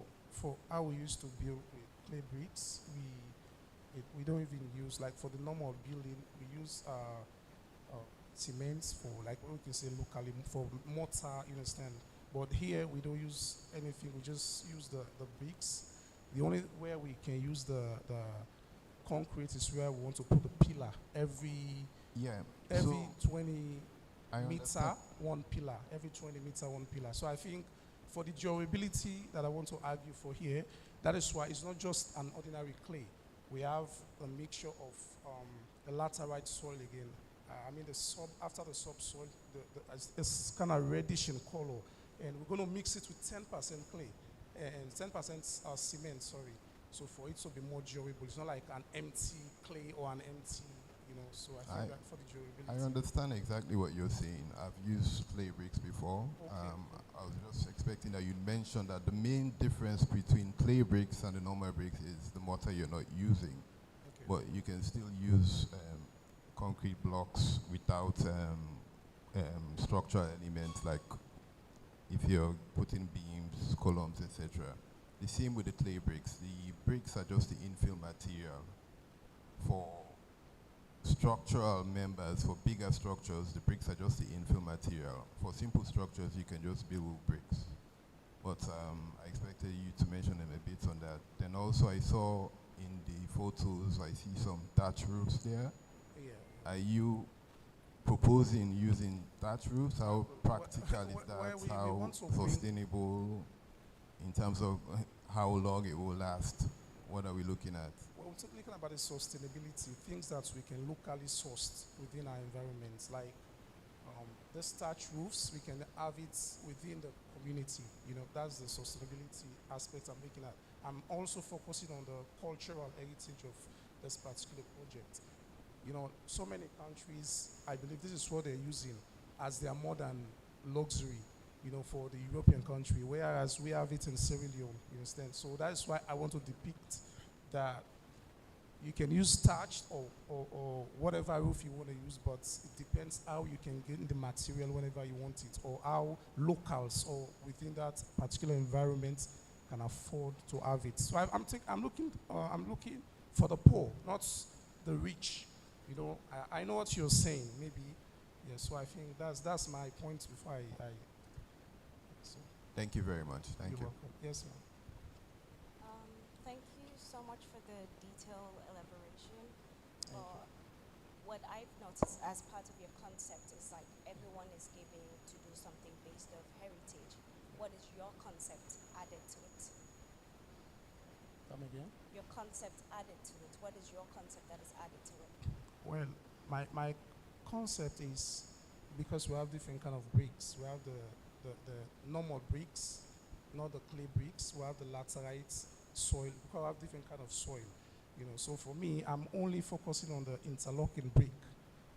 how we used to build with clay bricks, we don't even use, like for the normal building, we use cements for, like what we can say locally, for mortar, you understand? But here we don't use anything, we just use the bricks. The only where we can use the concrete is where we want to put the pillar. Every 20 meter, one pillar. Every 20 meter, one pillar. So I think for the durability that I want to argue for here, that is why it's not just an ordinary clay. We have a mixture of the laterite soil again. After the subsoil, it's kind of reddish in color. And we're going to mix it with 10% clay and 10% cement, sorry. So for it to be more durable, it's not like an empty clay or an empty, so I think that for the durability. I understand exactly what you're saying. I've used clay bricks before. I was just expecting that you'd mention that the main difference between clay bricks and the normal bricks is the mortar you're not using. Okay. But you can still use concrete blocks without structural elements, like if you're putting beams, columns, etc. The same with the clay bricks. The bricks are just the infill material. For structural members, for bigger structures, the bricks are just the infill material. For simple structures, you can just build with bricks. But I expected you to mention them a bit on that. Then also I saw in the photos, I see some thatch roofs there. Yeah. Are you proposing using thatch roofs? How practical is that? we How want to bring- sustainable in terms of how long it will last? What are we looking at? Well, we're talking about the sustainability, things that we can locally source within our environments, like the thatch roofs, we can have it within the community. That's the sustainability aspect I'm looking at. I'm also focusing on the cultural heritage of this particular project. So many countries, I believe this is what they're using as their modern luxury, for the European country, whereas we have it in Sierra Leone, you understand? So that's why I want to depict that you can use thatch or whatever roof you want to use, but it depends how you can get the material whenever you want it, or how locals or within that particular environment can afford to have it. So I'm looking for the poor, not the rich. I know what you're saying, maybe. Yeah, so I think that's my point before I so. Thank you very much. Thank You're you. welcome. Yes, ma'am. Thank you so much for the detailed elaboration. What I've noticed as part of your concept is like everyone is giving to do something based off heritage. What is your concept added to it? Come again? Your concept added to it. What is your concept that is added to it? Well, my concept is, because we have different kind of bricks. We have the normal bricks, not the clay bricks. We have the laterite soil. We have different kind of soil. So for me, I'm only focusing on the interlocking brick,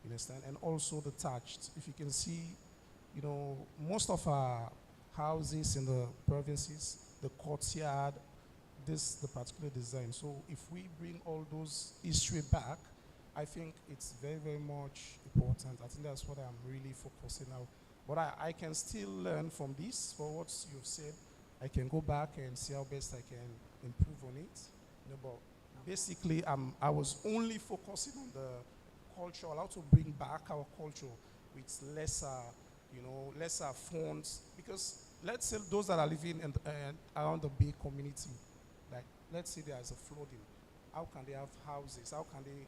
you understand, and also the thatched. If you can see, most of our houses in the provinces, the courtyard, the particular design. So if we bring all those history back, I think it's very, very much important. I think that's what I'm really focusing on. But I can still learn from this, for what you've said. I can go back and see how best I can improve on it. But basically, I was only focusing on the culture, how to bring back our culture with lesser funds. Because let's say those that are living around the big community, like let's say there's a flooding. How can they have houses? How can they,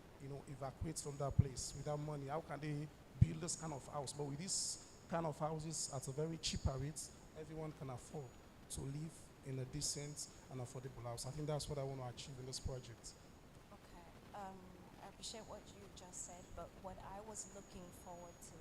evacuate from that place without money? How can they build this kind of house? But with this kind of houses at a very cheaper rate, everyone can afford to live in a decent and affordable house. I think that's what I want to achieve in this project. Okay. I appreciate what you just said, but what I was looking forward to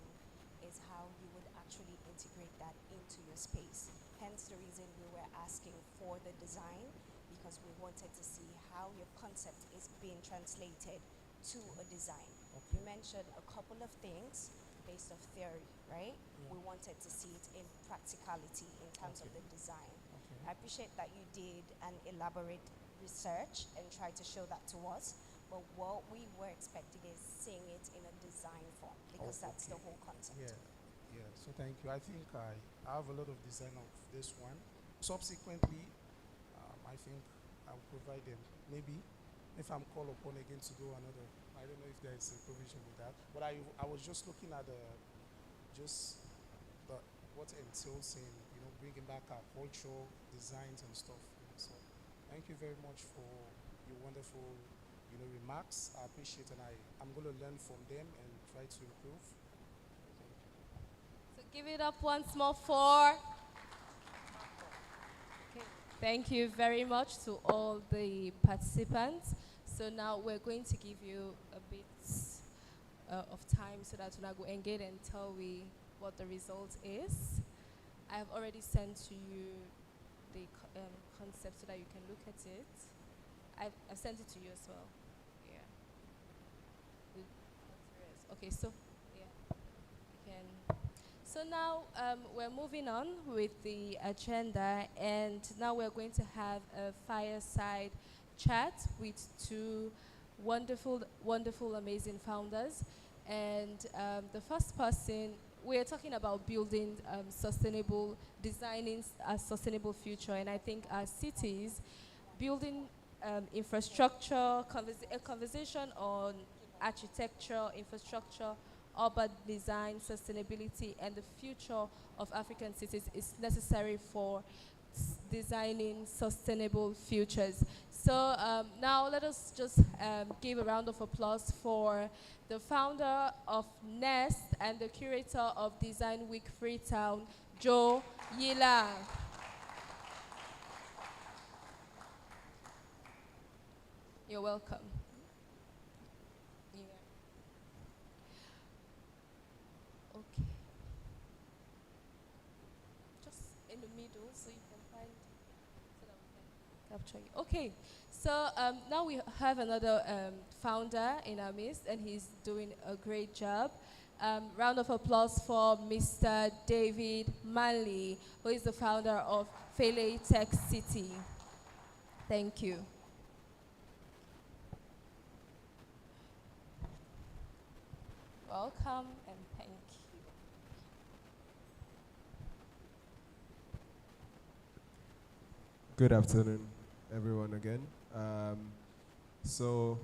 is how you would actually integrate that into your space. Hence the reason we were asking for the design, because we wanted to see how your concept is being translated to a design. Okay. You mentioned a couple of things based off theory, right? Yeah. We wanted to see it in practicality in terms of Okay. the design. Okay. I appreciate that you did an elaborate research and tried to show that to us, but what we were expecting is seeing it in a design form, because that's the Okay. whole concept. Yeah. So thank you. I think I have a lot of design of this one. Subsequently, I think I'll provide them. Maybe if I'm called upon again to do another, I don't know if there is a provision with that. But I was just looking at what entails in bringing back our cultural designs and stuff. So thank you very much for your wonderful remarks. I appreciate, and I'm going to learn from them and try to improve. So give it up once more for. Okay. Thank you very much to all the participants. So now we're going to give you a bit of time so that we'll go engage and tell we what the result is. I have already sent to you the concept so that you can look at it. I've sent it to you as well. Yeah. Okay, so yeah, you can. So now we're moving on with the agenda, and now we're going to have a fireside chat with two wonderful, amazing founders. And the first person, we're talking about building sustainable, designing a sustainable future. And I think as cities, building infrastructure, a conversation on architecture, infrastructure, urban design, sustainability, and the future of African cities is necessary for designing sustainable futures. So now let us just give a round of applause for the founder of Nest and the curator of Design Week Freetown, Joe Yila. You're welcome. Yeah. Okay. Just in the middle so you can find, so that we can capture you. Okay, so now we have another founder in our midst, and he's doing a great job. Round of applause for Mr. David Manley, who is the founder of Fele Tech City. Thank you. Welcome and thank you. Good afternoon, everyone, again. So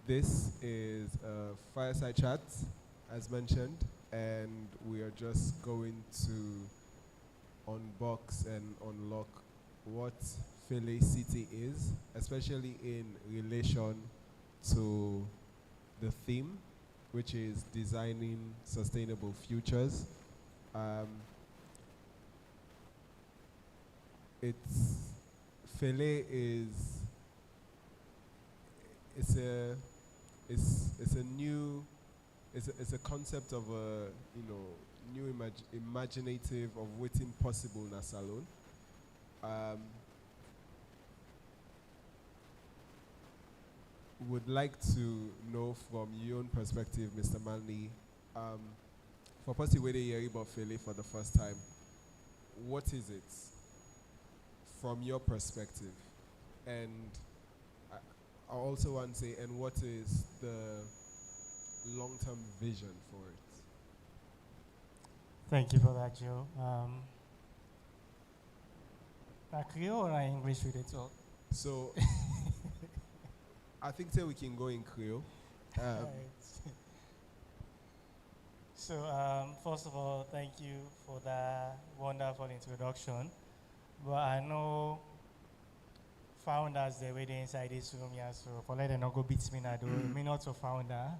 this is a fireside chat, as mentioned, and we are just going to unbox and unlock what Fele City is, especially in relation to the theme, which is designing sustainable futures. Fele is it's a concept of a new imaginative of waiting possible in a salon. Would like to know from your own perspective, Mr. Manley, for person where they hear about Fele for the first time, what is it from your perspective? And I also want to say, and what is the long-term vision for it? Thank you for that, Joe. Creole or English with it all? So, I think that we can go in Creole. Right. So, first of all, thank you for that wonderful introduction. But I know founders, they're waiting inside this room here, so for let them not go beat me, I do. Me not a founder,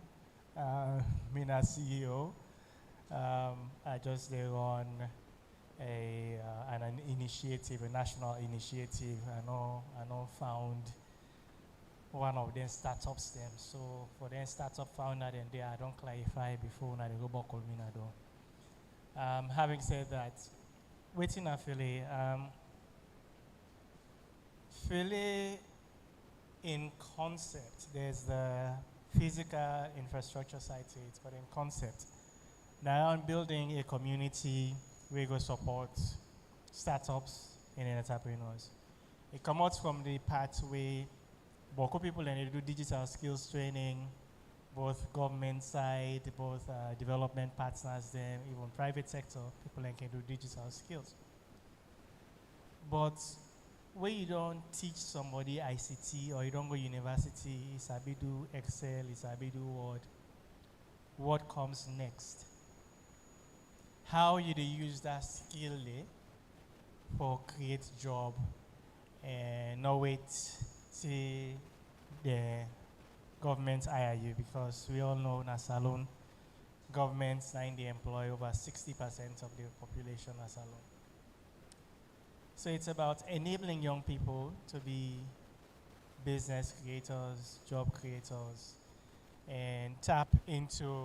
me not CEO. I just they run an initiative, a national initiative. I know found one of them startups them. So for them startup founder, then they I don't clarify before now they go back on me now. Having said that, waiting at Fele, Fele in concept, there's the physical infrastructure side to it, but in concept, now I'm building a community where we support startups and entrepreneurs. It comes out from the pathway. Boko people and they do digital skills training, both government side, both development partners, them, even private sector, people can do digital skills. But when you don't teach somebody ICT or you don't go university, it's a bit do Excel, it's a bit do Word. What comes next? How you use that skill for create job and not wait see the government hire you, because we all know in a salon, governments they employ over 60% of the population as salon. So it's about enabling young people to be business creators, job creators, and tap into